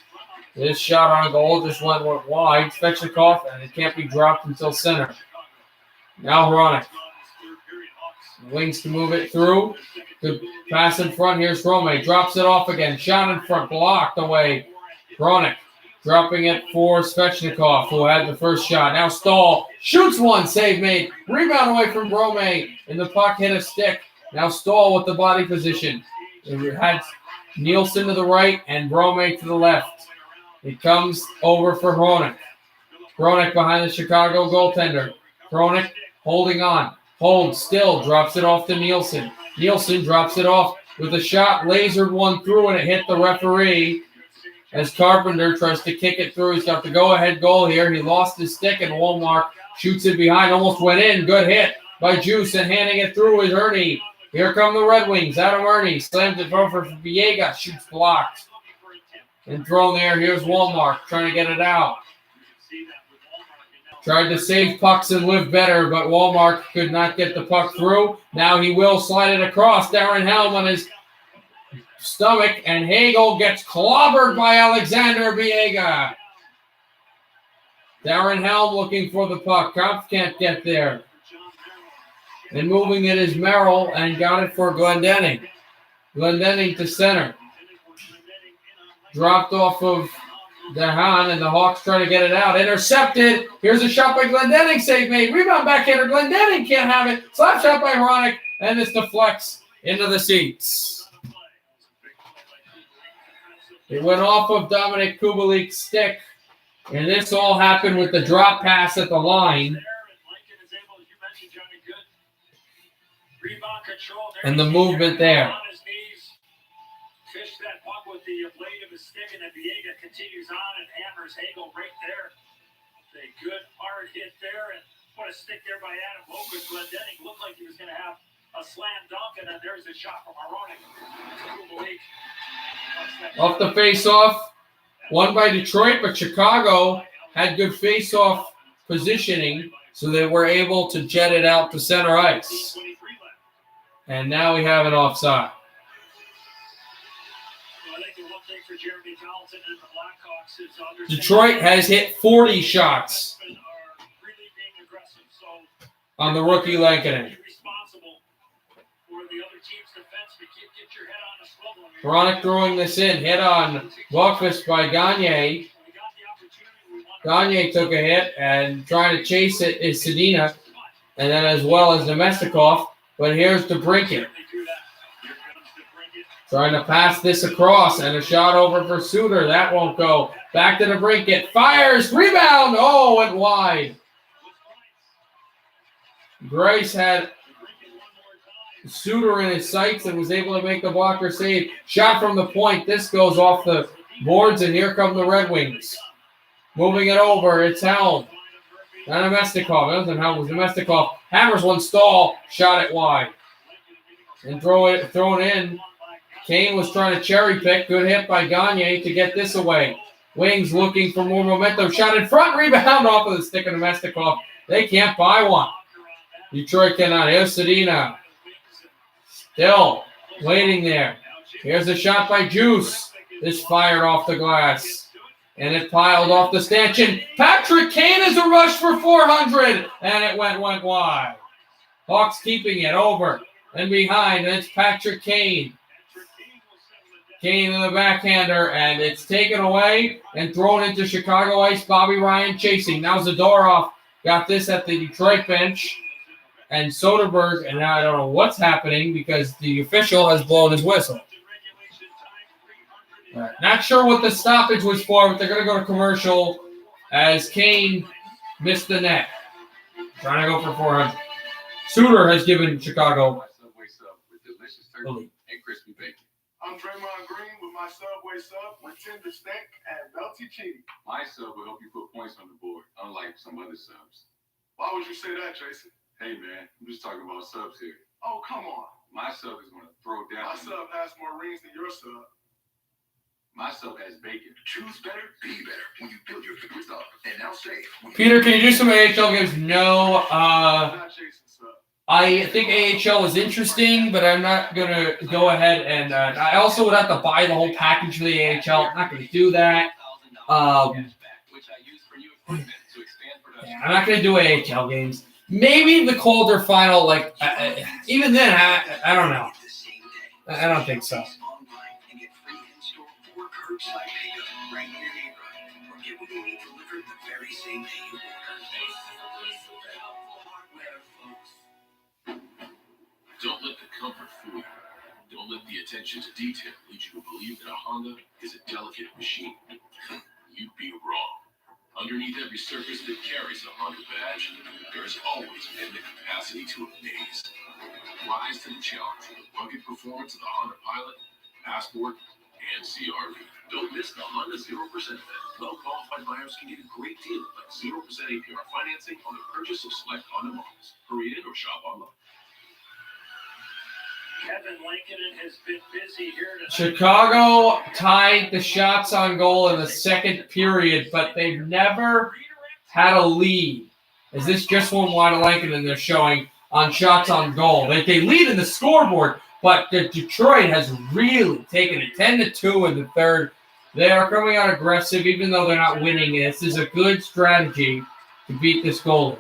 This shot on goal just went wide. Svechnikov, and it can't be dropped until center. Now Hronek. Wings to move it through. Good pass in front. Here's Rome. Drops it off again. Shot in front. Blocked away. Hronek dropping it for Svechnikov, who had the first shot. Now Stahl shoots one. Save made. Rebound away from Rome. And the puck hit a stick. Now Stahl with the body position. It had Nielsen to the right and Brome to the left. It comes over for Hronek. Hronek behind the Chicago goaltender. Hronek holding on. Holds still. Drops it off to Nielsen. Nielsen drops it off with a shot. Lasered one through and it hit the referee as Carpenter tries to kick it through. He's got the go-ahead goal here. He lost his stick and Walmart shoots it behind. Almost went in. Good hit by Juice and handing it through is Ernie. Here come the Red Wings. Adam Ernie slams it over for Villegas. Shoots blocked. And thrown there. Here's Walmart trying to get it out. Tried to save pucks and live better, but Walmart could not get the puck through. Now he will slide it across. Darren Helm on his stomach, and Hagel gets clobbered by Alexander Biega. Darren Helm looking for the puck. Kopf can't get there. And moving it is Merrill, and got it for Glendening. Glendening to center. Dropped off of Dahan, and the Hawks try to get it out. Intercepted. Here's a shot by Glendening. Save made. Rebound backhander. Glendening can't have it. Slap shot by Hronik, and this deflects into the seats. It went off of Dominic Kubelik's stick, and this all happened with the drop pass at the line. And the movement there. Fish that puck with the blade of his stick, and then Biega continues on and hammers Hagel right there. A good hard hit there, and what a stick there by Adam Bogus. Glendening looked like he was going to have a slam dunk, and then there's a shot from Hronik. Off the face-off, won by Detroit, but Chicago had good face-off positioning, so they were able to jet it out to center ice. And now we have an offside. Detroit has hit 40 shots on the rookie Lankinen. Hronik throwing this in. Hit on Buckfist by Gagne. Gagne took a hit, and trying to chase it is Sedina, and then as well as Nemestikov. But here's DeBrincat. Trying to pass this across, and a shot over for Suter. That won't go. Back to DeBrincat. Fires. Rebound. Oh, went wide. Grace had Suter in his sights and was able to make the blocker save. Shot from the point. This goes off the boards, and here come the Red Wings. Moving it over. It's Helm. Not Nemestikov. It wasn't Helm. It was Nemestikov. Hammers one stall. Shot it wide. And thrown in. Kane was trying to cherry pick. Good hit by Gagne to get this away. Wings looking for more momentum. Shot in front. Rebound off of the stick of Nemestikov. They can't buy one. Detroit cannot. Here's Sedina. Still waiting there. Here's a shot by Juice. This fired off the glass. And it piled off the stanchion. Patrick Kane is a rush for 400. And it went wide. Hawks keeping it over and behind. And it's Patrick Kane. Kane in the backhander, and it's taken away and thrown into Chicago ice. Bobby Ryan chasing. Now Zadorov got this at the Detroit bench. And Soderberg, and now I don't know what's happening because the official has blown his whistle. Not sure what the stoppage was for, but they're going to go to commercial as Kane missed the net. Trying to go for 400. Suter has given Chicago the lead. And crispy bacon. I'm Draymond Green with my Subway sub with tender steak and melty cheese. My sub will help you put points on the board, unlike some other subs. Why would you say that, Jason? Hey, man, I'm just talking about subs here. Oh, come on. My sub is going to throw down. My sub has more rings than your sub. My sub has bacon. Choose better, be better when you build your favorite sub. And now save. Peter, can you do some AHL games? No. Not Jason's sub. I think AHL is interesting, but I'm not going to go ahead and I also would have to buy the whole package for the AHL. I'm not going to do that. I'm not going to do AHL games. Maybe the Calder final, like, even then, I don't know. I don't think so. Don't let the comfort fool you. Don't let the attention to detail lead you to believe that a Honda is a delicate machine. You'd be wrong. Underneath every surface that carries a Honda badge, there has always been the capacity to amaze. Rise to the challenge with the rugged performance of the Honda Pilot, Passport, and CR-V. Don't miss the Honda 0% bet. Well-qualified buyers can get a great deal like 0% APR financing on the purchase of select Honda models. Hurry in or shop online. Kevin Lankinen has been busy here tonight. Chicago tied the shots on goal in the second period, but they've never had a lead As this just won't want to Lincoln, and they're showing on shots on goal. They lead in the scoreboard, but Detroit has really taken it 10-2 in the third. They are coming out aggressive, even though they're not winning. This is a good strategy to beat this goalie.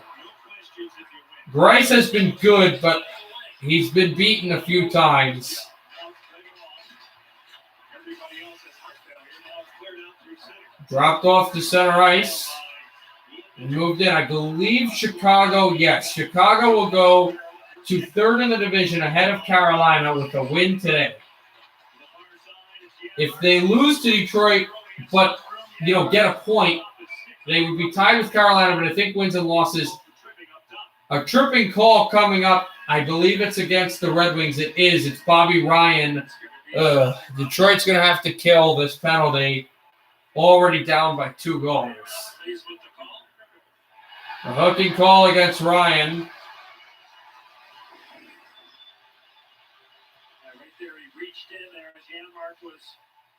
Grice has been good, but he's been beaten a few times. Dropped off to center ice and moved in. I believe Chicago, yes. Chicago will go to third in the division ahead of Carolina with a win today. If they lose to Detroit, but get a point, they would be tied with Carolina, but I think wins and losses. A tripping call coming up. I believe it's against the Red Wings. It is. It's Bobby Ryan. Detroit's going to have to kill this penalty. Already down by 2 goals. A hooking call against Ryan.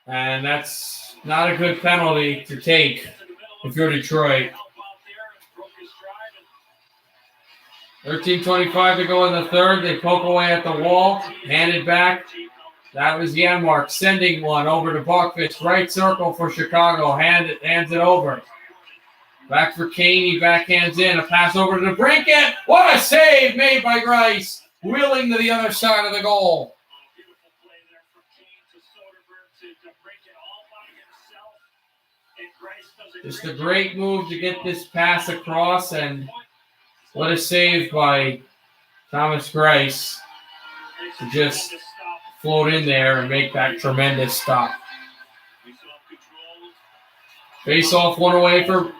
And that's not a good penalty to take if you're Detroit. 13:25 to go in the third. They poke away at the wall. Hand it back. That was Janmark sending one over to Buckfist. Right circle for Chicago. Hands it over. Back for Kane. He backhands in. A pass over to DeBrincat. What a save made by Grice. Wheeling to the other side of the goal. Just a great move to get this pass across, and what a save by Thomas Grice to just float in there and make that tremendous stop. Face off one away for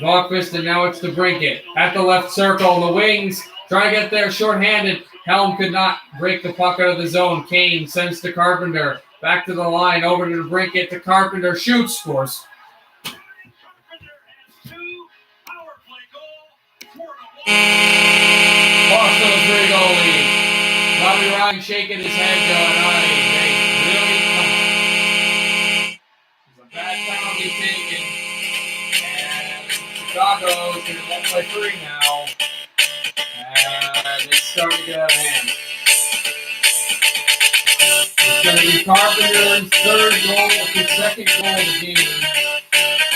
Buckfist, and now it's DeBrincat at the left circle. The wings trying to get there shorthanded. Helm could not break the puck out of the zone. Kane sends to Carpenter. Back to the line, over to DeBrincat to Carpenter. Shoots, scores. Boston 3-goal lead. Bobby Ryan shaking his head going, they really come on. It's a bad penalty taken. And Chicago is going to win by 3 now. And it's starting to get out of hand. It's going to be Carpenter's 3rd goal, his 2nd goal of the game.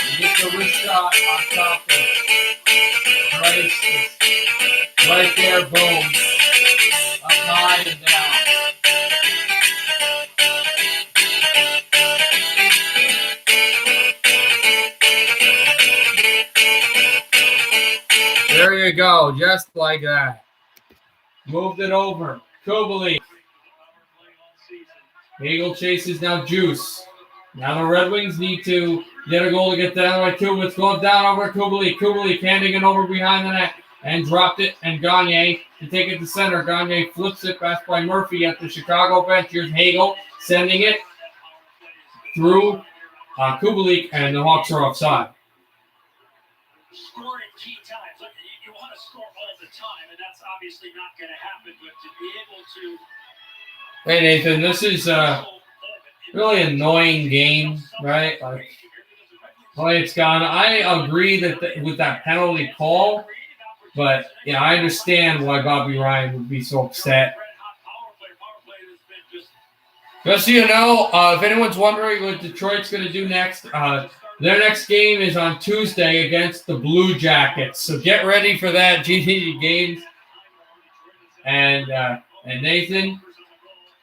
He gets a wrist shot on top of Grice. Right there, boom. Up high and down. There you go, just like that. Moved it over. Kubalik. Eagle chases now Juice. Now the Red Wings need to get a goal to get down by 2. It's going down over Kubalik. Kubalik handing it over behind the net. And dropped it, and Gagne to take it to center. Gagne flips it back by Murphy at the Chicago bench. Here's Hagel sending it through Kubalik, and the Hawks are offside. Scoring key times. Look, you want to score all the time, and that's obviously not going to happen. But to be able to. Hey Nathan, this is a really annoying game, right? Like, play it's gone. I agree that with that penalty call. But, yeah, I understand why Bobby Ryan would be so upset. Just so you know, if anyone's wondering what Detroit's going to do next, their next game is on Tuesday against the Blue Jackets. So get ready for that, GTD Games. And Nathan,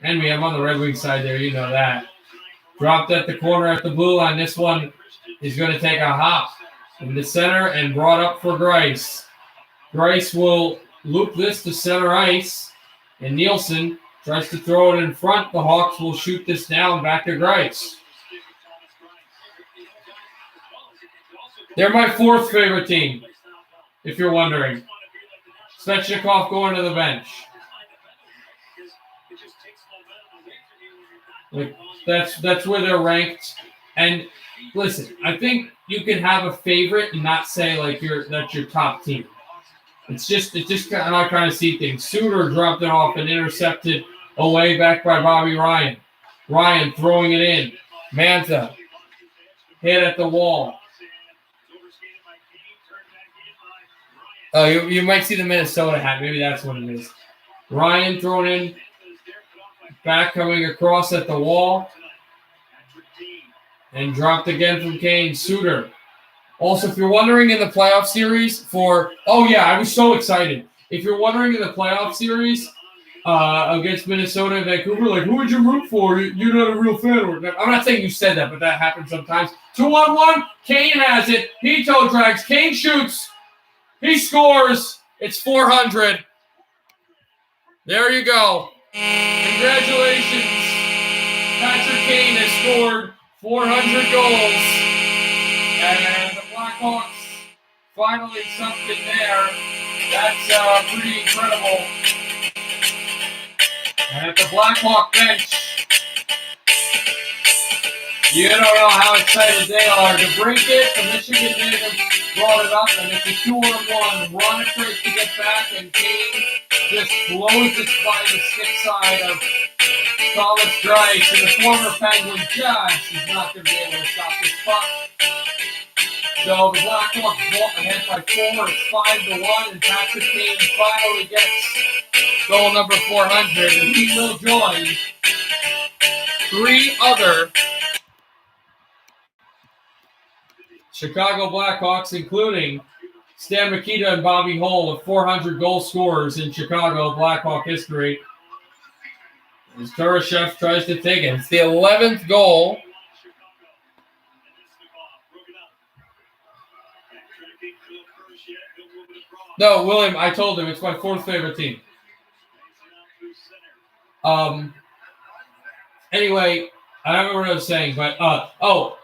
and me, I'm on the Red Wings side there, you know that. Dropped at the corner at the blue line. This one is going to take a hop in the center and brought up for Grice. Grice will loop this to center ice, and Nielsen tries to throw it in front. The Hawks will shoot this down back to Grice. They're my 4th favorite team, if you're wondering. Svechnikov going to the bench. Like, that's where they're ranked. And listen, I think you can have a favorite and not say like that's your top team. It's just kind of not trying to see things. Suter dropped it off and intercepted away back by Bobby Ryan. Ryan throwing it in. Mantha hit at the wall. Oh, you might see the Minnesota hat. Maybe that's what it is. Ryan thrown in. Back coming across at the wall. And dropped again from Kane. Suter. Also, if you're wondering in the playoff series oh yeah, I was so excited. If you're wondering in the playoff series against Minnesota and Vancouver, like, who would you root for? You're not a real fan. I'm not saying you said that, but that happens sometimes. 2-on-1, Kane has it. He toe drags. Kane shoots. He scores. It's 400. There you go. Congratulations. Patrick Kane has scored 400 goals. And the Blackhawks finally something there. That's pretty incredible. And at the Blackhawk bench, you don't know how excited they are to break it. The Michigan native brought it up, and it's a 2-on-1. Ron tries to get back, and Kane just blows it by the stick side of Thomas Grice, and the former Penguin just is not going to be able to stop this puck. So the Blackhawks walk ahead by 4. It's 5-1, and Patrick Kane finally gets goal number 400, and he will join 3 other Chicago Blackhawks, including Stan Mikita and Bobby Hull, of 400 goal scorers in Chicago Blackhawk history. As Turashev tries to take it. It's the 11th goal. No, William, I told him it's my 4th favorite team. Anyway, I don't remember what I was saying, but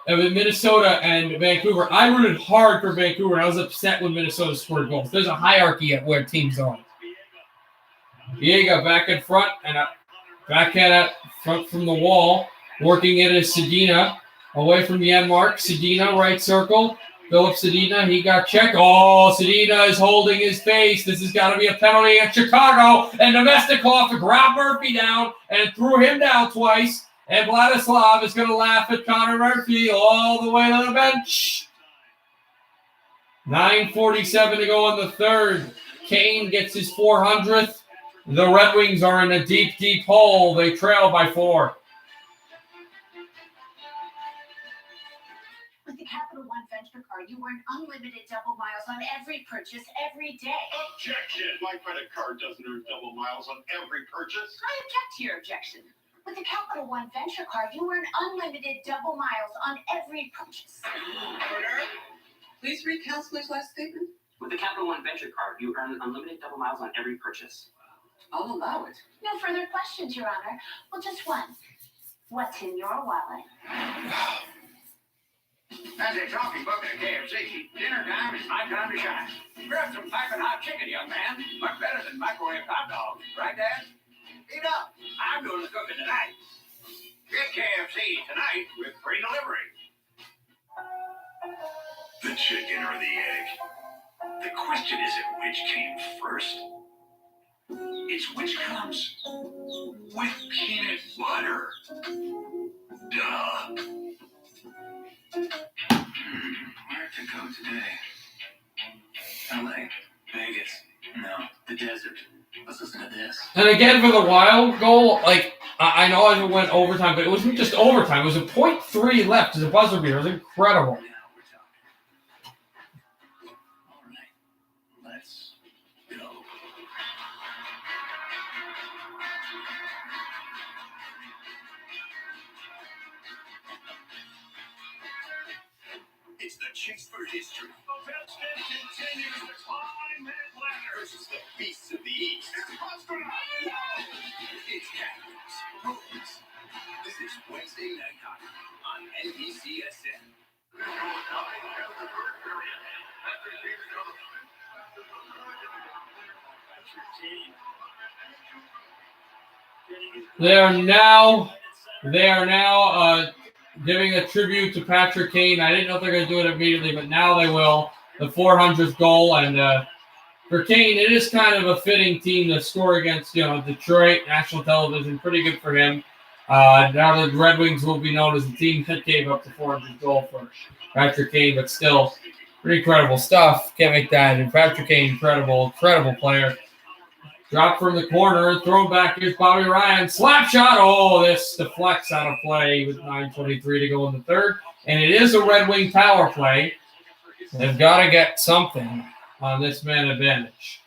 Minnesota and Vancouver. I rooted hard for Vancouver, and I was upset when Minnesota scored goals. There's a hierarchy at where teams are. Viega back in front and backhand front from the wall, working it as Sedina away from Janmark. Sedina right circle. Philip Sedina, he got checked. Oh, Sedina is holding his face. This has got to be a penalty at Chicago. And Nemestikov grabbed Murphy down and threw him down twice. And Vladislav is going to laugh at Connor Murphy all the way to the bench. 9:47 to go in the third. Kane gets his 400th. The Red Wings are in a deep, deep hole. They trail by 4. With the Capital One Venture Card, you earn unlimited double miles on every purchase every day. Objection! My credit card doesn't earn double miles on every purchase. I object to your objection. With the Capital One Venture Card, you earn unlimited double miles on every purchase. Order. Please read Counselor's last statement. With the Capital One Venture Card, you earn unlimited double miles on every purchase. I'll allow it. No further questions, Your Honor. Well, just one. What's in your wallet? As they're talking about the KFC, dinner time is my time to shine. Grab some piping hot chicken, young man. Much better than microwave hot dogs. Right, Dad? Eat up. I'm doing the cooking tonight. Get KFC tonight with free delivery. The chicken or the egg? The question isn't which came first. It's which comes with peanut butter. Duh. Where to go today? LA, Vegas, no, the desert. Let's listen to this. And again, for the Wild goal, like, I know it went overtime, but it wasn't just overtime. It was a .3 left as a buzzer beater. It was incredible. Let's go. It's the chase for history. Ovechkin continues to climb that ladder. Versus the beasts of the East. It's Pastrnak. It's Capitals. Bruins. This is Wednesday Night Hockey on NBCSN. They are now giving a tribute to Patrick Kane. I didn't know if they're going to do it immediately, but now they will. The 400th goal, and for Kane, it is kind of a fitting team to score against. Detroit, national television, pretty good for him. Now the Red Wings will be known as the team that gave up the 400th goal for Patrick Kane, but still, Pretty incredible stuff. Can't make that. And Patrick Kane, incredible player. Drop from the corner, throw back. Here's Bobby Ryan. Slap shot. Oh, this deflects out of play with 9:23 to go in the third. And it is a Red Wing power play. They've got to get something on this man advantage.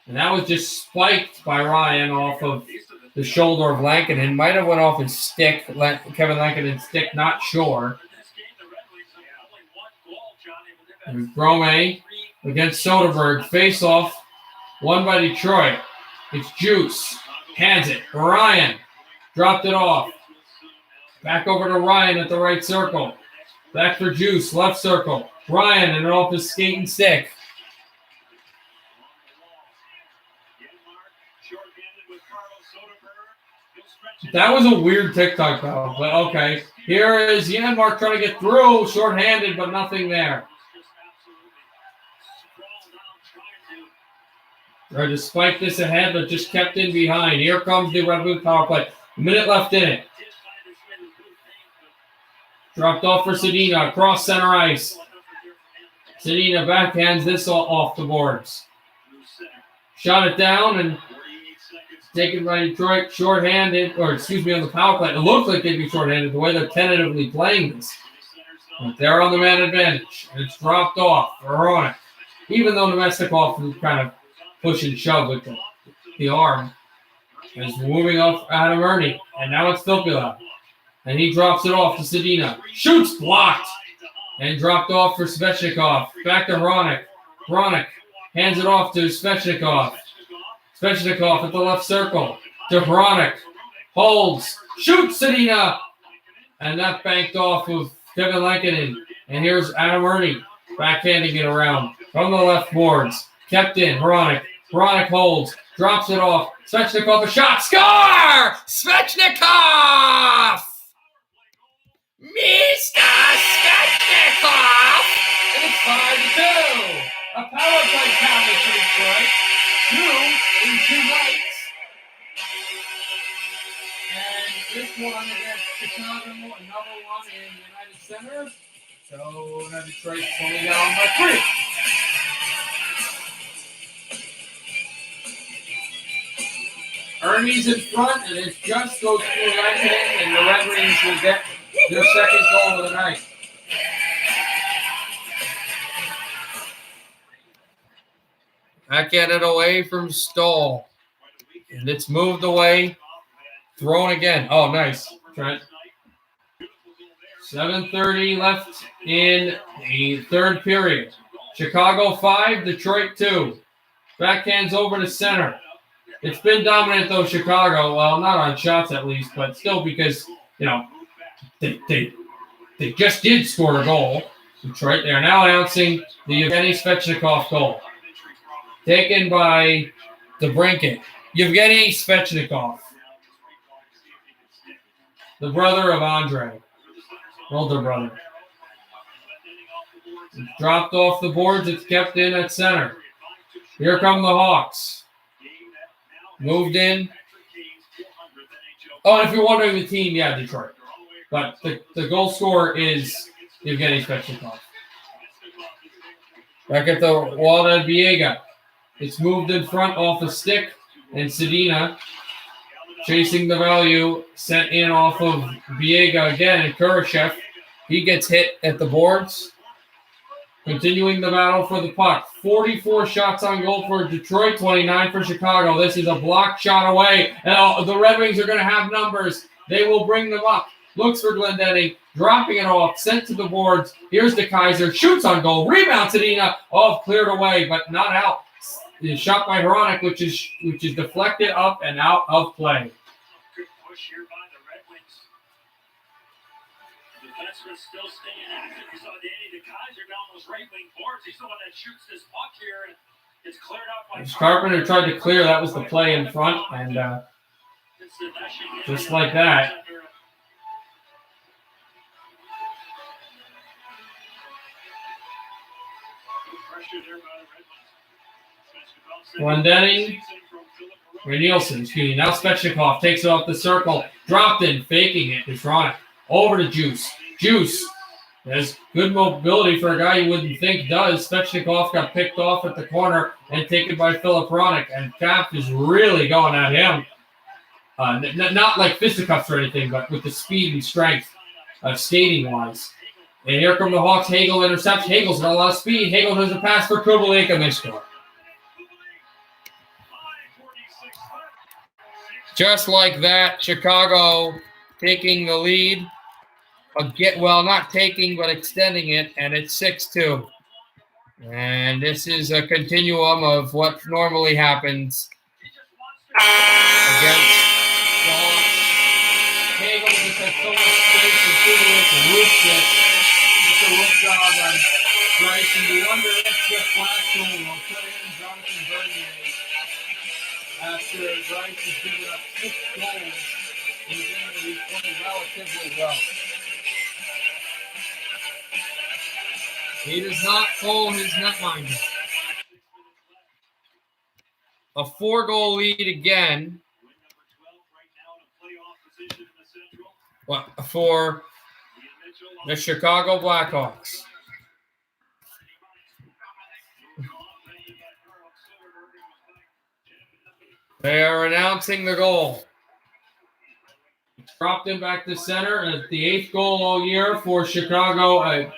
And that was just spiked by Ryan off of the shoulder of Lankinen. Might have went off his stick, Kevin Lankinen's stick, not sure. And Brome against Soderberg. Face off. Won by Detroit. It's Juice. Hands it. Ryan. Dropped it off. Back over to Ryan at the right circle. Back for Juice. Left circle. Ryan and off his skating stick. That was a weird TikTok though, but okay. Here is Janmark trying to get through. Short-handed, but nothing there. Tried to spike this ahead, but just kept in behind. Here comes the Red Wing power play. A minute left in it. Dropped off for Sedina. Across center ice. Sedina backhands this off the boards. Shot it down and taken by Detroit. Short-handed, or excuse me, on the power play. It looks like they'd be short-handed the way they're tentatively playing this. But they're on the man advantage. It's dropped off. Veronic. Even though Nemestikov is kind of push and shove with the arm. And it's moving off Adam Ernie. And now it's Filppula. And he drops it off to Sedina. Shoots, blocked. And dropped off for Svechnikov. Back to Hronek. Hronek hands it off to Svechnikov. Svechnikov at the left circle. To Hronek. Holds. Shoots Sedina. And that banked off of Kevin Lankinen. And here's Adam Ernie backhanding it around from the left boards. Kept in. Hronek. Hronek holds. Drops it off. Svechnikov a shot. Score! Svechnikov! Mr. Svechnikov! And it's 5-2. A power play counter for Detroit. 2 in 2 nights. And this one against Chicago, another one in United Center. So now Detroit's only down by 3. Ernie's in front, and it just goes through Lankinen, and the Red Wings will get their second goal of the night. Back at it away from Stahl. And it's moved away. Thrown again. Oh, nice. Trent. 7:30 left in the third period. Chicago 5, Detroit 2. Backhands over to center. It's been dominant, though, Chicago. Well, not on shots, at least, but still because, you know, they just did score a goal. Detroit, they are now announcing the Yevgeny Svechnikov goal. Taken by DeBrincat. Yevgeny Svechnikov. The brother of Andre. Older brother. It's dropped off the boards. It's kept in at center. Here come the Hawks. Moved in. Oh, and if you're wondering the team, yeah, Detroit. But the goal scorer is Yevgeny Svechnikov. Back at the Walter Viega. It's moved in front off the stick. And Sedina chasing the value. Sent in off of Viega again. And Kurashev, he gets hit at the boards. Continuing the battle for the puck. 44 shots on goal for Detroit, 29 for Chicago. This is a blocked shot away. And the Red Wings are going to have numbers. They will bring them up. Looks for Glendening, dropping it off, sent to the boards. Here's the Kaiser, shoots on goal, rebounds Sedina. Oh, cleared away, but not out. It's shot by Hronek, which is deflected up and out of play. Good push here by the Red Wings. The defenseman still staying active. We saw Danny the Kaiser down those right wing boards. He's the one that shoots this puck here, and it's cleared out by Carpenter tried to clear. That was the play in front, and just like that. Glendening, Nielsen, excuse me. Now Svechnikov takes it off the circle. Dropped in, faking it. It's Ronick. Over to Juice. Juice Has good mobility for a guy you wouldn't think does. Svechnikov got picked off at the corner and taken by Philip Ronick, and Cap is really going at him. Not like fisticuffs or anything, but with the speed and strength skating-wise. And here come the Hawks. Hagel intercepts. Hagel's got a lot of speed. Hagel does a pass for Kubalik, and they score. Just like that, Chicago taking the lead. Not taking, but extending it, and it's 6-2. And this is a continuum of what normally happens against the Hawks. Hagel just had so much space and Kubalik roofed it. Just a roof job on Bryce, and you wonder if Jeff Blackstone will put in Jonathan Bernier after Bryce has given up 6 goals in the game that he's playing relatively well. He does not pull his netminder. A 4-goal lead again. For the Chicago Blackhawks. They are announcing the goal. Dropped him back to center, and it's the 8th goal all year for Chicago.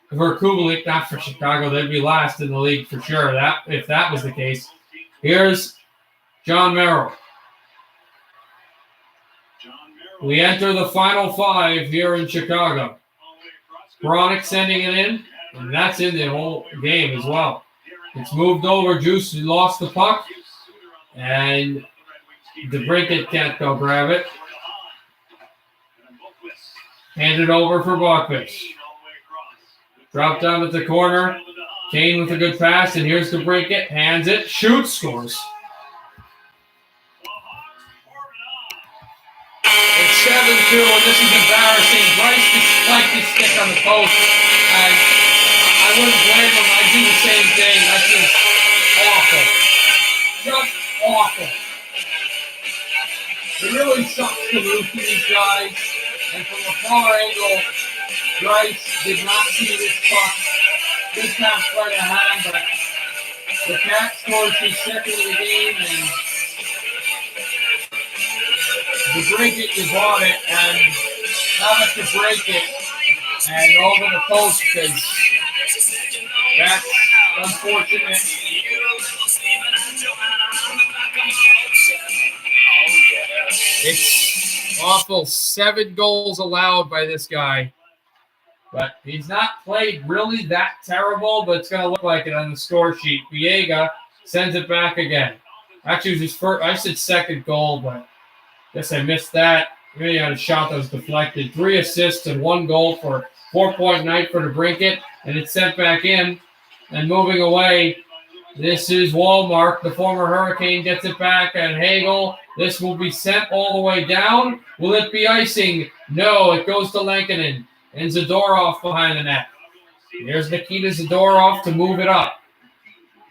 For Kubalik, not for Chicago. They'd be last in the league for sure. If that was the case. Here's John Merrill. We enter the final 5 here in Chicago. Bronick sending it in, and that's in the whole game as well. It's moved over. Juice lost the puck, and DeBrincat can't go grab it. Hand it over for Buckfish. Drop down at the corner. Kane with a good pass, and here's DeBrincat. Hands it, shoots, scores. It's 7-2, and this is embarrassing. Bryce just spiked his stick on the post, and I wouldn't blame him. I'd do the same thing. That's just awful. Just awful. It really sucks to lose to these guys, and from a far angle, Bryce did not see this puck. This time quite a hand, but the Cat scores his second of the game, and DeBrincat is on it, and how much to break it, and over the post, because that's unfortunate. It's awful. 7 goals allowed by this guy. But he's not played really that terrible, but it's going to look like it on the score sheet. Viega sends it back again. Actually, it was his first. I said second goal, but I guess I missed that. Really had a shot that was deflected. 3 assists and 1 goal for 4-point night for DeBrincat, and it's sent back in. And moving away, this is Walmart. The former Hurricane gets it back, and Hagel. This will be sent all the way down. Will it be icing? No, it goes to Lankinen. And Zadorov behind the net. There's Nikita Zadorov to move it up.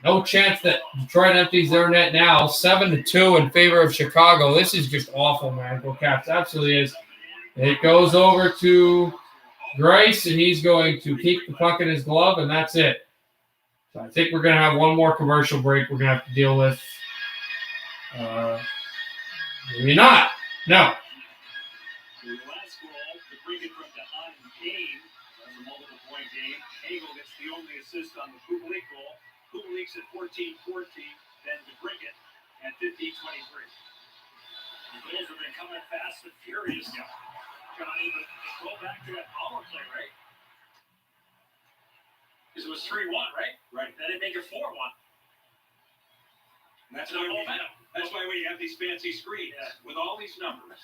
No chance that Detroit empties their net now. 7-2 in favor of Chicago. This is just awful, man. Go Caps. Absolutely is. It goes over to Grace, and he's going to keep the puck in his glove, and that's it. So I think we're going to have one more commercial break we're going to have to deal with. Maybe not. No. Hagel gets the only assist on the Kubalik goal. Kubalik's at 14-14, then DeBrincat at 15-23. The goals have been coming fast and furious now. Johnny, but go back to that power play, right? Because it was 3-1, right? Right. Then they make it 4-1. And that's no momentum. That's why we have these fancy screens with all these numbers.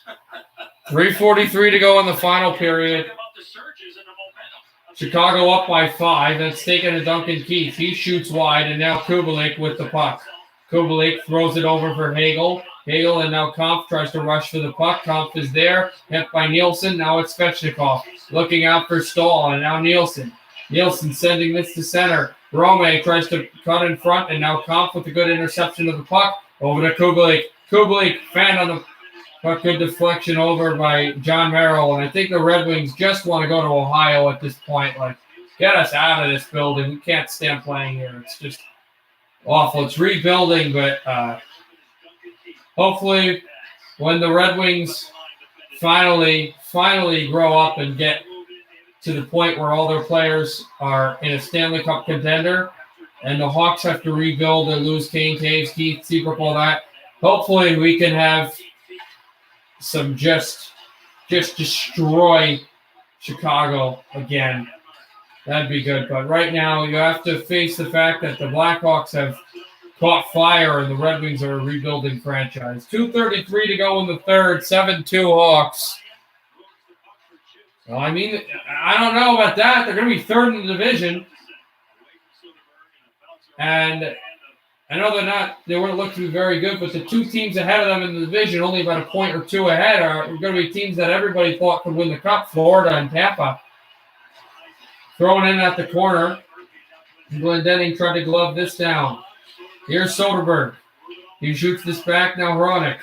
3:43 to go in the final period. Talk about the surges and the momentum. Chicago up by 5. That's taken to Duncan Keith. He shoots wide, and now Kubalik with the puck. Kubalik throws it over for Hagel. Hagel, and now Kampf tries to rush for the puck. Kampf is there. Hit by Nielsen. Now it's Svechnikov. Looking out for Stahl, and now Nielsen. Nielsen sending this to center. Rome tries to cut in front, and now Kampf with a good interception of the puck. Over to Kubalik. Kubalik, fan on the But good deflection over by John Merrill. And I think the Red Wings just want to go to Ohio at this point. Like, get us out of this building. We can't stand playing here. It's just awful. It's rebuilding, but hopefully when the Red Wings finally grow up and get to the point where all their players are in a Stanley Cup contender and the Hawks have to rebuild and lose Kane, Taves, Keith, Seabrook, all that, hopefully we can have some just destroy Chicago again. That'd be good. But right now you have to face the fact that the Blackhawks have caught fire and the Red Wings are a rebuilding franchise. 2:33 to go in the third, 7-2 Hawks. Well, I mean, I don't know about that. They're going to be third in the division. And I know they weren't looking very good, but the two teams ahead of them in the division, only about a point or two ahead, are going to be teams that everybody thought could win the Cup, Florida and Tampa. Thrown in at the corner. Glendening tried to glove this down. Here's Soderberg. He shoots this back. Now Hronek.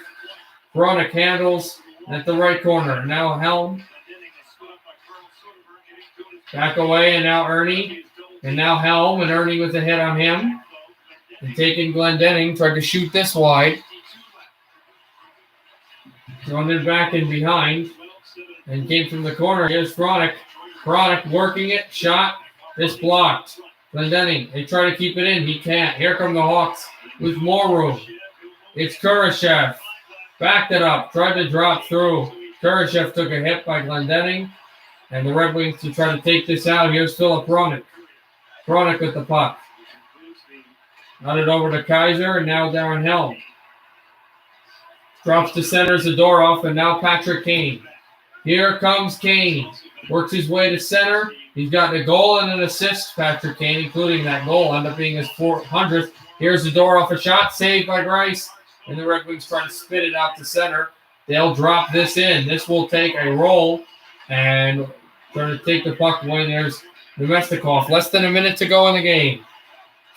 Hronek handles at the right corner. Now Helm. Back away, and now Ernie. And now Helm, and Ernie with a hit on him. And taking Glendening, tried to shoot this wide. Thrown it back in behind. And came from the corner. Here's Hronek. Hronek working it. Shot. This blocked. Glendening, they try to keep it in. He can't. Here come the Hawks with more room. It's Kurashev. Backed it up. Tried to drop through. Kurashev took a hit by Glendening. And the Red Wings to try to take this out. Here's Philip Hronek. Hronek with the puck. Got it over to Kaiser, and now Darren Helm. Drops to center Zadorov, and now Patrick Kane. Here comes Kane. Works his way to center. He's got a goal and an assist, Patrick Kane, including that goal. End up being his 400th. Here's Zadorov, a shot saved by Grice. And the Red Wings try to spit it out to center. They'll drop this in. This will take a roll. And trying to take the puck away. There's Nemestikov. Less than a minute to go in the game.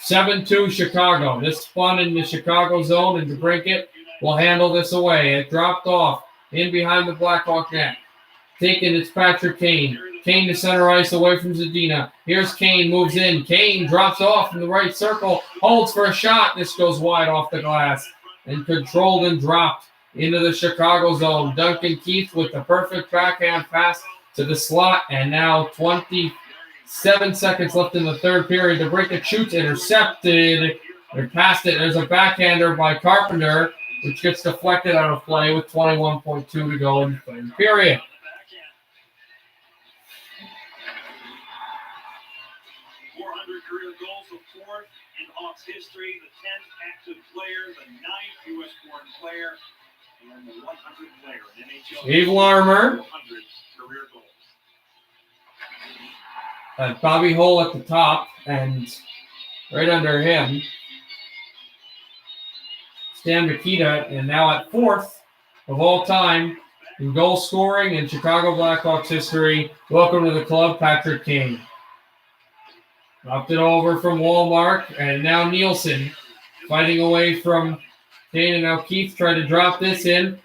7-2 Chicago. This spun in the Chicago zone, and DeBrincat will handle this away. It dropped off in behind the Blackhawk net. Taking it's Patrick Kane. Kane to center ice away from Zadina. Here's Kane, moves in. Kane drops off in the right circle, holds for a shot. This goes wide off the glass and controlled and dropped into the Chicago zone. Duncan Keith with the perfect backhand pass to the slot, and now 27 seconds left in the third period. DeBrincat shoots, intercepted. They're past it. There's a backhander by Carpenter, which gets deflected out of play with 21.2 to go in the third period. History, the 10th active player, the 9th U.S.-born player, and the 100th player in NHL. Steve Larmer. 100 career goals. Bobby Hull at the top, and right under him, Stan Mikita, and now at fourth of all time in goal scoring in Chicago Blackhawks history. Welcome to the club, Patrick Kane. Dropped it over from Wallmark, and now Nielsen fighting away from Kane, and now Keith tried to drop this in.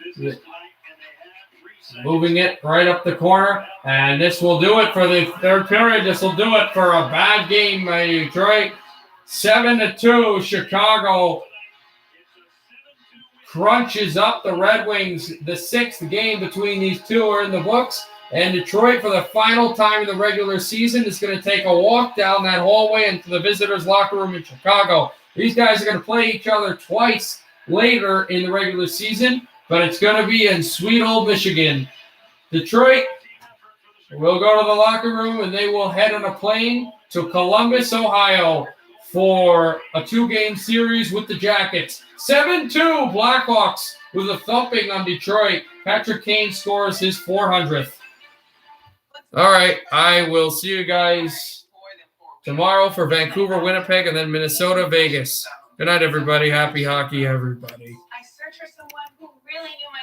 Moving it right up the corner, and this will do it for the third period. This will do it for a bad game by Detroit. 7-2, Chicago crunches up the Red Wings. The sixth game between these two are in the books. And Detroit, for the final time in the regular season, is going to take a walk down that hallway into the visitors' locker room in Chicago. These guys are going to play each other twice later in the regular season, but it's going to be in sweet old Michigan. Detroit will go to the locker room, and they will head on a plane to Columbus, Ohio, for a two-game series with the Jackets. 7-2 Blackhawks with a thumping on Detroit. Patrick Kane scores his 400th. All right, I will see you guys tomorrow for Vancouver, Winnipeg, and then Minnesota, Vegas. Good night, everybody. Happy hockey, everybody. I searched for someone who really knew my